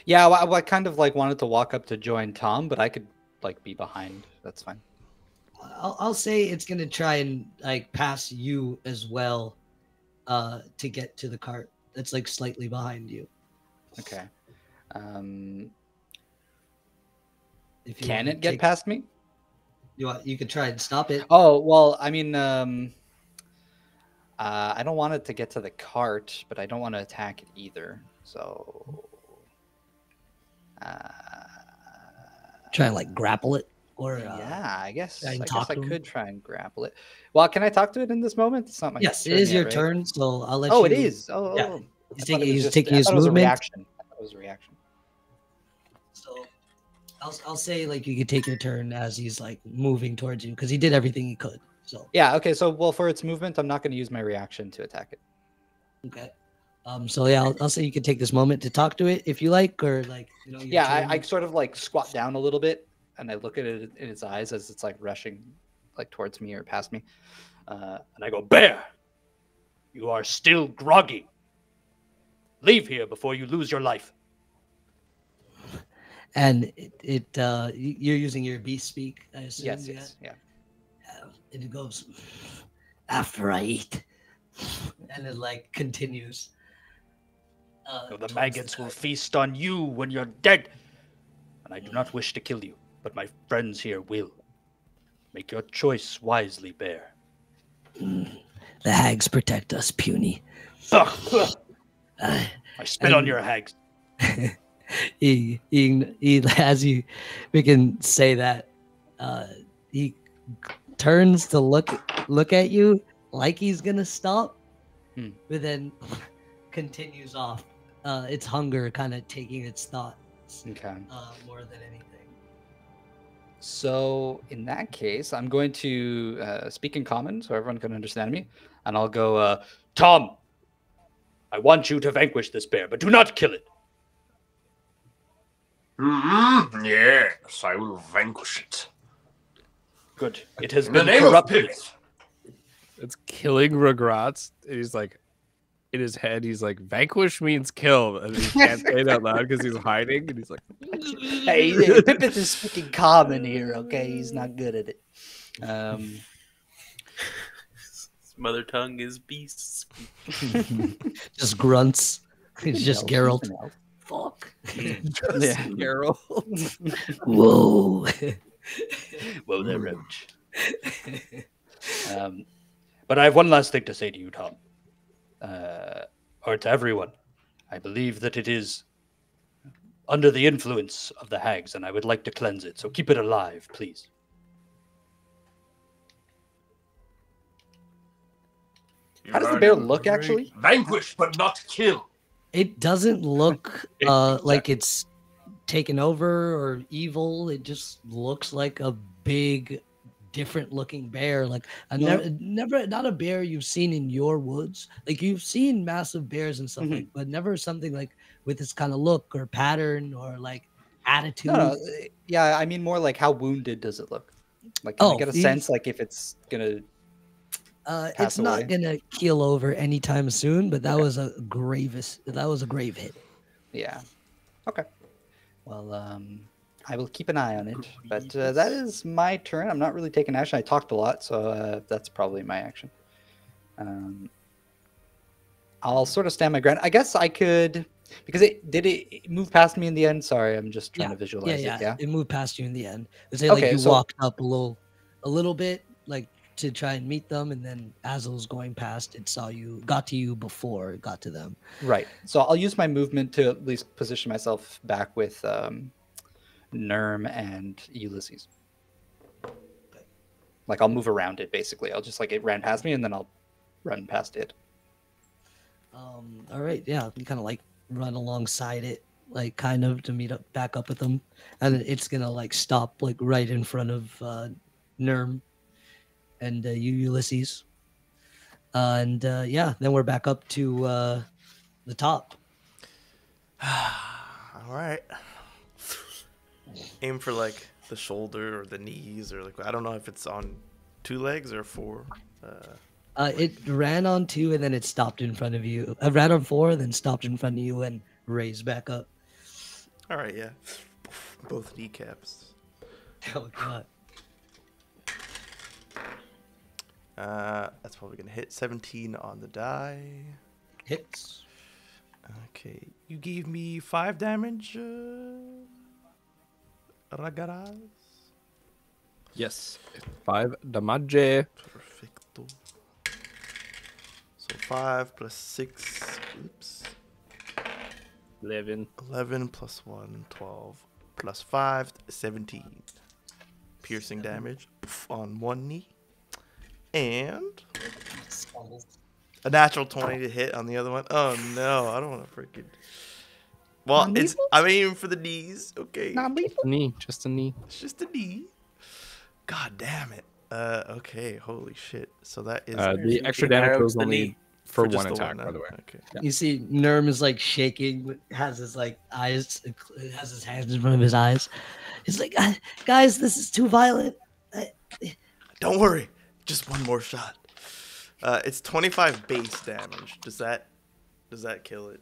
Yeah, I kind of like wanted to walk up to join Tom, but I could like be behind. That's fine. I'll say it's gonna try and like pass you as well, to get to the cart that's like slightly behind you. Okay. If you Can wanna it get take- past me? You could try and stop it. Oh well, I mean, I don't want it to get to the cart, but I don't want to attack it either. So, Try and like grapple it, or yeah, I guess try and I talk guess I to him? could try and grapple it. Well, can I talk to it in this moment? It's not my yes, it turn is yet, your right? turn. So I'll let Oh, you. it is. Oh, Yeah. oh. He's I thought it was taking just- taking I his thought it was a movement. reaction. I thought it was a reaction. So I'll say like you could take your turn as he's like moving towards you because he did everything he could. So Yeah. Okay. So, well, for its movement, I'm not going to use my reaction to attack it. okay. So yeah, I'll say you can take this moment to talk to it if you like, or like your Yeah, turn. I sort of like squat down a little bit and I look at it in its eyes as it's like rushing like towards me or past me. And I go, Bear, you are still groggy. Leave here before you lose your life. And you're using your beast speak, I assume. Yes, yeah? yes, yeah. And it goes after I eat, and it like continues. The towards maggots will cart. feast on you when you're dead. And I do not wish to kill you, but my friends here will. Make your choice wisely, Bear. The hags protect us, puny. I spit on and- your hags. he as you we can say that he turns to look at you like he's gonna stop, but then continues off. It's hunger kind of taking its thoughts Okay. more than anything. So in that case, I'm going to speak in common so everyone can understand me. And I'll go, Tom, I want you to vanquish this bear, but do not kill it. Yes, I will vanquish it. Good. It has In the been name of corrupted. Pivot. It's killing regrets. And he's like, in his head, he's like, vanquish means kill. And he can't say it out loud because he's hiding. And he's like, Hey, Pipith is speaking common here, okay? He's not good at it. His mother tongue is beast speak. Just grunts. It's just Geralt. Fuck. Yeah. Geralt. Whoa. Whoa there, Roach. But I have one last thing to say to you, Tom. Or to everyone. I believe that it is under the influence of the hags, and I would like to cleanse it. So keep it alive, please. How does the bear look, actually? Vanquish, but not kill. It doesn't look like it's taken over or evil. It just looks like a big, different looking bear. Like never not a bear you've seen in your woods. Like you've seen massive bears and stuff, like, but never something like with this kind of look or pattern or like attitude. No, yeah, I mean more like how wounded does it look? Like, can I get a sense, like if it's gonna? It's not gonna keel over anytime soon. But that was a grave hit. Yeah. Okay. Well, I will keep an eye on it. But that is my turn. I'm not really taking action. I talked a lot, so that's probably my action. I'll sort of stand my ground. I guess I could, because it move past me in the end. Sorry, I'm just trying to visualize it. Yeah. It moved past you in the end. It was like you walked up a little bit, like to try and meet them, and then as it was going past, it got to you before it got to them. Right. So I'll use my movement to at least position myself back with Nerm and Ulysses. Like I'll move around it basically. I'll just like it ran past me and then I'll run past it. All right, yeah, you kind of like run alongside it, like kind of to meet back up with them, and it's gonna like stop like right in front of Nerm and you, Ulysses, and yeah, then we're back up to the top. All right. Aim for like the shoulder or the knees or like I don't know if it's on 2 legs or 4. It ran on 2 and then it stopped in front of you. It ran on 4 and then stopped in front of you and raised back up. All right, yeah. Both kneecaps. Oh god. That's probably gonna hit 17 on the die. Hits. Okay, you gave me 5 damage, Ragaraz. Yes. 5 damage. Perfecto. So 5 plus 6. Oops. 11. 11 plus 1, 12. Plus 5, 17. Piercing damage on one knee. And a natural 20 to hit on the other one. Oh no, I don't want to freaking. Well, I'm aiming for the knees. Okay. Just a knee. Just a knee. It's just a knee. God damn it. Okay, holy shit. So that is the extra damage was only for just one the attack, one, by the way. Okay. Yeah. You see, Nerm is like shaking, has his like eyes, has his hands in front of his eyes. He's like, guys, this is too violent. Don't worry, just one more shot. It's 25 base damage. Does that kill it?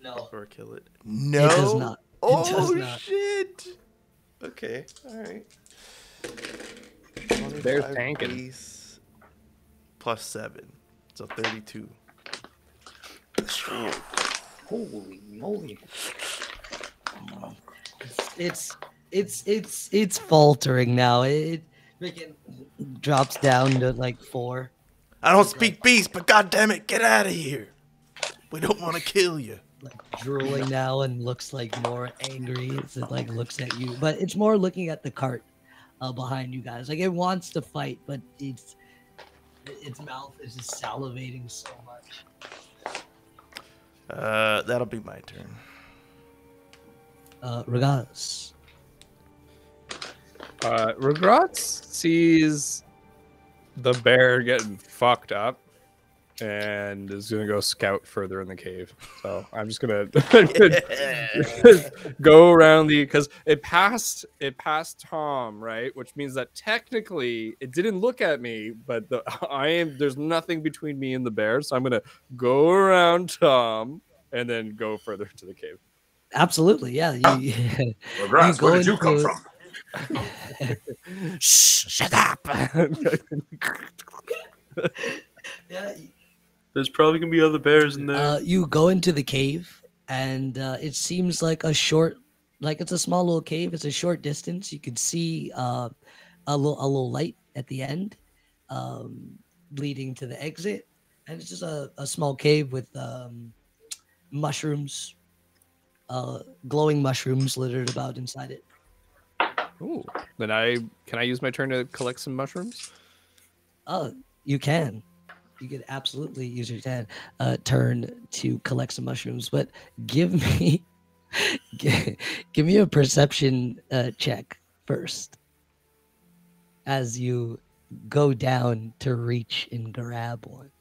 No. Or kill it? No. It does not. Oh does not. shit. Okay. All right. There's 25 tanking. base plus 7, so 32. Holy moly. It's faltering now. It freaking drops down to like 4. I don't speak beast, but goddamn it, get out of here. We don't want to kill you. Like drooling now and looks like more angry as it like looks at you, but it's more looking at the cart behind you guys. Like it wants to fight, but its mouth is just salivating so much. That'll be my turn. Regas. Regrets sees the bear getting fucked up and is gonna go scout further in the cave. So I'm just gonna go around because it passed Tom, right? Which means that technically it didn't look at me, but there's nothing between me and the bear, so I'm gonna go around Tom and then go further into the cave. Absolutely, yeah. Regrets, where did you come from? Shh, shut up. Yeah. There's probably gonna be other bears in there. You go into the cave, and it seems like it's a small little cave. It's a short distance. You can see a little light at the end, leading to the exit, and it's just a small cave with mushrooms, glowing mushrooms littered about inside it. Ooh. Then can I use my turn to collect some mushrooms? You can. You could absolutely use your turn to collect some mushrooms, but give me a perception check first as you go down to reach and grab one.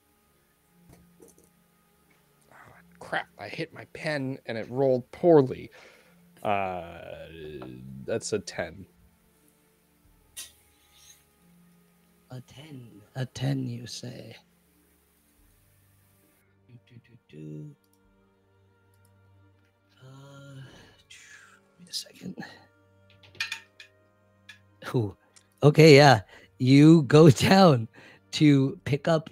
Crap, I hit my pen and it rolled poorly. That's a 10. A 10, you say. Wait a second. Ooh. Okay, yeah. You go down to pick up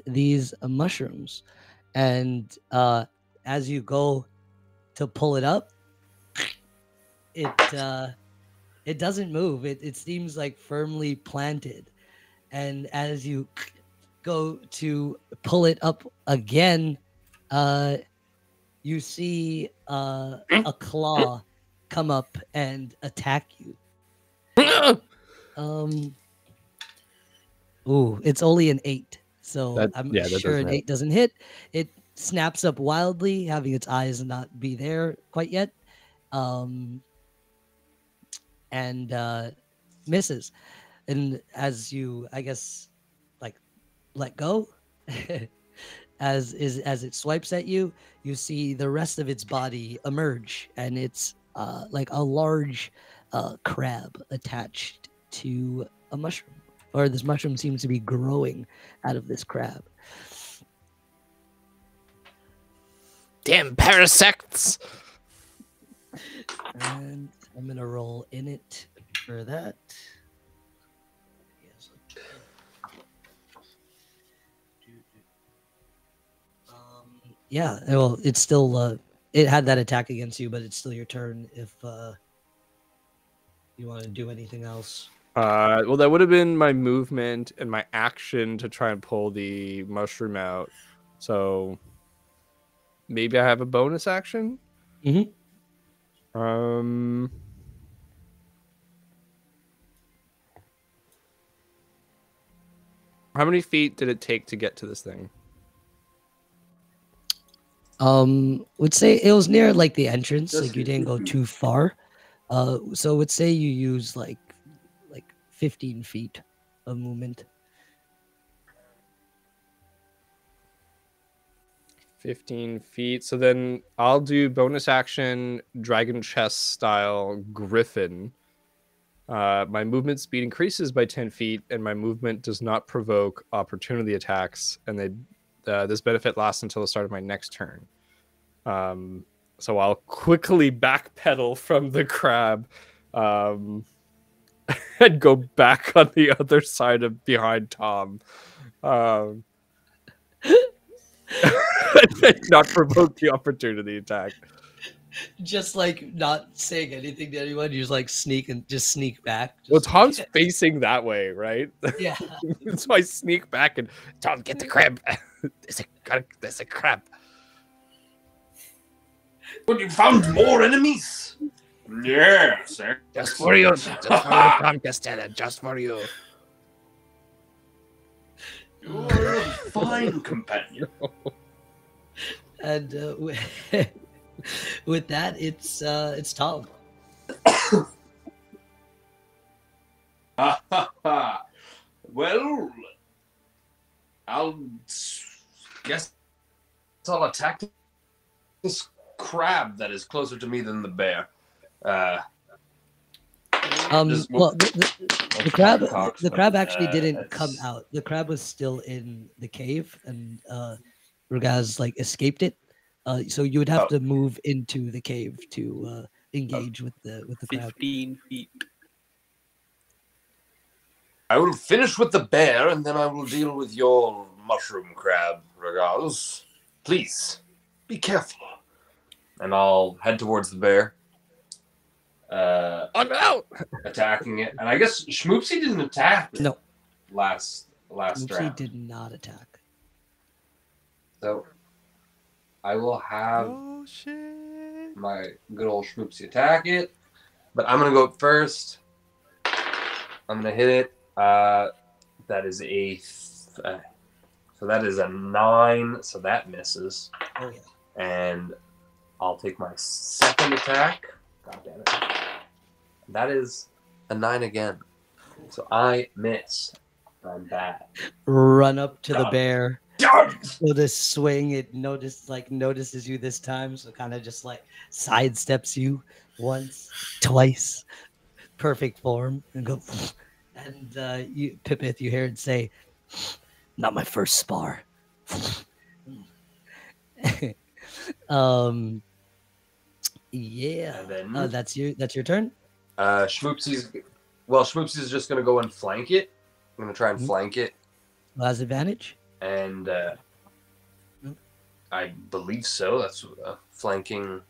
these mushrooms, and as you go to pull it up, it doesn't move. It seems like firmly planted, and as you go to pull it up again, you see a claw come up and attack you. Ooh, it's only an 8, so I'm sure an 8 doesn't hit. It snaps up wildly, having its eyes not be there quite yet, and misses. And as you, I guess, like let go, as it swipes at you, you see the rest of its body emerge, and it's like a large crab attached to a mushroom. or this mushroom seems to be growing out of this crab. Damn parasects! And I'm gonna roll in it for that. Yeah, well, it's still it had that attack against you, but it's still your turn if you want to do anything else. Well, that would have been my movement and my action to try and pull the mushroom out. So maybe I have a bonus action. Mm-hmm. How many feet did it take to get to this thing? Would say it was near like the entrance, like you didn't go too far. So would say you use like 15 feet of movement. 15 feet. So then I'll do bonus action dragon chest style griffin. My movement speed increases by 10 feet, and my movement does not provoke opportunity attacks, and this benefit lasts until the start of my next turn. So I'll quickly backpedal from the crab and go back on the other side of behind Tom. Not provoke the opportunity attack. Just like not saying anything to anyone, you just like sneak back. Well, Tom's facing that way, right? Yeah. So I sneak back and Tom, get the crab. There's a crab. Well, you found more enemies. Yes, sir. Just for you, Tom Castellan, just for you. You are a fine companion. And with that, it's Tom. Well, I'll guess I'll attack this crab that is closer to me than the bear. Well, the crab actually didn't come out. The crab was still in the cave, and Ragaz like escaped it. So you would have to move into the cave to engage with the crab. 15 feet. I will finish with the bear, and then I will deal with your mushroom crab, Ragaz. Please, be careful. And I'll head towards the bear. I'm out. Attacking it. And I guess Schmoopsy didn't attack. No. Last Schmoopsy round. did not attack. So I will have my good old Schmoopsy attack it. But I'm going to go up first. I'm going to hit it. That is so that is a 9. So that misses. Oh, yeah. And I'll take my second attack. God damn it. That is a 9 again. So I miss. I'm bad. Run up to the Done. bear. Done. So this swing, it notices you this time, so kind of just like sidesteps you once, twice, perfect form, and go. And you, Pipith, you hear it say, "Not my first spar." Yeah. And then that's your turn. Schmoopsy's just gonna go and flank it. I'm gonna try and flank it. Has advantage. And I believe so. That's flanking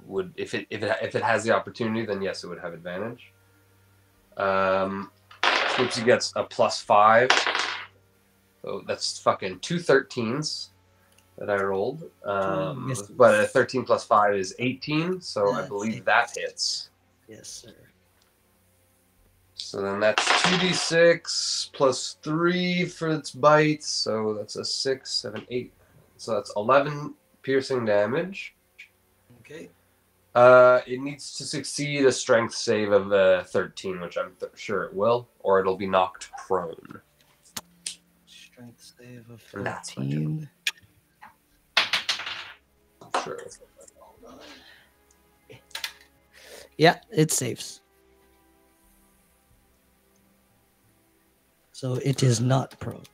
would if it has the opportunity, then yes, it would have advantage. Schmoopsy gets a +5. So that's fucking 2 13s that I rolled. But a 13 + 5 is 18, so I believe that hits. Yes, sir. So then that's 2d6 + 3 for its bites. So that's a 6, 7, 8. So that's 11 piercing damage. Okay. It needs to succeed a strength save of 13, which I'm sure it will, or it'll be knocked prone. Strength save of And that's 13. Sure. Yeah, it saves. So it is not prone.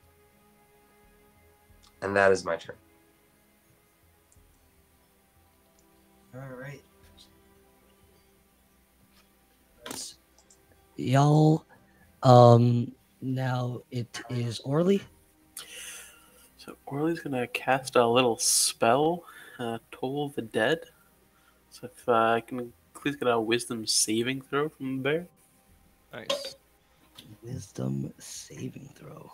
And that is my turn. All right. Y'all, now it is Orly. So Orly's gonna cast a little spell, Toll the Dead. So if I can please get a Wisdom saving throw from the bear. Nice. Wisdom saving throw.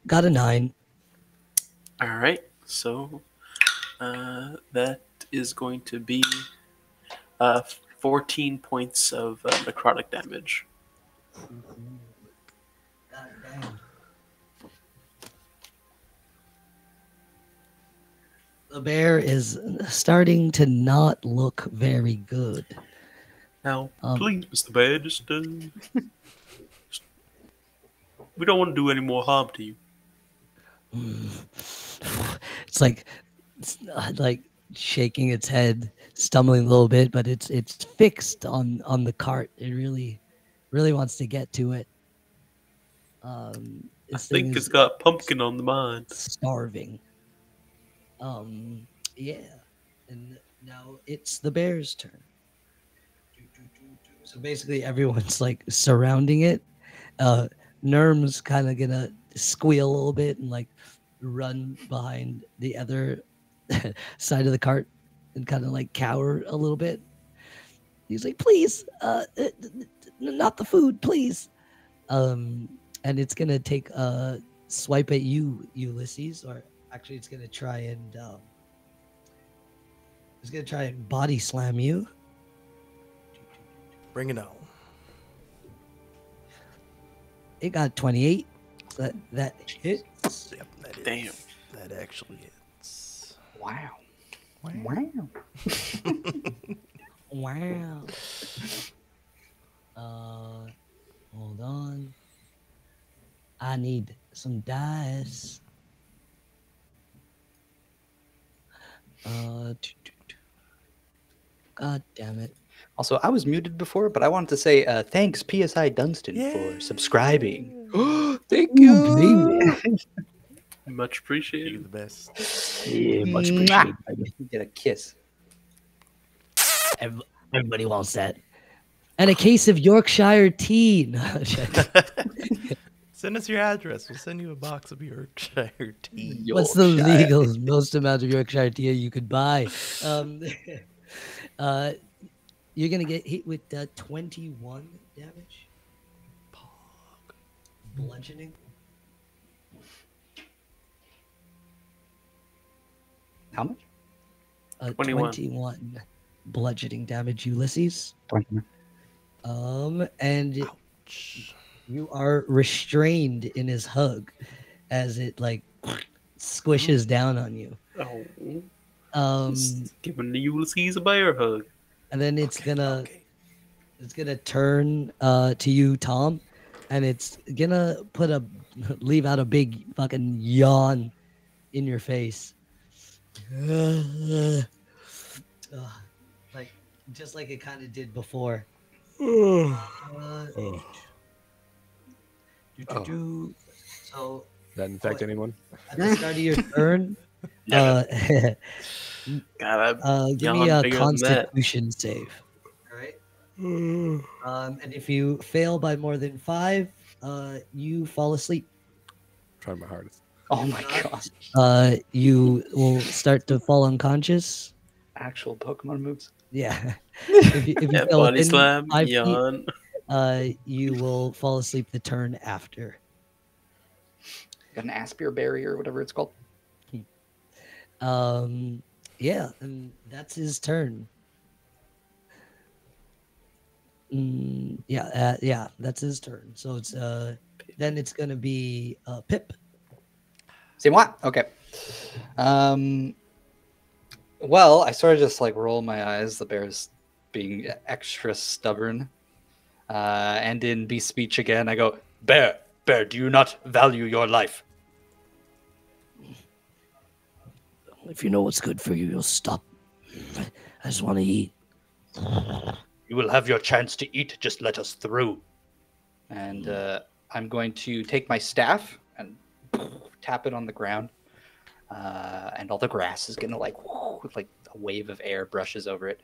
Got a 9. All right, so that is going to be 14 points of necrotic damage. God damn. The bear is starting to not look very good. Now, please, Mr. Bear, just we don't want to do any more harm to you. It's like shaking its head, stumbling a little bit, but it's fixed on the cart. It really wants to get to it. I think it's got pumpkin on the mind. Starving. Yeah. And now it's the bear's turn. So basically everyone's like surrounding it. Nerm's kind of gonna squeal a little bit and like run behind the other side of the cart and kind of like cower a little bit. He's like, please, not the food, please. And it's gonna take a swipe at you, Ulysses, or actually it's gonna try and body slam you. Bring it on. It got 28. So that hits. Yep, that is. Damn. That actually hits. Wow. Wow. Hold on. I need some dice. God damn it. Also, I was muted before, but I wanted to say thanks, PSI Dunstan, for subscribing. Thank you. Much You're appreciated. the best. Yeah, much Mwah. appreciated. Get a kiss. Everybody wants that. And a case of Yorkshire tea. No, Send us your address. We'll send you a box of Yorkshire tea. what's the legal most amount of Yorkshire tea you could buy? You're gonna get hit with 21 damage. Bludgeoning. How much? 21. 21 bludgeoning damage, Ulysses. And Ouch. you are restrained in his hug as it like squishes down on you. Oh, giving the Ulysses a bear hug. And then it's gonna turn to you, Tom, and it's gonna leave out a big fucking yawn in your face. Like just like it kind of did before. So That infect anyone? at the start of your turn, God, give me a Constitution save. All right. And if you fail by more than 5, you fall asleep. Trying my hardest. Oh my gosh. You will start to fall unconscious. Actual Pokemon moves. Yeah. If you yeah, fail body within slam, 5 feet, yawn. you will fall asleep the turn after. Got an Aspir berry or whatever it's called. Yeah, and that's his turn. Yeah, that's his turn. So it's then it's gonna be Pip. Say what? Okay. Well, I sort of just like roll my eyes. The bear's being extra stubborn. And in beast speech again, I go, Bear, do you not value your life? If you know what's good for you, you'll stop. I just want to eat. You will have your chance to eat. Just let us through. And I'm going to take my staff and tap it on the ground. And all the grass is going to like a wave of air brushes over it.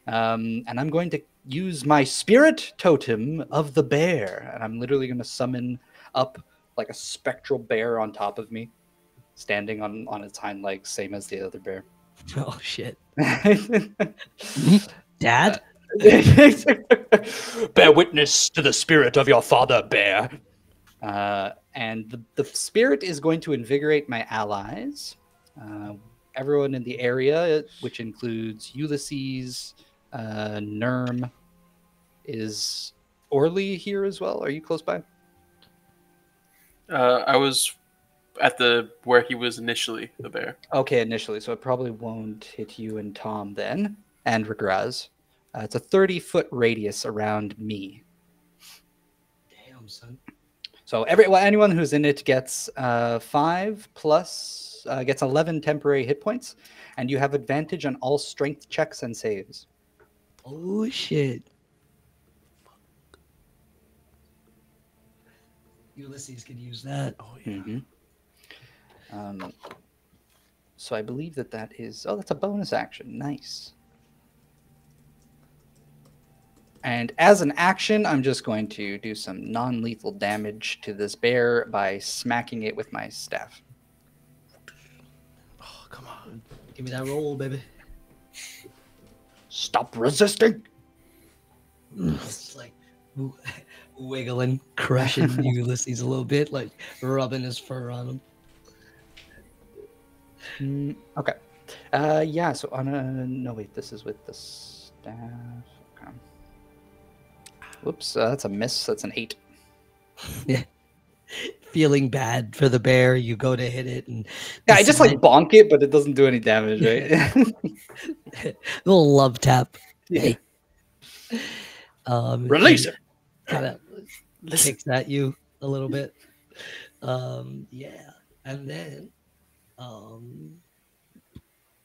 And I'm going to use my spirit totem of the bear. And I'm literally going to summon up like a spectral bear on top of me, standing on its hind legs, same as the other bear. Oh, shit. Dad? Bear witness to the spirit of your father, bear. And the spirit is going to invigorate my allies. Everyone in the area, which includes Ulysses, Nerm. Is Orly here as well? Are you close by? I was at where he was initially, the bear. Okay, initially, so it probably won't hit you and Tom then, and Regraz. It's a 30-foot radius around me. Damn, son. So anyone who's in it gets 5 plus, gets 11 temporary hit points, and you have advantage on all strength checks and saves. Oh, shit. Ulysses could use that. Oh, yeah. Mm-hmm. So I believe that is... Oh, that's a bonus action. Nice. And as an action, I'm just going to do some non-lethal damage to this bear by smacking it with my staff. Oh, come on. Give me that roll, baby. Stop resisting! It's like wiggling, crushing Ulysses a little bit, like rubbing his fur on him. Okay. Yeah, so on a... No, wait, this is with the staff. Okay. Whoops, that's a miss. That's an 8. Yeah. Feeling bad for the bear, you go to hit it, and yeah, I just like bonk it, but it doesn't do any damage, right? Little love tap. Yeah. Hey. Release it. Kind of kicks at you a little bit. Yeah, and then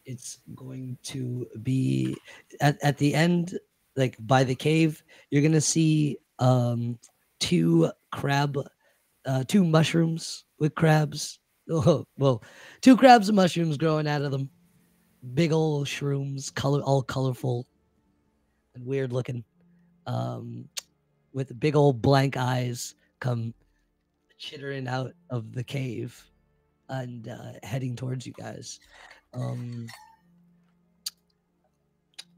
it's going to be at the end, like by the cave. You're gonna see two mushrooms with crabs. Oh, well, 2 crabs and mushrooms growing out of them. Big old shrooms, all colorful and weird looking. With big old blank eyes, come chittering out of the cave and heading towards you guys.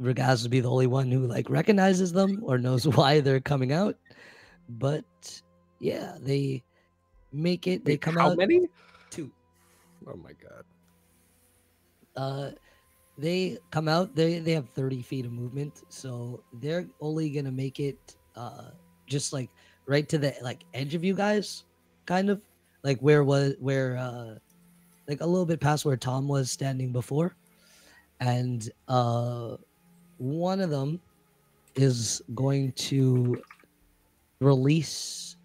Regaz would be the only one who like recognizes them or knows why they're coming out. But yeah, they make it. They come out. How many? 2. Oh my god. They come out. They have 30 feet of movement, so they're only gonna make it just like right to the like edge of you guys, kind of like where like a little bit past where Tom was standing before, and one of them is going to release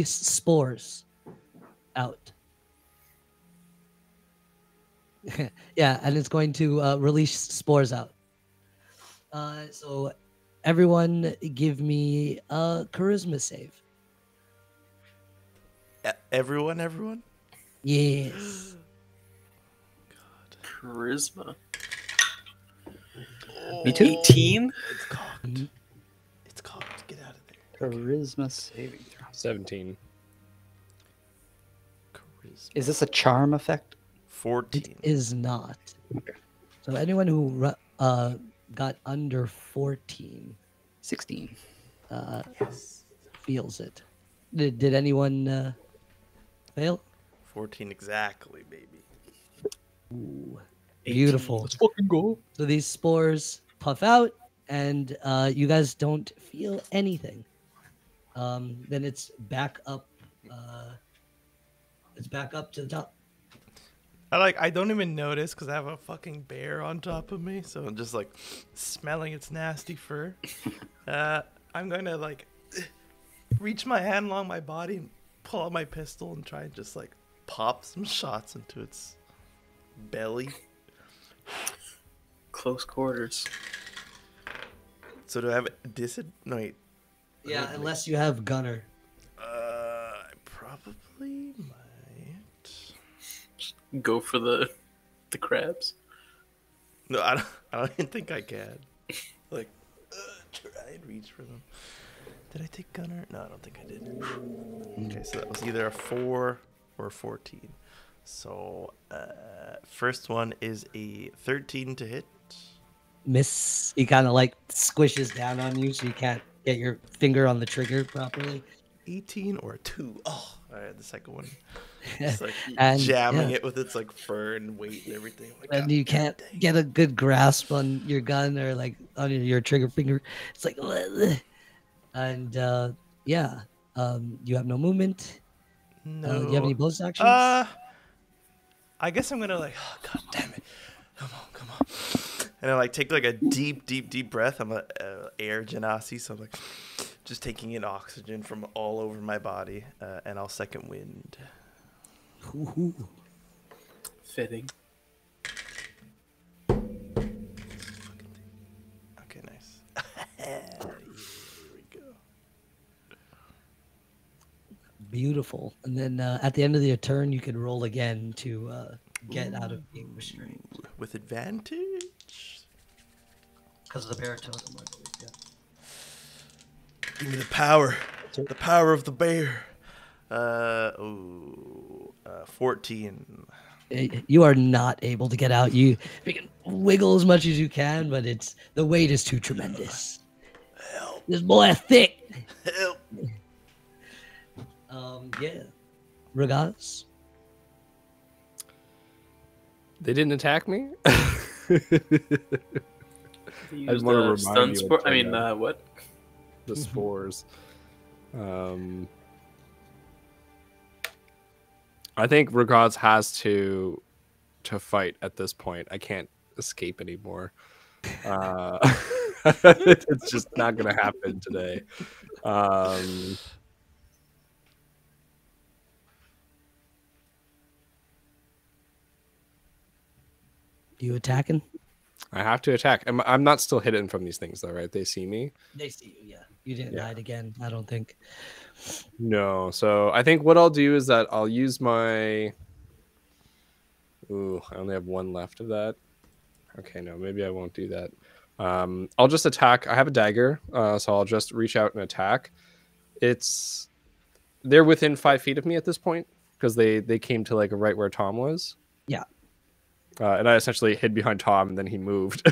spores out. Yeah, and it's going to release spores out. So everyone give me a charisma save. Everyone? Yes. Charisma. Me too. 18? It's cocked. It's cocked. Get out of there. Charisma saving throw. 17. Charisma. Is this a charm effect? 14. It is not. Okay. So anyone who got under 14 16. Yes. feels it. Did anyone fail? 14 exactly, baby. Ooh, beautiful. Let's fucking go. So these spores puff out, and you guys don't feel anything. Then it's back up. It's back up to the top. I don't even notice because I have a fucking bear on top of me, so I'm just like smelling its nasty fur. I'm gonna like reach my hand along my body and pull out my pistol and try and just like pop some shots into its belly. Close quarters. So do I have no, wait. Yeah, unless you have gunner. I probably might. Go for the crabs. No, I don't even think I can. Like, try and reach for them. Did I take gunner? No, I don't think I did. Okay, so that was either a 4 or a 14. So, first one is a 13 to hit. Miss. He kind of like squishes down on you, so you can't get your finger on the trigger properly. 18 or a 2. Oh, all right, the second one. It's like And, jamming yeah. it with its like fur and weight and everything. Like, And God you can't dang. get a good grasp on your gun or like on your trigger finger. It's like, and yeah, you have no movement. No. Do you have any bonus actions? I guess I'm gonna like, oh, God damn it, come on, and I like take like a deep breath. I'm a air genasi, so I'm like just taking in oxygen from all over my body, and I'll second wind. Ooh. Fitting. Okay, nice. Here we go. Beautiful. And then at the end of your turn, you can roll again to get out of being restrained. With advantage. Because of the bear totem, I believe. Yeah. Give me the power. The power of the bear. 14. You are not able to get out. You can wiggle as much as you can, but the weight is too tremendous. Help. This boy is thick. Help. Yeah. Regards. They didn't attack me. Use just wanna the remind stun you spore. of I mean, that. what? The spores. I think Regards has to fight at this point. I can't escape anymore. It's just not gonna happen today. You attacking? I have to attack. I'm not still hidden from these things, though, right? They see me. They see you, yeah. You didn't Yeah. hide again, I don't think. No. So I think what I'll do is that I'll use my. Ooh, I only have one left of that. Okay, no, maybe I won't do that. I'll just attack. I have a dagger, so I'll just reach out and attack. They're within 5 feet of me at this point because they came to like right where Tom was. Yeah. And I essentially hid behind Tom, and then he moved,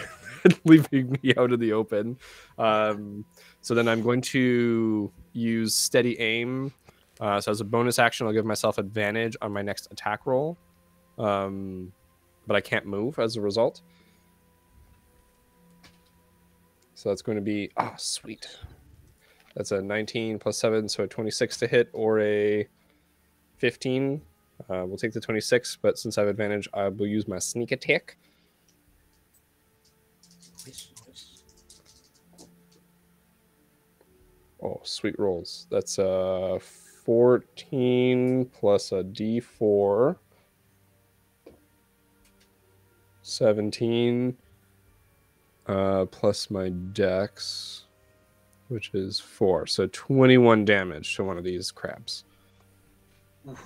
leaving me out in the open. So then I'm going to use steady aim. So as a bonus action, I'll give myself advantage on my next attack roll. But I can't move as a result. So that's going to be, sweet. That's a 19 plus 7, so a 26 to hit, or a 15. We'll take the 26, but since I have advantage, I will use my sneak attack. Oh, sweet rolls. That's a 14 plus a d4. 17 plus my dex, which is 4. So 21 damage to one of these crabs. Oof.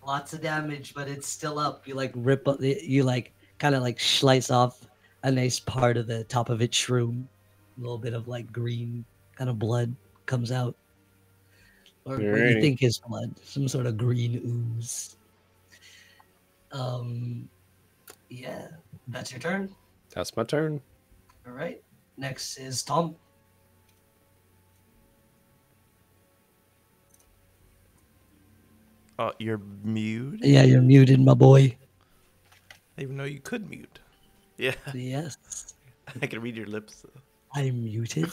Lots of damage, but it's still up. You like rip up, you like kind of like slice off a nice part of the top of its shroom. A little bit of like green kind of blood comes out. Or what you Alrighty. think is blood, some sort of green ooze. Yeah, that's your turn. That's my turn. All right. Next is Tom. Oh, you're muted? Yeah, you're muted, my boy. I didn't even know you could mute. Yeah, Yes, I can read your lips. Though. I'm muted.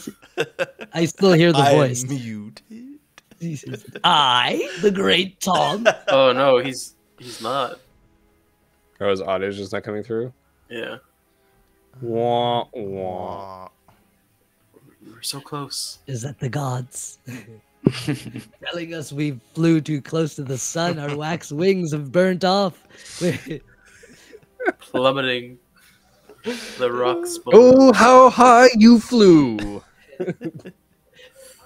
I still hear the voice. I'm muted. Jesus. I, the great Tom. Oh no, he's not. Oh, his audio just not coming through? Yeah, Wah, wah. Aw. we're so close. Is that the gods? Telling us we flew too close to the sun. Our wax wings have burnt off. plummeting the rocks below. Oh, how high you flew! That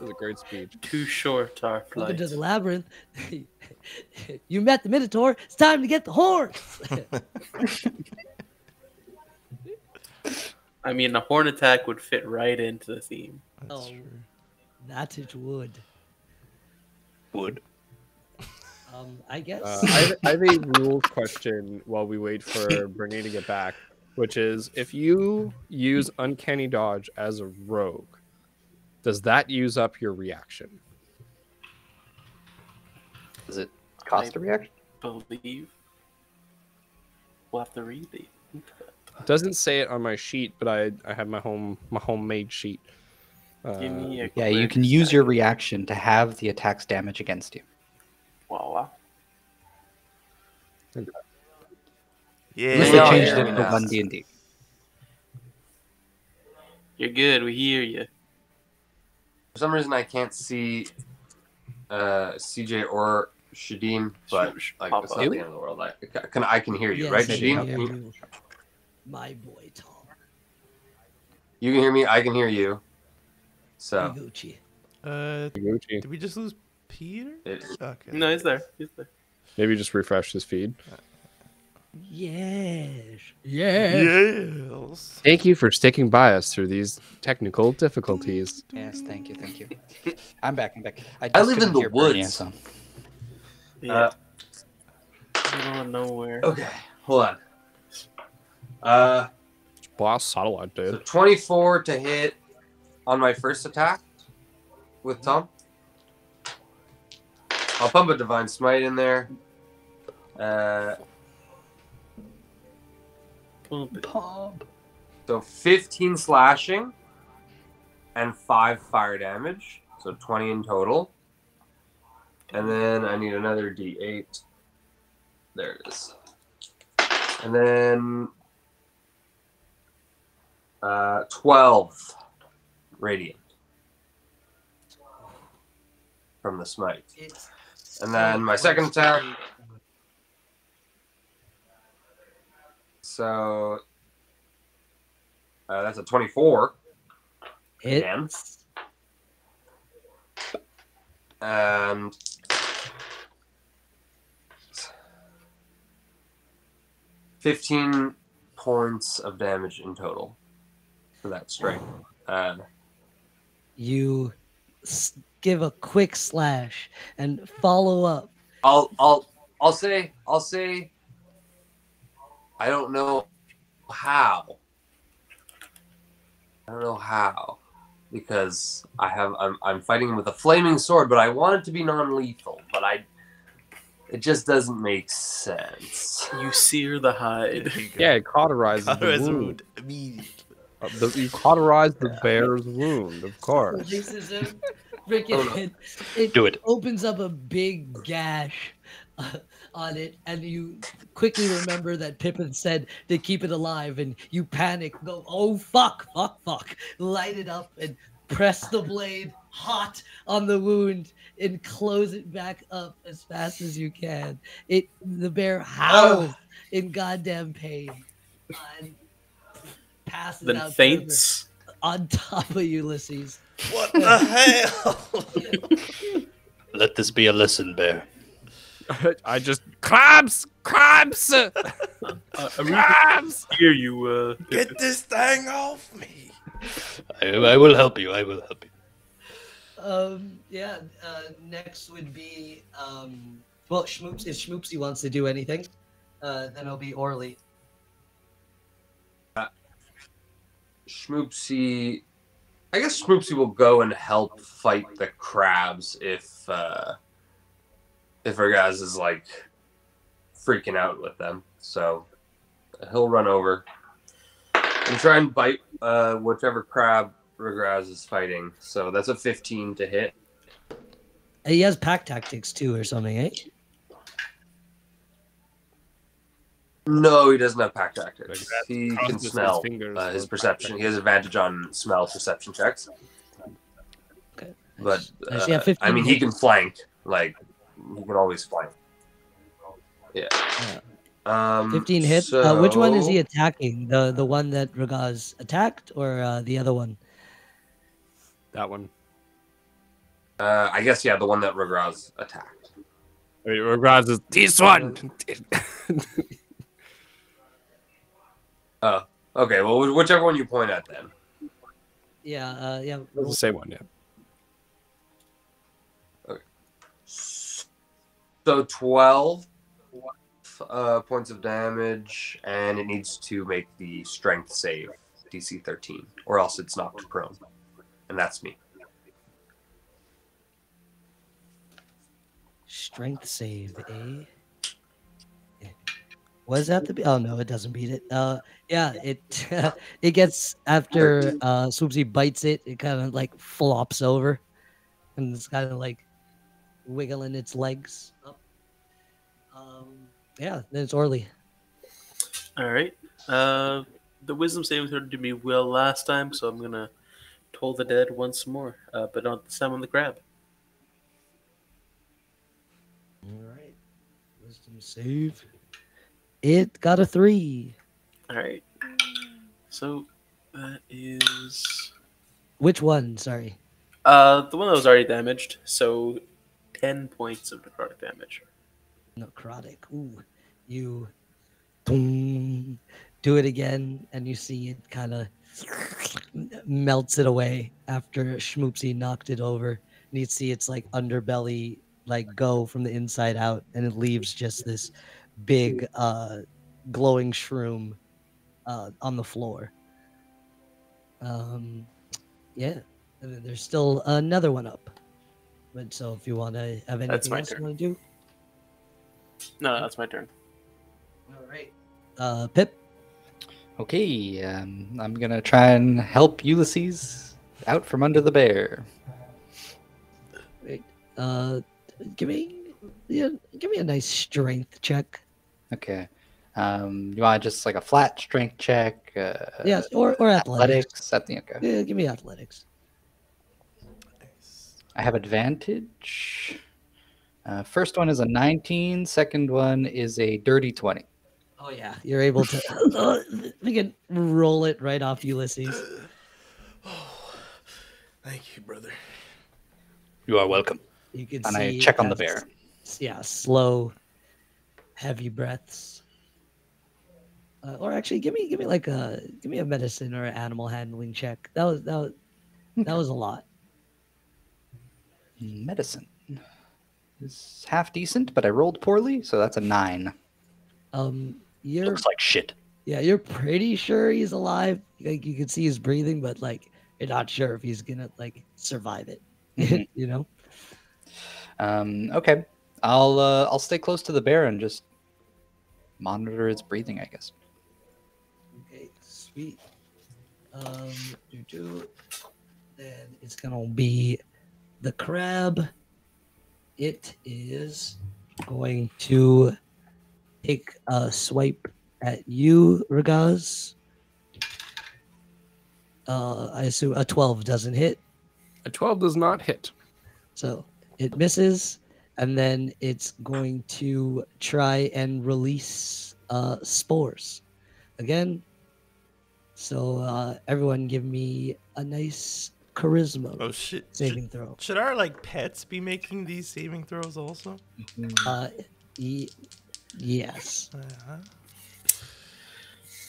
was a great speech. Too short our Welcome flight. to the labyrinth. You met the Minotaur. It's time to get the horse. I mean, a horn attack would fit right into the theme. That's Oh. true. That it would. Wood. I guess. I have a rules question while we wait for Brittany to get back, which is if you use Uncanny Dodge as a rogue, does that use up your reaction? Does it cost a reaction? Believe. We'll have to read it. It doesn't say it on my sheet, but I have my homemade sheet. Give me a Yeah, you quick can use your second. reaction to have the attack's damage against you. Wow. Yeah. Unless Yeah, they changed yeah, it for yeah. 1D&D. You're good. We hear you. For some reason, I can't see CJ or Shadim, but like, Pop it's up. not the end of the world. I can hear you, Yes, right, I Shadim? hear You, you. My boy Tom. you can hear me. I can hear you. So Gucci. Gucci. Did we just lose Peter? it's Okay. No, he's there. He's there. Maybe just refresh this feed. Yes. Yes. Thank you for sticking by us through these technical difficulties. Yes, thank you. I'm back. I just live in couldn't the hear Bernie, woods. so- Yeah. Middle of nowhere. okay. Hold on. Boss satellite, So dude. 24 to hit on my first attack with Tom. I'll pump a Divine Smite in there. So 15 slashing and 5 fire damage. So 20 in total. And then I need another D8. There it is. And then 12 radiant from the smite. And then my second attack. So that's a 24 again. And 15 points of damage in total for that strike. You give a quick slash and follow up. I'll say I don't know how. Because I'm fighting him with a flaming sword, but I want it to be non-lethal, but it just doesn't make sense. You sear the hide. Yeah, it cauterizes Cauterize the the wound. wound immediately. You cauterize the bear's wound, of course. This is a freaking. It Do it. opens up a big gash on it, and you quickly remember that Pippin said to keep it alive, and you panic, go, oh fuck, light it up and press the blade hot on the wound and close it back up as fast as you can. The bear howls in goddamn pain and passes Then out faints. on top of Ulysses. What the hell? Let this be a lesson, bear. I just crabs. I Crabs! hear you. Get this thing off me. I will help you. Next would be well, Schmoops. If Schmoopsy wants to do anything, then it'll be Orly. Schmoopsy, I guess Schmoopsy will go and help fight the crabs if Ergaz is like freaking out with them. So he'll run over and try and bite whichever crab Ergaz is fighting. So that's a 15 to hit. He has pack tactics too, or something, eh? No, he doesn't have pack tactics. Like He crosses can his smell fingers his for perception. pack He has advantage on smell perception checks. Okay. But So you have 15 I mean, he hits. can flank. Like he can always flank. Yeah. 15 hits. Which one is he attacking? The one that Ragaz attacked, or the other one? That one. I guess yeah, the one that Ragraz attacked. Wait, Ragraz is this one. Oh, okay. Well, whichever one you point at then. Yeah, yeah. It's the same one, yeah. Okay. So 12 points of damage, and it needs to make the strength save, DC 13, or else it's knocked prone. And that's me. Strength save, eh? What does that have to be? Oh no, it doesn't beat it. Yeah, it it gets after Swoopsy bites it. It kind of like flops over, and it's kind of like wiggling its legs up. Yeah, then it's Orly. All right. The wisdom saving throw did me well last time, so I'm gonna toll the dead once more, but not this time on the crab. All right, wisdom save. It got a 3. All right. So that is Which one? Sorry. the one that was already damaged. So 10 points of necrotic damage. Necrotic. Ooh, you do it again, and you see it kind of melts it away after Schmoopsy knocked it over. And you see its like underbelly like go from the inside out, and it leaves just this big glowing shroom on the floor. Yeah, and then there's still another one up. But so if you want to have That's anything my else you turn. want to do, No, that's my turn. all right. Pip. Okay, I'm gonna try and help Ulysses out from under the bear. Wait, give me a nice strength check. Okay. You want just like a flat strength check? Yes, or athletics. Okay. Yeah, give me athletics. I have advantage. First one is a 19. Second one is a dirty 20. Oh yeah, you're able to. We can roll it right off Ulysses. Oh, thank you, brother. You are welcome. You can And see I check on the it bear. has, yeah, slow, heavy breaths. Or actually, give me a medicine or an animal handling check. That was a lot. Medicine is half decent, but I rolled poorly, so that's a 9. You're Looks like shit. Yeah, you're pretty sure he's alive. Like you can see he's breathing, but like you're not sure if he's gonna like survive it. Mhm. You know? Okay. I'll stay close to the bear and just monitor its breathing, I guess. Okay, sweet. Then it's gonna be the crab. It is going to take a swipe at you, Ragaz. I assume a 12 doesn't hit, A 12 does not hit. so it misses, and then it's going to try and release spores again. So everyone, give me a nice charisma Oh shit! saving throw. Should our like pets be making these saving throws also? Yes. Uh-huh.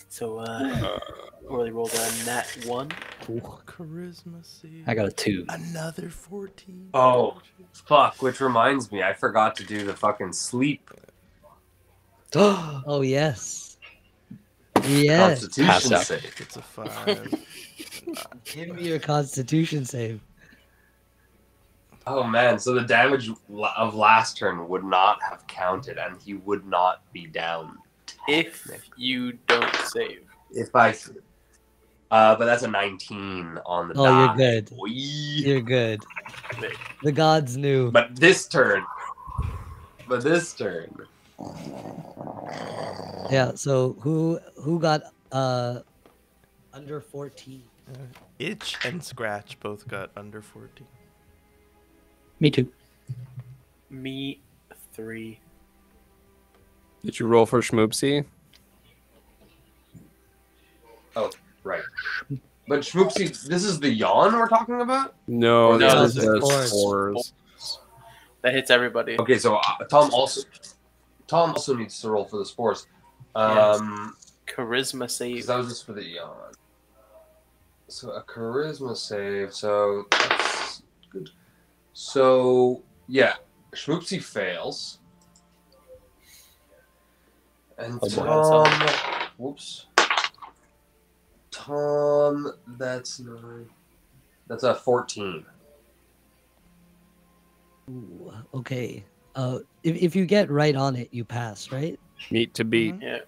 So, Orly rolled a nat 1. Charisma save. I got a 2. Another 14. Oh, fuck. Which reminds me, I forgot to do the fucking sleep Oh yes. Yes. constitution Pass out. save. It's a 5. Give me your Constitution save. Oh man, so the damage of last turn would not have counted, and he would not be down. If you don't save. If I, but that's a 19 on the Oh, die. you're good. Boy. You're good. The gods knew. But this turn. Yeah. So who got under 14? Itch and Scratch both got under 14. Me too. Me 3. Did you roll for Schmoopsy? Oh, right. But Schmoopsy, this is the yawn we're talking about? No, No, this is this the is spores. That hits everybody. Okay, so Tom also needs to roll for the spores. Charisma save. That was just for the yawn. So a charisma save. So that's good. So yeah, Schmoopsy fails. And Tom, whoops. Tom, that's 9. That's a 14. Ooh, okay. If you get right on it, you pass, right? Meat to beat. Yeah.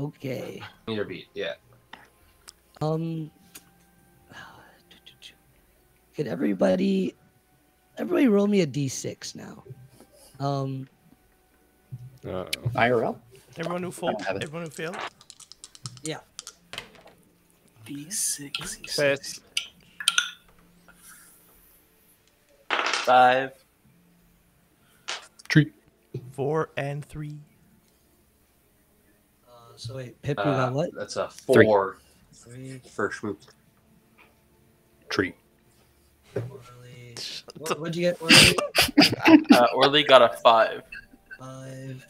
Okay. Meter beat, yeah. Could everybody roll me a d6 now? IRL? Everyone who failed. Yeah. D6. Piss. 5. 4 and 3. So wait, Pip, you got what? That's a 4 3. for Schmoopsy. Tree. What'd you get, Orly? Orly got a 5. 5.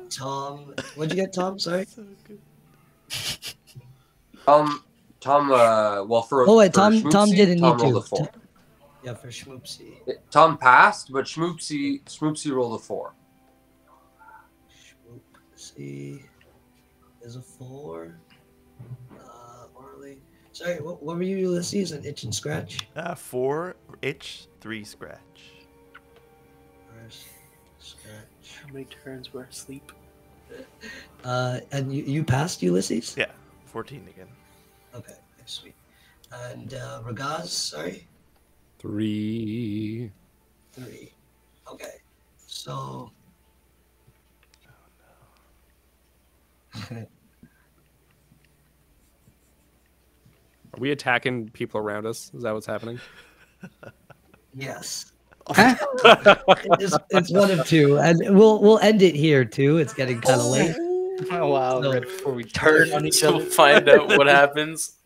Tom, what'd you get, Tom? Sorry. Tom, well, for Oh wait, for Tom Schmoopsy, didn't Tom need rolled to. a 4. Yeah, for Schmoopsy. Tom passed, but Schmoopsy rolled a 4. Schmoopsy is a 4. Orly. Sorry, what were you, Ulysses? An itch and scratch? 4 itch, 3 scratch. First scratch. How many turns were asleep? And you passed, Ulysses? Yeah, 14 again. Okay, sweet. And Ragaz, sorry? 3. 3. Okay, so. Are we attacking people around us? Is that what's happening? Yes. it's one of two, and we'll end it here too. It's getting kind of late. Oh wow! So- Right before we turn on each We'll other. find out what happens.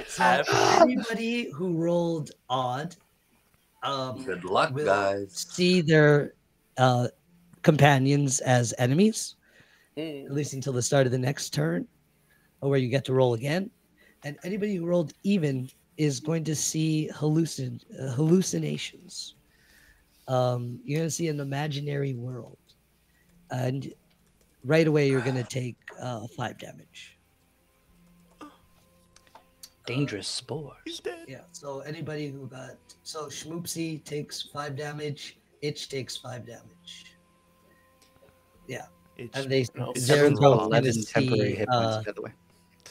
So anybody who rolled odd, Good luck, will guys. see their companions as enemies, at least until the start of the next turn, or where you get to roll again. And anybody who rolled even is going to see hallucinations. You're going to see an imaginary world, and right away you're going to take 5 damage. Dangerous spores. He's dead. Yeah. So anybody who got Schmoopsy takes 5 damage. Itch takes 5 damage. Yeah, Itch. and they're Everyone's got both going 11 to temporary see hit points, by the way.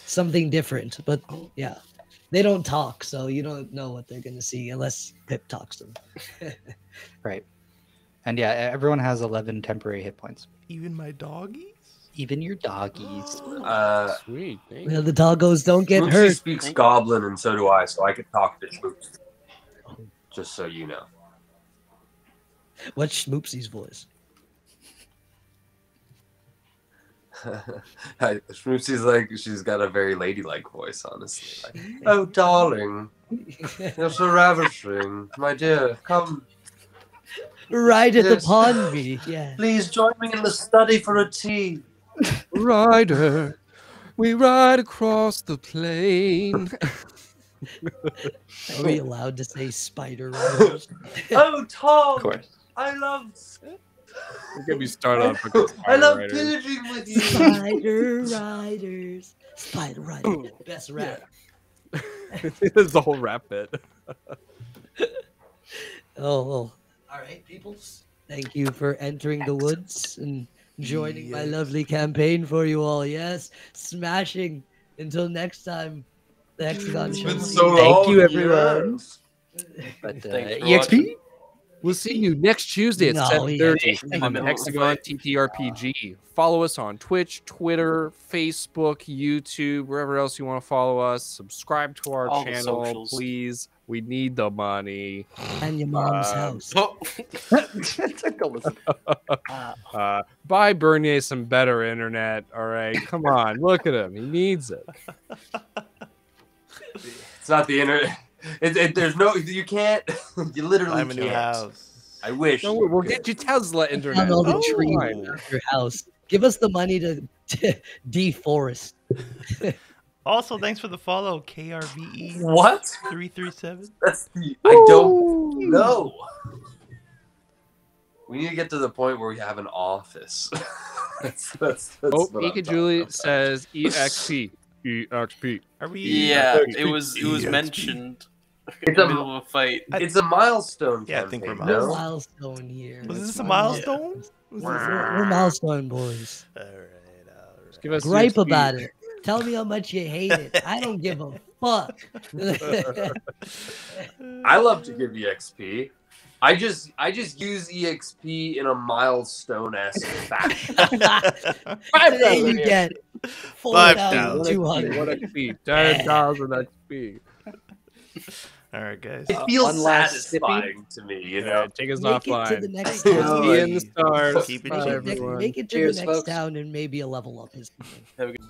something different. But yeah, they don't talk, so you don't know what they're going to see unless Pip talks to them. Right. And yeah, everyone has 11 temporary hit points. Even my doggies? Even your doggies. Sweet. Thank Well, the doggos don't get Schmoopsy hurt. speaks Goblin, and so do I, so I can talk to Schmoopsy. Just so you know. What's Schmoopsy's voice? Schmoopsy's like, she's got a very ladylike voice, honestly. Like, oh, darling, you're so ravishing. My dear, come. Right at Yes. the pond me. Yeah. Please join me in the study for a tea. Rider, we ride across the plain. Are we allowed to say spider riders? Oh, Tom, Of course. I love... Don't get me started on fucking I love Rider. pillaging with you. Spider riders. Spider riders. Best rap. This is the whole rap bit. Oh, well. All right, peoples. Thank you for entering the woods and joining my lovely campaign for you all. Yes, smashing. Until next time, the Hexagon It's shall been see so you. Thank long. you, everyone. Yes. But Thanks for EXP? watching. We'll see you next Tuesday at No, 7:30 on the yeah. Hexagon TTRPG. Follow us on Twitch, Twitter, Facebook, YouTube, wherever else you want to follow us. Subscribe to our All the channel, socials. please. We need the money. And your mom's house. Oh. Buy Bernier some better internet. All right, come on, look at him. He needs it. It's not the internet. There's no. You can't. You literally I'm a new can't. house. I wish. No, we'll get you Tesla internet. Found all the Oh. trees around your house. Give us the money to deforest. Also, thanks for the follow, KRVE What? 337. That's the. I don't know. We need to get to the point where we have an office. that's Oh, what I'm Ika talking Julie about. says EXP. EXP. Are we? Yeah, it was mentioned in It's the a- middle of a fight. It's a milestone. Yeah, I think we're campaign, We're no? milestone here. Was Let's this a find milestone? out. Was this We're milestone boys. All right. Give us Gripe EXP. about it. Tell me how much you hate it. I don't give a fuck. I love to give EXP. I just use EXP in a milestone-esque fashion. Today you get 5,000. 4,200. What XP? 10,000 XP. All right, guys. It feels One last satisfying to me, you Yeah, know. take us Make it to offline. the next Thank you. town. See you in the stars. Keep it Bye, cheap. everyone. Make it to Cheers, the next folks. town and maybe a level up is coming. Have a good